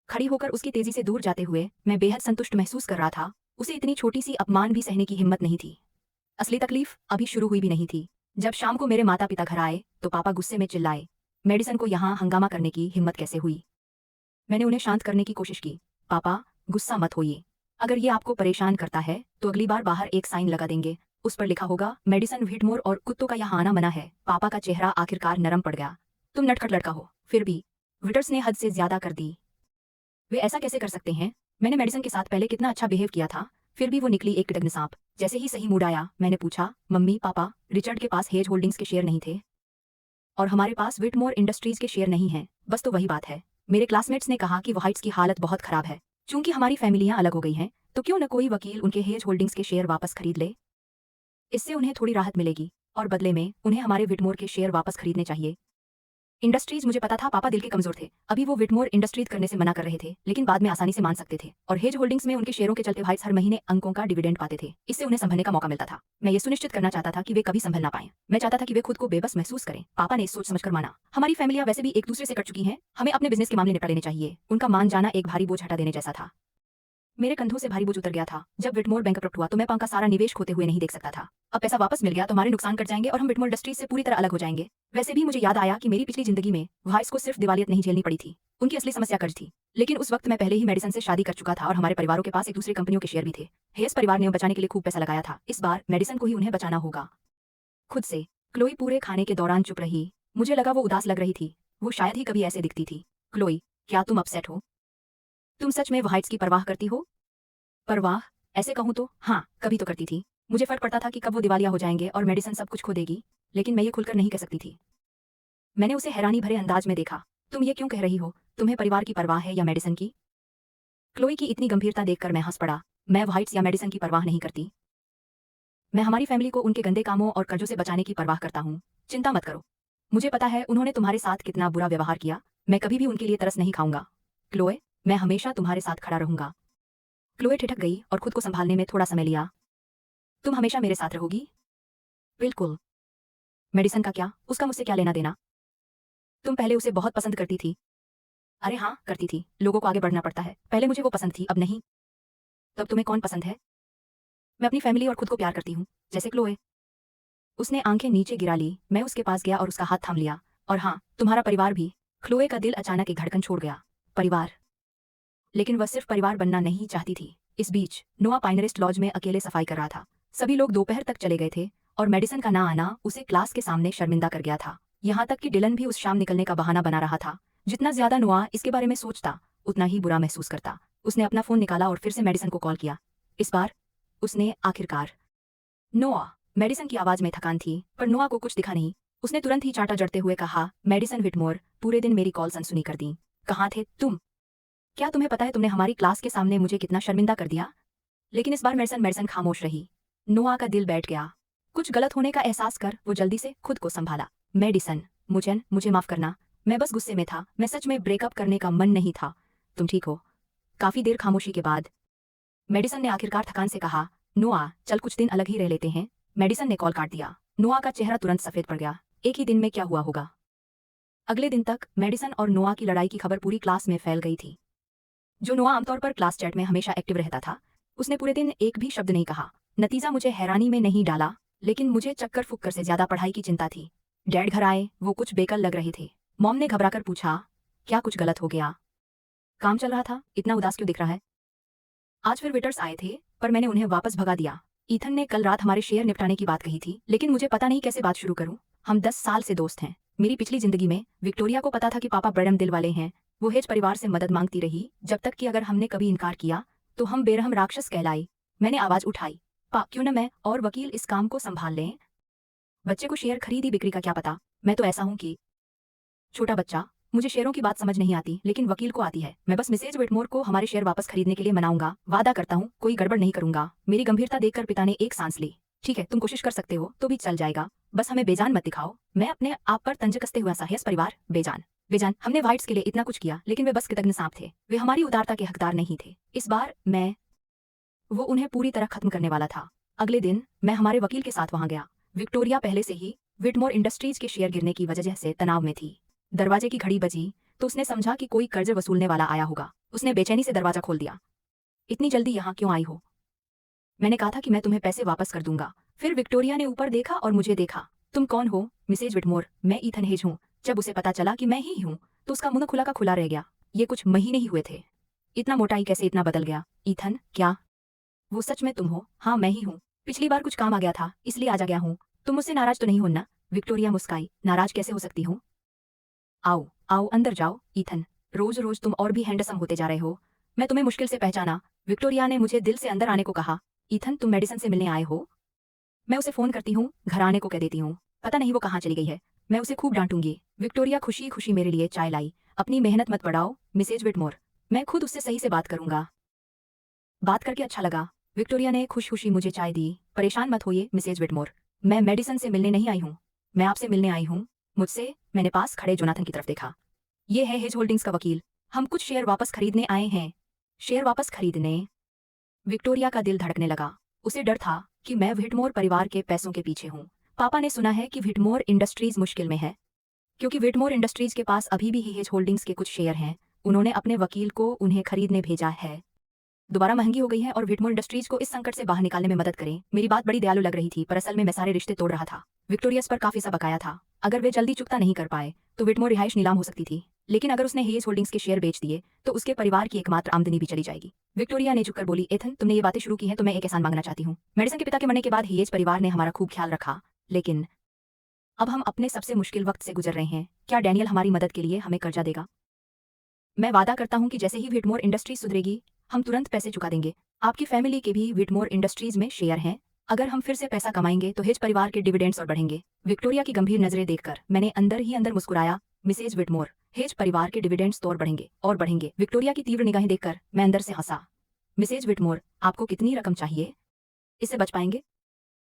खड़ी होकर उसकी तेजी से दूर जाते हुए मैं बेहद संतुष्ट महसूस कर रहा था। उसे इतनी छोटी सी अपमान भी सहने की हिम्मत नहीं थी। असली तकलीफ अभी शुरू हुई भी नहीं थी। जब शाम को मेरे माता पिता घर आए तो पापा गुस्से में चिल्लाए, मेडिसन को यहाँ हंगामा करने की हिम्मत कैसे हुई? मैंने उन्हें शांत करने की कोशिश की। पापा, गुस्सा मत होइए। अगर ये आपको परेशान करता है तो अगली बार बाहर एक साइन लगा देंगे। उस पर लिखा होगा, मेडिसन व्हिटमोर और कुत्तों का यहाँ आना मना है। पापा का चेहरा आखिरकार नरम पड़ गया। तुम नटखट लड़का हो। फिर भी विटर्स ने हद से ज्यादा कर दी। वे ऐसा कैसे कर सकते हैं? मैंने मेडिसन के साथ पहले कितना अच्छा बिहेव किया था, फिर भी वो निकली एक कृतघ्न सांप। जैसे ही सही मूड आया मैंने पूछा, मम्मी पापा, रिचर्ड के पास हेज होल्डिंग्स के शेयर नहीं थे और हमारे पास विटमोर इंडस्ट्रीज के शेयर नहीं हैं। बस तो वही बात है। मेरे क्लासमेट्स ने कहा कि व्हाइट्स की हालत बहुत खराब है। चूंकि हमारी फैमिलियां अलग हो गई हैं तो क्यों न कोई वकील उनके हेज होल्डिंग्स के शेयर वापस खरीद ले। इससे उन्हें थोड़ी राहत मिलेगी और बदले में उन्हें हमारे विटमोर के शेयर वापस खरीदने चाहिए। इंडस्ट्रीज, मुझे पता था पापा दिल के कमजोर थे। अभी वो विटमोर इंडस्ट्रीज करने से मना कर रहे थे, लेकिन बाद में आसानी से मान सकते थे। और हेज होल्डिंग्स में उनके शेयरों के चलते व्हाइट्स हर महीने अंकों का डिविडेंड पाते थे। इससे उन्हें संभलने का मौका मिलता था। मैं ये सुनिश्चित करना चाहता था कि वे कभी संभल ना पाएं। मैं चाहता था कि वे खुद को बेबस महसूस करें। पापा ने सोच समझकर माना। हमारी फैमिलियां वैसे भी एक दूसरे से कट चुकी हैं, हमें अपने बिजनेस के मामले निपटा लेने चाहिए। उनका मान जाना एक भारी बोझ हटा देने जैसा था। मेरे कंधों से भारी बोझ उतर गया था। जब विटमोर बैंकरप्ट हुआ तो मैं पापा का सारा निवेश खोते हुए नहीं देख सकता था। अब पैसा वापस मिल गया तो हमारे नुकसान कट जाएंगे और हम विटमोर इंडस्ट्रीज से पूरी तरह अलग हो जाएंगे। वैसे भी मुझे याद आया कि मेरी पिछली जिंदगी में व्हाइट्स को सिर्फ दिवालियत नहीं झेलनी पड़ी थी, उनकी असली समस्या कर्ज थी। लेकिन उस वक्त मैं पहले ही मेडिसन से शादी कर चुका था और हमारे परिवारों के पास एक दूसरी कंपनियों के शेयर भी थे। हेस परिवार ने बचाने के लिए खूब पैसा लगाया था। इस बार मेडिसन को ही उन्हें बचाना होगा खुद से। क्लोई पूरे खाने के दौरान चुप रही। मुझे लगा वो उदास लग रही थी। वो शायद ही कभी ऐसे दिखती थी। क्लोई, क्या तुम अपसेट हो? तुम सच में व्हाइट्स की परवाह करती हो? परवाह? ऐसे कहूँ तो हाँ, कभी तो करती थी। मुझे फर्क पड़ता था कि कब वो दिवालिया हो जाएंगे और मेडिसन सब कुछ खो देगी, लेकिन मैं ये खुलकर नहीं कह सकती थी। मैंने उसे हैरानी भरे अंदाज में देखा। तुम ये क्यों कह रही हो? तुम्हें परिवार की परवाह है या मेडिसन की? क्लोई की इतनी गंभीरता देखकर मैं हंस पड़ा। मैं व्हाइट्स या मेडिसन की परवाह नहीं करती। मैं हमारी फैमिली को उनके गंदे कामों और कर्जों से बचाने की परवाह करता हूँ। चिंता मत करो। मुझे पता है उन्होंने तुम्हारे साथ कितना बुरा व्यवहार किया। मैं कभी भी उनके लिए तरस नहीं खाऊंगा। क्लोए, मैं हमेशा तुम्हारे साथ खड़ा रहूंगा। क्लोए ठिठक गई और खुद को संभालने में थोड़ा समय लिया। तुम हमेशा मेरे साथ रहोगी? बिल्कुल। मेडिसन का क्या? उसका मुझसे क्या लेना देना? तुम पहले उसे बहुत पसंद करती थी। अरे हाँ, करती थी। लोगों को आगे बढ़ना पड़ता है। पहले मुझे वो पसंद थी, अब नहीं। तब तुम्हें कौन पसंद है? मैं अपनी फैमिली और खुद को प्यार करती हूँ, जैसे क्लोए। उसने आंखें नीचे गिरा ली। मैं उसके पास गया और उसका हाथ थाम लिया। और हाँ, तुम्हारा परिवार भी। क्लोए का दिल अचानक एक धड़कन छोड़ गया। परिवार? लेकिन वह सिर्फ परिवार बनना नहीं चाहती थी। इस बीच नोआ पाइनरिस्ट लॉज में अकेले सफाई कर रहा था। सभी लोग दोपहर तक चले गए थे और मेडिसन का ना आना उसे क्लास के सामने शर्मिंदा कर गया था। यहाँ तक कि डिलन भी उस शाम निकलने का बहाना बना रहा था। जितना ज्यादा नोआ इसके बारे में सोचता उतना ही बुरा महसूस करता। उसने अपना फोन निकाला और फिर से मेडिसन को कॉल किया। इस बार उसने आखिरकार नोआ। मेडिसन की आवाज में थकान थी, पर नोआ को कुछ दिखा नहीं। उसने तुरंत ही चांटा जड़ते हुए कहा, मेडिसन व्हिटमोर, पूरे दिन मेरी कॉल अनसुनी कर दी। कहाँ थे तुम? क्या तुम्हें पता है तुमने हमारी क्लास के सामने मुझे कितना शर्मिंदा कर दिया? लेकिन इस बार मेडिसन खामोश रही। नोआ का दिल बैठ गया। कुछ गलत होने का एहसास कर वो जल्दी से खुद को संभाला। मेडिसन, मुझे माफ करना। मैं बस गुस्से में था। मैं सच में ब्रेकअप करने का मन नहीं था। तुम ठीक हो? काफी देर खामोशी के बाद मेडिसन ने आखिरकार थकान से कहा, नोआ, चल कुछ दिन अलग ही रह लेते हैं। मेडिसन ने कॉल काट दिया। नोआ का चेहरा तुरंत सफेद पड़ गया। एक ही दिन में क्या हुआ होगा? अगले दिन तक मेडिसन और नोआ की लड़ाई की खबर पूरी क्लास में फैल गई थी। जो नोआ आमतौर पर क्लास चैट में हमेशा एक्टिव रहता था, उसने पूरे दिन एक भी शब्द नहीं कहा। नतीजा मुझे हैरानी में नहीं डाला, लेकिन मुझे चक्कर फुक्कर से ज्यादा पढ़ाई की चिंता थी। डैड घर आए, वो कुछ बेकल लग रहे थे। मॉम ने घबराकर पूछा, क्या कुछ गलत हो गया? काम चल रहा था, इतना उदास क्यों दिख रहा है? आज फिर वेटर्स आए थे, पर मैंने उन्हें वापस भगा दिया। ईथन ने कल रात हमारे शेयर निपटाने की बात कही थी, लेकिन मुझे पता नहीं कैसे बात शुरू करूं। हम 10 साल से दोस्त हैं। मेरी पिछली जिंदगी में विक्टोरिया को पता था कि पापा बड़म दिल वाले हैं। वो हेज परिवार से मदद मांगती रही, जब तक कि अगर हमने कभी इनकार किया तो हम बेरहम राक्षस कहलाई। मैंने आवाज उठाई, क्यों न मैं और वकील इस काम को संभाल लें? बच्चे को शेयर खरीदी बिक्री का क्या पता? मैं तो ऐसा हूं कि छोटा बच्चा। मुझे शेयरों की बात समझ नहीं आती, लेकिन वकील को आती है। मैं बस मिसेज व्हिटमोर को हमारे शेयर वापस खरीदने के लिए मनाऊंगा। वादा करता हूँ कोई गड़बड़ नहीं करूंगा। मेरी गंभीरता देखकर पिता ने एक सांस ली। ठीक है, तुम कोशिश कर सकते हो तो भी चल जाएगा, बस हमें बेजान मत दिखाओ। मैं अपने आप पर तंज कसते हुआ साहस परिवार बेजान। हमने व्हाइट्स के लिए इतना कुछ किया, लेकिन वे बस कृतज्ञ सांप थे। वे हमारी उदारता के हकदार नहीं थे। इस बार वो उन्हें पूरी तरह खत्म करने वाला था। अगले दिन मैं हमारे वकील के साथ वहां गया। विक्टोरिया पहले से ही व्हिटमोर इंडस्ट्रीज के शेयर गिरने की वजह से तनाव में थी। दरवाजे की घड़ी बजी तो उसने समझा कि कोई कर्ज वसूलने वाला आया होगा। उसने बेचैनी से दरवाजा खोल दिया। इतनी जल्दी यहाँ क्यों आई हो? मैंने कहा था कि मैं तुम्हें पैसे वापस कर दूंगा। फिर विक्टोरिया ने ऊपर देखा और मुझे देखा। तुम कौन हो? मिसेज व्हिटमोर, मैं ईथन हेज हूँ। जब उसे पता चला कि मैं ही हूँ तो उसका मुंह खुला का खुला रह गया। ये कुछ महीने ही हुए थे। इतना मोटाई कैसे इतना बदल गया? ईथन, क्या वो सच में तुम हो? हाँ, मैं ही हूँ। पिछली बार कुछ काम आ गया था, इसलिए आज आ गया हूँ। तुम मुझसे नाराज तो नहीं हो ना? विक्टोरिया मुस्काई। नाराज कैसे हो सकती हूँ? आओ आओ अंदर जाओ। ईथन, रोज रोज तुम और भी हैंडसम होते जा रहे हो। मैं तुम्हें मुश्किल से पहचाना। विक्टोरिया ने मुझे दिल से अंदर आने को कहा। ईथन, तुम मेडिसन से मिलने आए हो? मैं उसे फोन करती हूँ, घर आने को कह देती हूँ। पता नहीं वो कहाँ चली गई है। मैं उसे खूब डांटूंगी। विक्टोरिया खुशी खुशी मेरे लिए चाय लाई। अपनी मेहनत मत बढ़ाओ मिसेज व्हिटमोर, मैं खुद उससे सही से बात करूंगा। बात करके अच्छा लगा। विक्टोरिया ने खुश खुशी मुझे चाय दी। परेशान मत होइए मिसेज व्हिटमोर, मैं मेडिसन से मिलने नहीं आई हूँ। मैं आपसे मिलने आई हूँ। मुझसे? मैंने पास खड़े जोनाथन की तरफ देखा। ये है हेज होल्डिंग्स का वकील। हम कुछ शेयर वापस खरीदने आए हैं। शेयर वापस खरीदने? विक्टोरिया का दिल धड़कने लगा। उसे डर था कि मैं व्हिटमोर परिवार के पैसों के पीछे हूँ। पापा ने सुना है कि व्हिटमोर इंडस्ट्रीज मुश्किल में है, क्योंकि व्हिटमोर इंडस्ट्रीज के पास अभी भी हेज होल्डिंग्स के कुछ शेयर हैं। उन्होंने अपने वकील को उन्हें खरीदने भेजा है। दोबारा महंगी हो गई है और व्हिटमोर इंडस्ट्रीज को इस संकट से बाहर निकालने में मदद करें। मेरी बात बड़ी दयालु लग रही थी, पर असल में मैं सारे रिश्ते तोड़ रहा था। विक्टोरियस पर काफी सा बकाया था। अगर वे जल्दी चुकता नहीं कर पाए तो व्हिटमोर रिहाइश नीलाम हो सकती थी। लेकिन अगर उसने हेज होल्डिंग्स के शेयर बेच दिए तो उसके परिवार की एकमात्र आमदनी भी चली जाएगी। विक्टोरिया ने झुककर बोली, एथन, तुमने ये बातें शुरू की हैं तो मैं एक एहसान मांगना चाहती हूँ। मेडिसन के पिता के मरने के बाद हेज परिवार ने हमारा खूब ख्याल रखा, लेकिन अब हम अपने सबसे मुश्किल वक्त से गुजर रहे हैं। क्या डैनियल हमारी मदद के लिए हमें कर्जा देगा? मैं वादा करता हूँ कि जैसे ही व्हिटमोर इंडस्ट्रीज सुधरेगी हम तुरंत पैसे चुका देंगे। आपकी फैमिली के भी व्हिटमोर इंडस्ट्रीज में शेयर हैं। अगर हम फिर से पैसा कमाएंगे तो हेज परिवार के डिविडेंड्स और बढ़ेंगे। विक्टोरिया की गंभीर नजरें देखकर मैंने अंदर ही अंदर मुस्कुराया। मिसेज व्हिटमोर, हेज परिवार के डिविडेंड्स तो और बढ़ेंगे। विक्टोरिया की तीव्र निगाहें देखकर मैं अंदर से हंसा। मिसेज व्हिटमोर, आपको कितनी रकम चाहिए? इससे बच पाएंगे?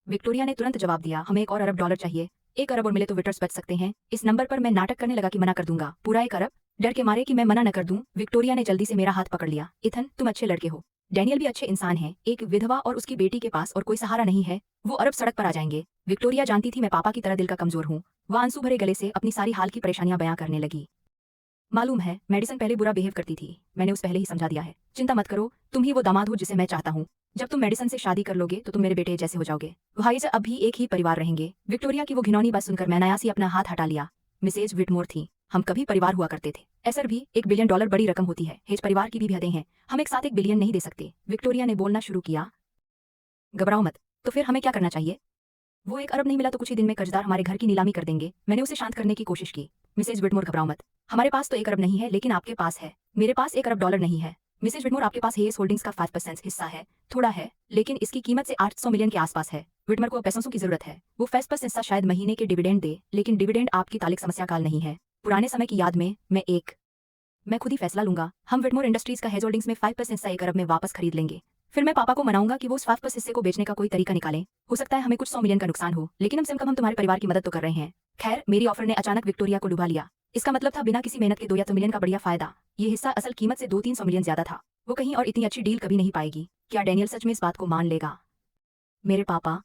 विक्टोरिया ने तुरंत जवाब दिया, हमें $1 अरब चाहिए। 1 अरब और मिले तो विटर्स बच सकते हैं। इस नंबर पर मैं नाटक करने लगा कि मना कर दूंगा। पूरा 1 अरब? डर के मारे कि मैं मना न कर दूं, विक्टोरिया ने जल्दी से मेरा हाथ पकड़ लिया। इथन, तुम अच्छे लड़के हो। डैनियल भी अच्छे इंसान है। एक विधवा और उसकी बेटी के पास और कोई सहारा नहीं है। वो अरब सड़क पर आ जाएंगे। विक्टोरिया जानती थी मैं पापा की तरह दिल का कमजोर हूँ। वह आंसू भरे गले से अपनी सारी हाल की परेशानियां बयां करने लगी। मालूम है, मेडिसन पहले बुरा बिहेव करती थी। मैंने उस पहले ही समझा दिया है। चिंता मत करो, तुम ही वो दामाद हो जिसे मैं चाहता हूँ। जब तुम मेडिसन से शादी कर लोगे तो तुम मेरे बेटे जैसे हो जाओगे। भाई से अब भी एक ही परिवार रहेंगे। विक्टोरिया की वो घिनौनी बात सुनकर मैं नयासी अपना हाथ हटा लिया। मिसेज व्हिटमोर थी, हम कभी परिवार हुआ करते थे। ऐसर भी $1 बिलियन बड़ी रकम होती है। हेज परिवार की भी हदें हैं। हम एक साथ $1 बिलियन नहीं दे सकते। विक्टोरिया ने बोलना शुरू किया। घबराओ मत। तो फिर हमें क्या करना चाहिए? वो 1 अरब नहीं मिला तो कुछ ही दिन में कर्जदार हमारे घर की नीलामी कर देंगे। मैंने उसे शांत करने की कोशिश की। मिसेज विटमोर, घबराओ मत। हमारे पास तो 1 अरब नहीं है, लेकिन आपके पास है। मेरे पास 1 अरब डॉलर नहीं है। मिसेज विटमोर, आपके पास हेयस होल्डिंग्स का 5% हिस्सा है। थोड़ा है, लेकिन इसकी कीमत से 800 मिलियन के आसपास है। विटमर को अब पैसों की जरूरत है। वो 5% हिस्सा शायद महीने के डिविडेंड दे, लेकिन डिविडेंड आपकी तालिक समस्या काल नहीं है। पुराने समय की याद में मैं खुद ही फैसला लूंगा। हम विटमोर इंडस्ट्रीज का हेज होल्डिंग्स में 5% हिस्सा 1 अरब में वापस खरीद लेंगे। फिर मैं पापा को मनाऊंगा कि वो उस 5% हिस्से को बेचने का कोई तरीका निकालें। हो सकता है हमें कुछ 100 मिलियन का नुकसान हो, लेकिन कम से कम हम तुम्हारे परिवार की मदद तो कर रहे हैं। खैर, मेरी ऑफर ने अचानक विक्टोरिया को डुबा लिया। इसका मतलब था बिना किसी मेहनत के 2 या 3 मिलियन का बढ़िया फायदा। ये हिस्सा असल कीमत से 200-300 मिलियन ज्यादा था। वो कहीं और इतनी अच्छी डील कभी नहीं पाएगी। क्या डैनियल सच में इस बात को मान लेगा? मेरे पापा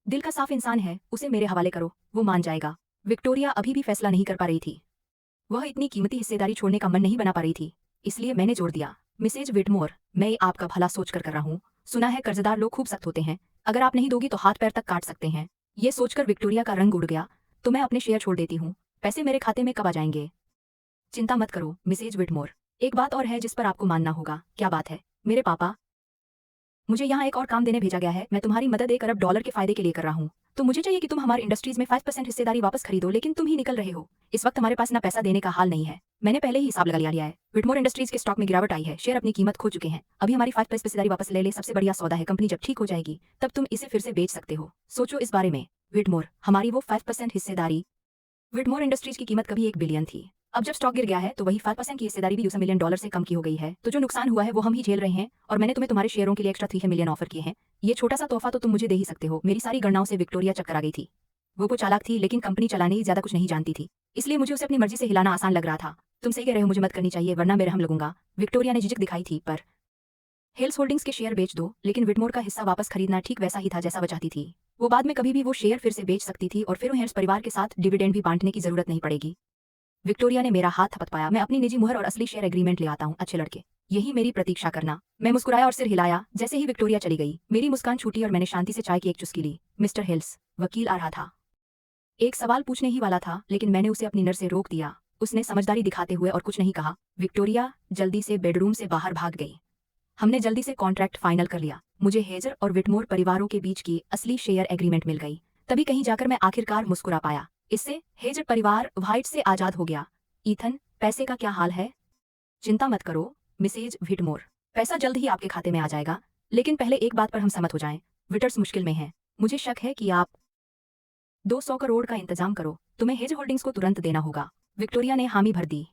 दिल का साफ इंसान है, उसे मेरे हवाले करो, वो मान जाएगा। विक्टोरिया अभी भी फैसला नहीं कर पा रही थी। वह इतनी कीमती हिस्सेदारी छोड़ने का मन नहीं बना पा रही थी, इसलिए मैंने जोर दिया। मिसेज विटमोर, मैं ये आपका भला सोचकर कर रहा हूँ। सुना है कर्जदार लोग खूब सख्त होते हैं, अगर आप नहीं दोगी तो हाथ पैर तक काट सकते हैं। ये सोचकर विक्टोरिया का रंग उड़ गया। तो मैं अपने शेयर छोड़ देती हूँ। पैसे मेरे खाते में कब आ जाएंगे? चिंता मत करो मिसेज विटमोर। एक बात और है जिस पर आपको मानना होगा। क्या बात है? मेरे पापा, मुझे यहाँ एक और काम देने भेजा गया है। मैं तुम्हारी मदद 1 अरब डॉलर के फायदे के लिए कर रहा हूँ। तो मुझे चाहिए कि तुम हमारी इंडस्ट्रीज में 5% हिस्सेदारी वापस खरीदो, लेकिन तुम ही निकल रहे हो। इस वक्त हमारे पास ना पैसा देने का हाल नहीं है। मैंने पहले ही हिसाब लगा लिया है। विटमोर इंडस्ट्रीज के स्टॉक में गिरावट आई है, शेयर अपनी कीमत खो चुके हैं। अभी हमारी 5% हिस्सेदारी वापस ले ले, सबसे बढ़िया सौदा है। कंपनी जब ठीक हो जाएगी तब तुम इसे फिर से बेच सकते हो। सोचो इस बारे में। विटमोर, हमारी वो 5% हिस्सेदारी। विटमोर इंडस्ट्रीज की कीमत कभी 1 बिलियन थी। अब जब स्टॉक गिर गया है तो वही 5% की हिस्सेदारी भी 200 मिलियन डॉलर से कम की हो गई है। तो जो नुकसान हुआ है वो हम ही झेल रहे हैं, और मैंने तुम्हें तुम्हारे शेयरों के लिए एक्स्ट्रा 3 मिलियन ऑफर किए हैं। ये छोटा सा तोहफा तो तुम मुझे दे ही सकते हो। मेरी सारी गणनाओं से विक्टोरिया चक्कर आ गई थी। वो चालाक थी, लेकिन कंपनी चलाने ही ज्यादा कुछ नहीं जानती थी, इसलिए मुझे उसे अपनी मर्जी से हिलाना आसान लग रहा था। तुम सही कह रहे हो, मुझे मत करनी चाहिए, वरना मैं रहम लगूंगा। विक्टोरिया ने झिझक दिखाई थी, पर हेल्स होल्डिंग्स के शेयर बेच दो, लेकिन विटमोर का हिस्सा वापस खरीदना ठीक वैसा ही था जैसा वो चाहती थी। वो बाद में कभी भी वो शेयर फिर से बेच सकती थी, और फिर उन्हें हेल्स परिवार के साथ डिविडेंड भी बांटने की जरूरत नहीं पड़ेगी। विक्टोरिया ने मेरा हाथ थपथपाया। मैं अपनी निजी मुहर और असली शेयर एग्रीमेंट ले आता हूँ, अच्छे लड़के। यही मेरी प्रतीक्षा करना। मैं मुस्कुराया और सिर हिलाया। जैसे ही विक्टोरिया चली गई, मेरी मुस्कान छूटी और मैंने शांति से चाय की एक चुस्की ली। मिस्टर हिल्स, वकील आ रहा था। एक सवाल पूछने ही वाला था, लेकिन मैंने उसे अपनी नर से रोक दिया। उसने समझदारी दिखाते हुए और कुछ नहीं कहा। विक्टोरिया जल्दी से बेडरूम से बाहर भाग गई। हमने जल्दी से कॉन्ट्रैक्ट फाइनल कर लिया। मुझे हेजर और विटमोर परिवारों के बीच की असली शेयर एग्रीमेंट मिल गई। तभी कहीं जाकर मैं आखिरकार मुस्कुरा पाया। इससे हेजर परिवार व्हाइट से आजाद हो गया। ईथन, पैसे का क्या हाल है? चिंता मत करो मिसेज विटमोर, पैसा जल्द ही आपके खाते में आ जाएगा। लेकिन पहले एक बात पर हम सहमत हो जाएं। विटर्स मुश्किल में हैं। मुझे शक है कि आप 200 करोड़ का इंतजाम करो। तुम्हें हेज होल्डिंग्स को तुरंत देना होगा। विक्टोरिया ने हामी भर दी।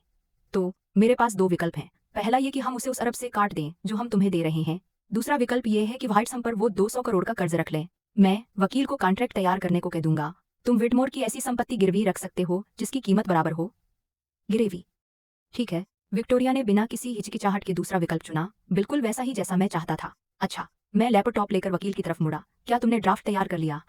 तो मेरे पास 2 विकल्प हैं। पहला ये कि हम उसे उस अरब से काट दें जो हम तुम्हें दे रहे हैं। दूसरा विकल्प ये है कि व्हाइट्स हम पर वो 200 करोड़ का कर्ज रख लें। मैं वकील को कॉन्ट्रैक्ट तैयार करने को कह दूंगा। तुम विटमोर की ऐसी संपत्ति गिरवी रख सकते हो जिसकी कीमत बराबर हो। गिरेवी? ठीक है। विक्टोरिया ने बिना किसी हिचकिचाहट के दूसरा विकल्प चुना, बिल्कुल वैसा ही जैसा मैं चाहता था। अच्छा। मैं लैपटॉप लेकर वकील की तरफ मुड़ा। क्या तुमने ड्राफ्ट तैयार कर लिया?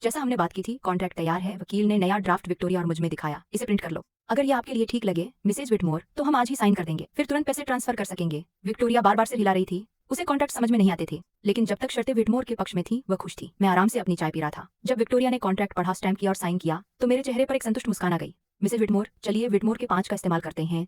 जैसा हमने बात की थी, कॉन्ट्रैक्ट तैयार है। वकील ने नया ड्राफ्ट विक्टोरिया और मुझ में दिखाया। इसे प्रिंट कर लो। अगर ये आपके लिए ठीक लगे मिसेज विटमोर, तो हम आज ही साइन कर देंगे, फिर तुरंत पैसे ट्रांसफर कर सकेंगे। विक्टोरिया बार बार से हिला रही थी। उसे कॉन्ट्रैक्ट समझ में नहीं आते थे, लेकिन जब तक शर्तें विटमोर के पक्ष में थी वह खुश थी। मैं आराम से अपनी चाय पी रहा था। जब विक्टोरिया ने कॉन्ट्रैक्ट पढ़ा, स्टैम्प किया और साइन किया, तो मेरे चेहरे पर एक संतुष्ट मुस्कान आ गई। मिसेज विटमोर, चलिए विटमोर के 5 का इस्तेमाल करते हैं।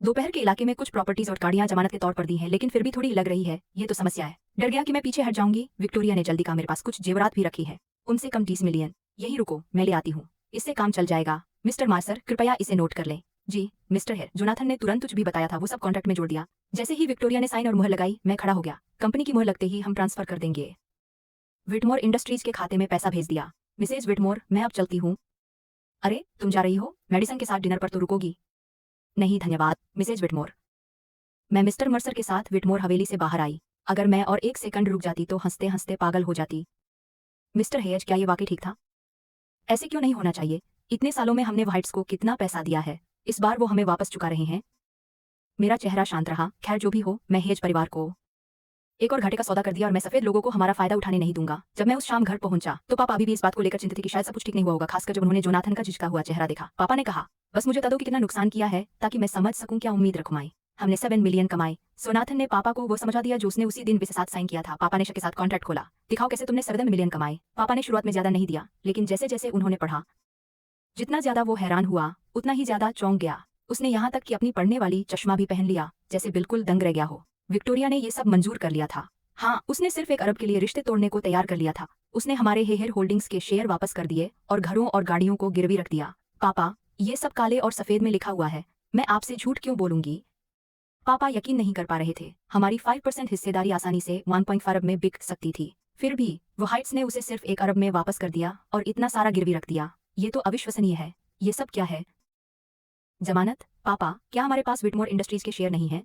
दोपहर के इलाके में कुछ प्रॉपर्टीज और गाड़ियां जमानत के तौर पर दी हैं, लेकिन फिर भी थोड़ी लग रही है। ये तो समस्या है। डर गया कि मैं पीछे हट जाऊंगी। विक्टोरिया ने जल्दी कहा, मेरे पास कुछ जेवरात भी रखी है, उनसे कम 30 मिलियन। यही रुको, मैं ले आती हूँ। इससे काम चल जाएगा। मिस्टर मार्सर, कृपया इसे नोट कर लें। जी मिस्टर हेर। जोनाथन ने तुरंत कुछ भी बताया था वो सब कॉन्ट्रैक्ट में जोड़ दिया। जैसे ही विक्टोरिया ने साइन और मुहर लगाई, मैं खड़ा हो गया। कंपनी की मुहर लगते ही हम ट्रांसफर कर देंगे। विटमोर इंडस्ट्रीज के खाते में पैसा भेज दिया। मिसेज विटमोर, मैं अब चलती हूँ। अरे, तुम जा रही हो? मेडिसन के साथ डिनर पर तो रुकोगी? नहीं धन्यवाद मिसेज विटमोर। मैं मिस्टर मर्सर के साथ विटमोर हवेली से बाहर आई। अगर मैं और 1 सेकंड रुक जाती तो हंसते हंसते पागल हो जाती। मिस्टर हेज, क्या ये वाकई ठीक था? ऐसे क्यों नहीं होना चाहिए? इतने सालों में हमने व्हाइट्स को कितना पैसा दिया है, इस बार वो हमें वापस चुका रहे हैं। मेरा चेहरा शांत रहा। खैर जो भी हो, मैं हेज परिवार को एक और घाटे का सौदा कर दिया, और मैं सफेद लोगों को हमारा फायदा उठाने नहीं दूंगा। जब मैं उस शाम घर पहुंचा तो पापा अभी भी इस बात को लेकर चिंतित थे कि शायद सब कुछ ठीक नहीं हुआ होगा, खासकर जब उन्होंने जोनाथन का झिझका हुआ चेहरा देखा। पापा ने कहा, बस मुझे बता दो कि कितना नुकसान किया है, ताकि मैं समझ सकूं क्या उम्मीद रखूं। हमने 7 मिलियन कमाए। जोनाथन ने पापा को वो समझा दिया जो उसने उसी दिन के साथ साइन किया था। पापा ने शक के साथ कॉन्ट्रैक्ट खोला। दिखाओ कैसे तुमने 7 मिलियन कमाए। पापा ने शुरुआत में ज्यादा नहीं दिया, लेकिन जैसे जैसे उन्होंने पढ़ा, जितना ज्यादा वो हैरान हुआ उतना ही ज्यादा चौंक गया। उसने यहाँ तक कि अपनी पढ़ने वाली चश्मा भी पहन लिया, जैसे बिल्कुल दंग रह गया हो। विक्टोरिया ने ये सब मंजूर कर लिया था। हाँ, उसने सिर्फ 1 अरब के लिए रिश्ते तोड़ने को तैयार कर लिया था। उसने हमारे हेयर होल्डिंग्स के शेयर वापस कर दिए और घरों और गाड़ियों को गिरवी रख दिया। पापा, ये सब काले और सफेद में लिखा हुआ है। मैं आपसे झूठ क्यों बोलूंगी? पापा यकीन नहीं कर पा रहे थे। हमारी 5% हिस्सेदारी आसानी से 1.5 अरब में बिक सकती थी। फिर भी वो हाइट्स ने उसे सिर्फ 1 अरब में वापस कर दिया और इतना सारा गिरवी रख दिया। ये तो अविश्वसनीय है। ये सब क्या है? जमानत? पापा, क्या हमारे पास विटमोर इंडस्ट्रीज के शेयर नहीं हैं?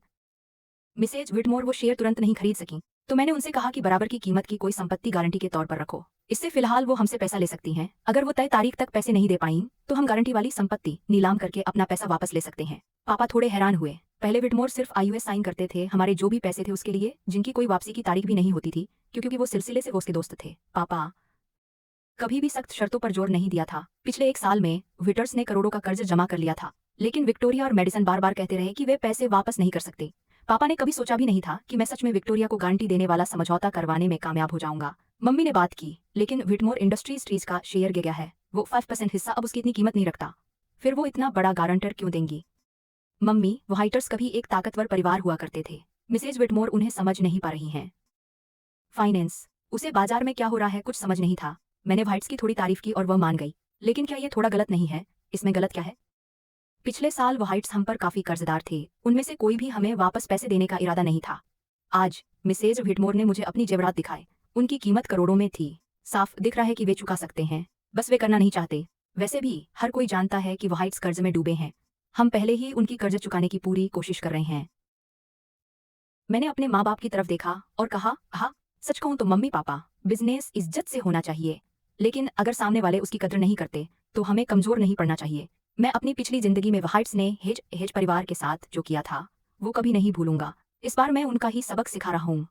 मिसेज विटमोर वो शेयर तुरंत नहीं खरीद सकी, तो मैंने उनसे कहा कि बराबर की कीमत की कोई संपत्ति गारंटी के तौर पर रखो। इससे फिलहाल वो हमसे पैसा ले सकती हैं। अगर वो तय तारीख तक पैसे नहीं दे पाईं, तो हम गारंटी वाली संपत्ति नीलाम करके अपना पैसा वापस ले सकते हैं। पापा थोड़े हैरान हुए। पहले विटमोर सिर्फ आईयूएस साइन करते थे हमारे जो भी पैसे थे उसके लिए, जिनकी कोई वापसी की तारीख भी नहीं होती थी, क्योंकि वो सिलसिले से वो उसके दोस्त थे। पापा कभी भी सख्त शर्तों पर जोर नहीं दिया था। पिछले 1 साल में विटर्स ने करोड़ों का कर्ज जमा कर लिया था, लेकिन विक्टोरिया और मेडिसन बार बार कहते रहे कि वे पैसे वापस नहीं कर सकते। पापा ने कभी सोचा भी नहीं था कि मैं सच में विक्टोरिया को गारंटी देने वाला समझौता करवाने में कामयाब हो जाऊंगा। मम्मी ने बात की, लेकिन विटमोर इंडस्ट्रीज का शेयर गिर गया है। वो 5% हिस्सा अब उसकी इतनी कीमत नहीं रखता। फिर वो इतना बड़ा गारंटर क्यों देंगी? मम्मी, वो हाइटर्स कभी एक ताकतवर परिवार हुआ करते थे। मिसेज विटमोर उन्हें समझ नहीं पा रही हैं। फाइनेंस, उसे बाजार में क्या हो रहा है कुछ समझ नहीं था। मैंने वाइट्स की थोड़ी तारीफ की और वह मान गई। लेकिन क्या ये थोड़ा गलत नहीं है? इसमें गलत क्या है? पिछले साल वाइट्स हम पर काफी कर्जदार थे। उनमें से कोई भी हमें वापस पैसे देने का इरादा नहीं था। आज मिसेज विटमोर ने मुझे अपनी जेवरात दिखाए। उनकी कीमत करोड़ों में थी। साफ दिख रहा है कि वे चुका सकते हैं, बस वे करना नहीं चाहते। वैसे भी हर कोई जानता है कि वाइट्स कर्ज में डूबे हैं। हम पहले ही उनकी कर्ज चुकाने की पूरी कोशिश कर रहे हैं। मैंने अपने माँ बाप की तरफ देखा और कहा, हाँ, सच कहूं तो मम्मी पापा, बिजनेस इज्जत से होना चाहिए, लेकिन अगर सामने वाले उसकी कदर नहीं करते तो हमें कमजोर नहीं पड़ना चाहिए। मैं अपनी पिछली जिंदगी में वाइट्स ने हेज परिवार के साथ जो किया था वो कभी नहीं भूलूंगा। इस बार मैं उनका ही सबक सिखा रहा हूँ।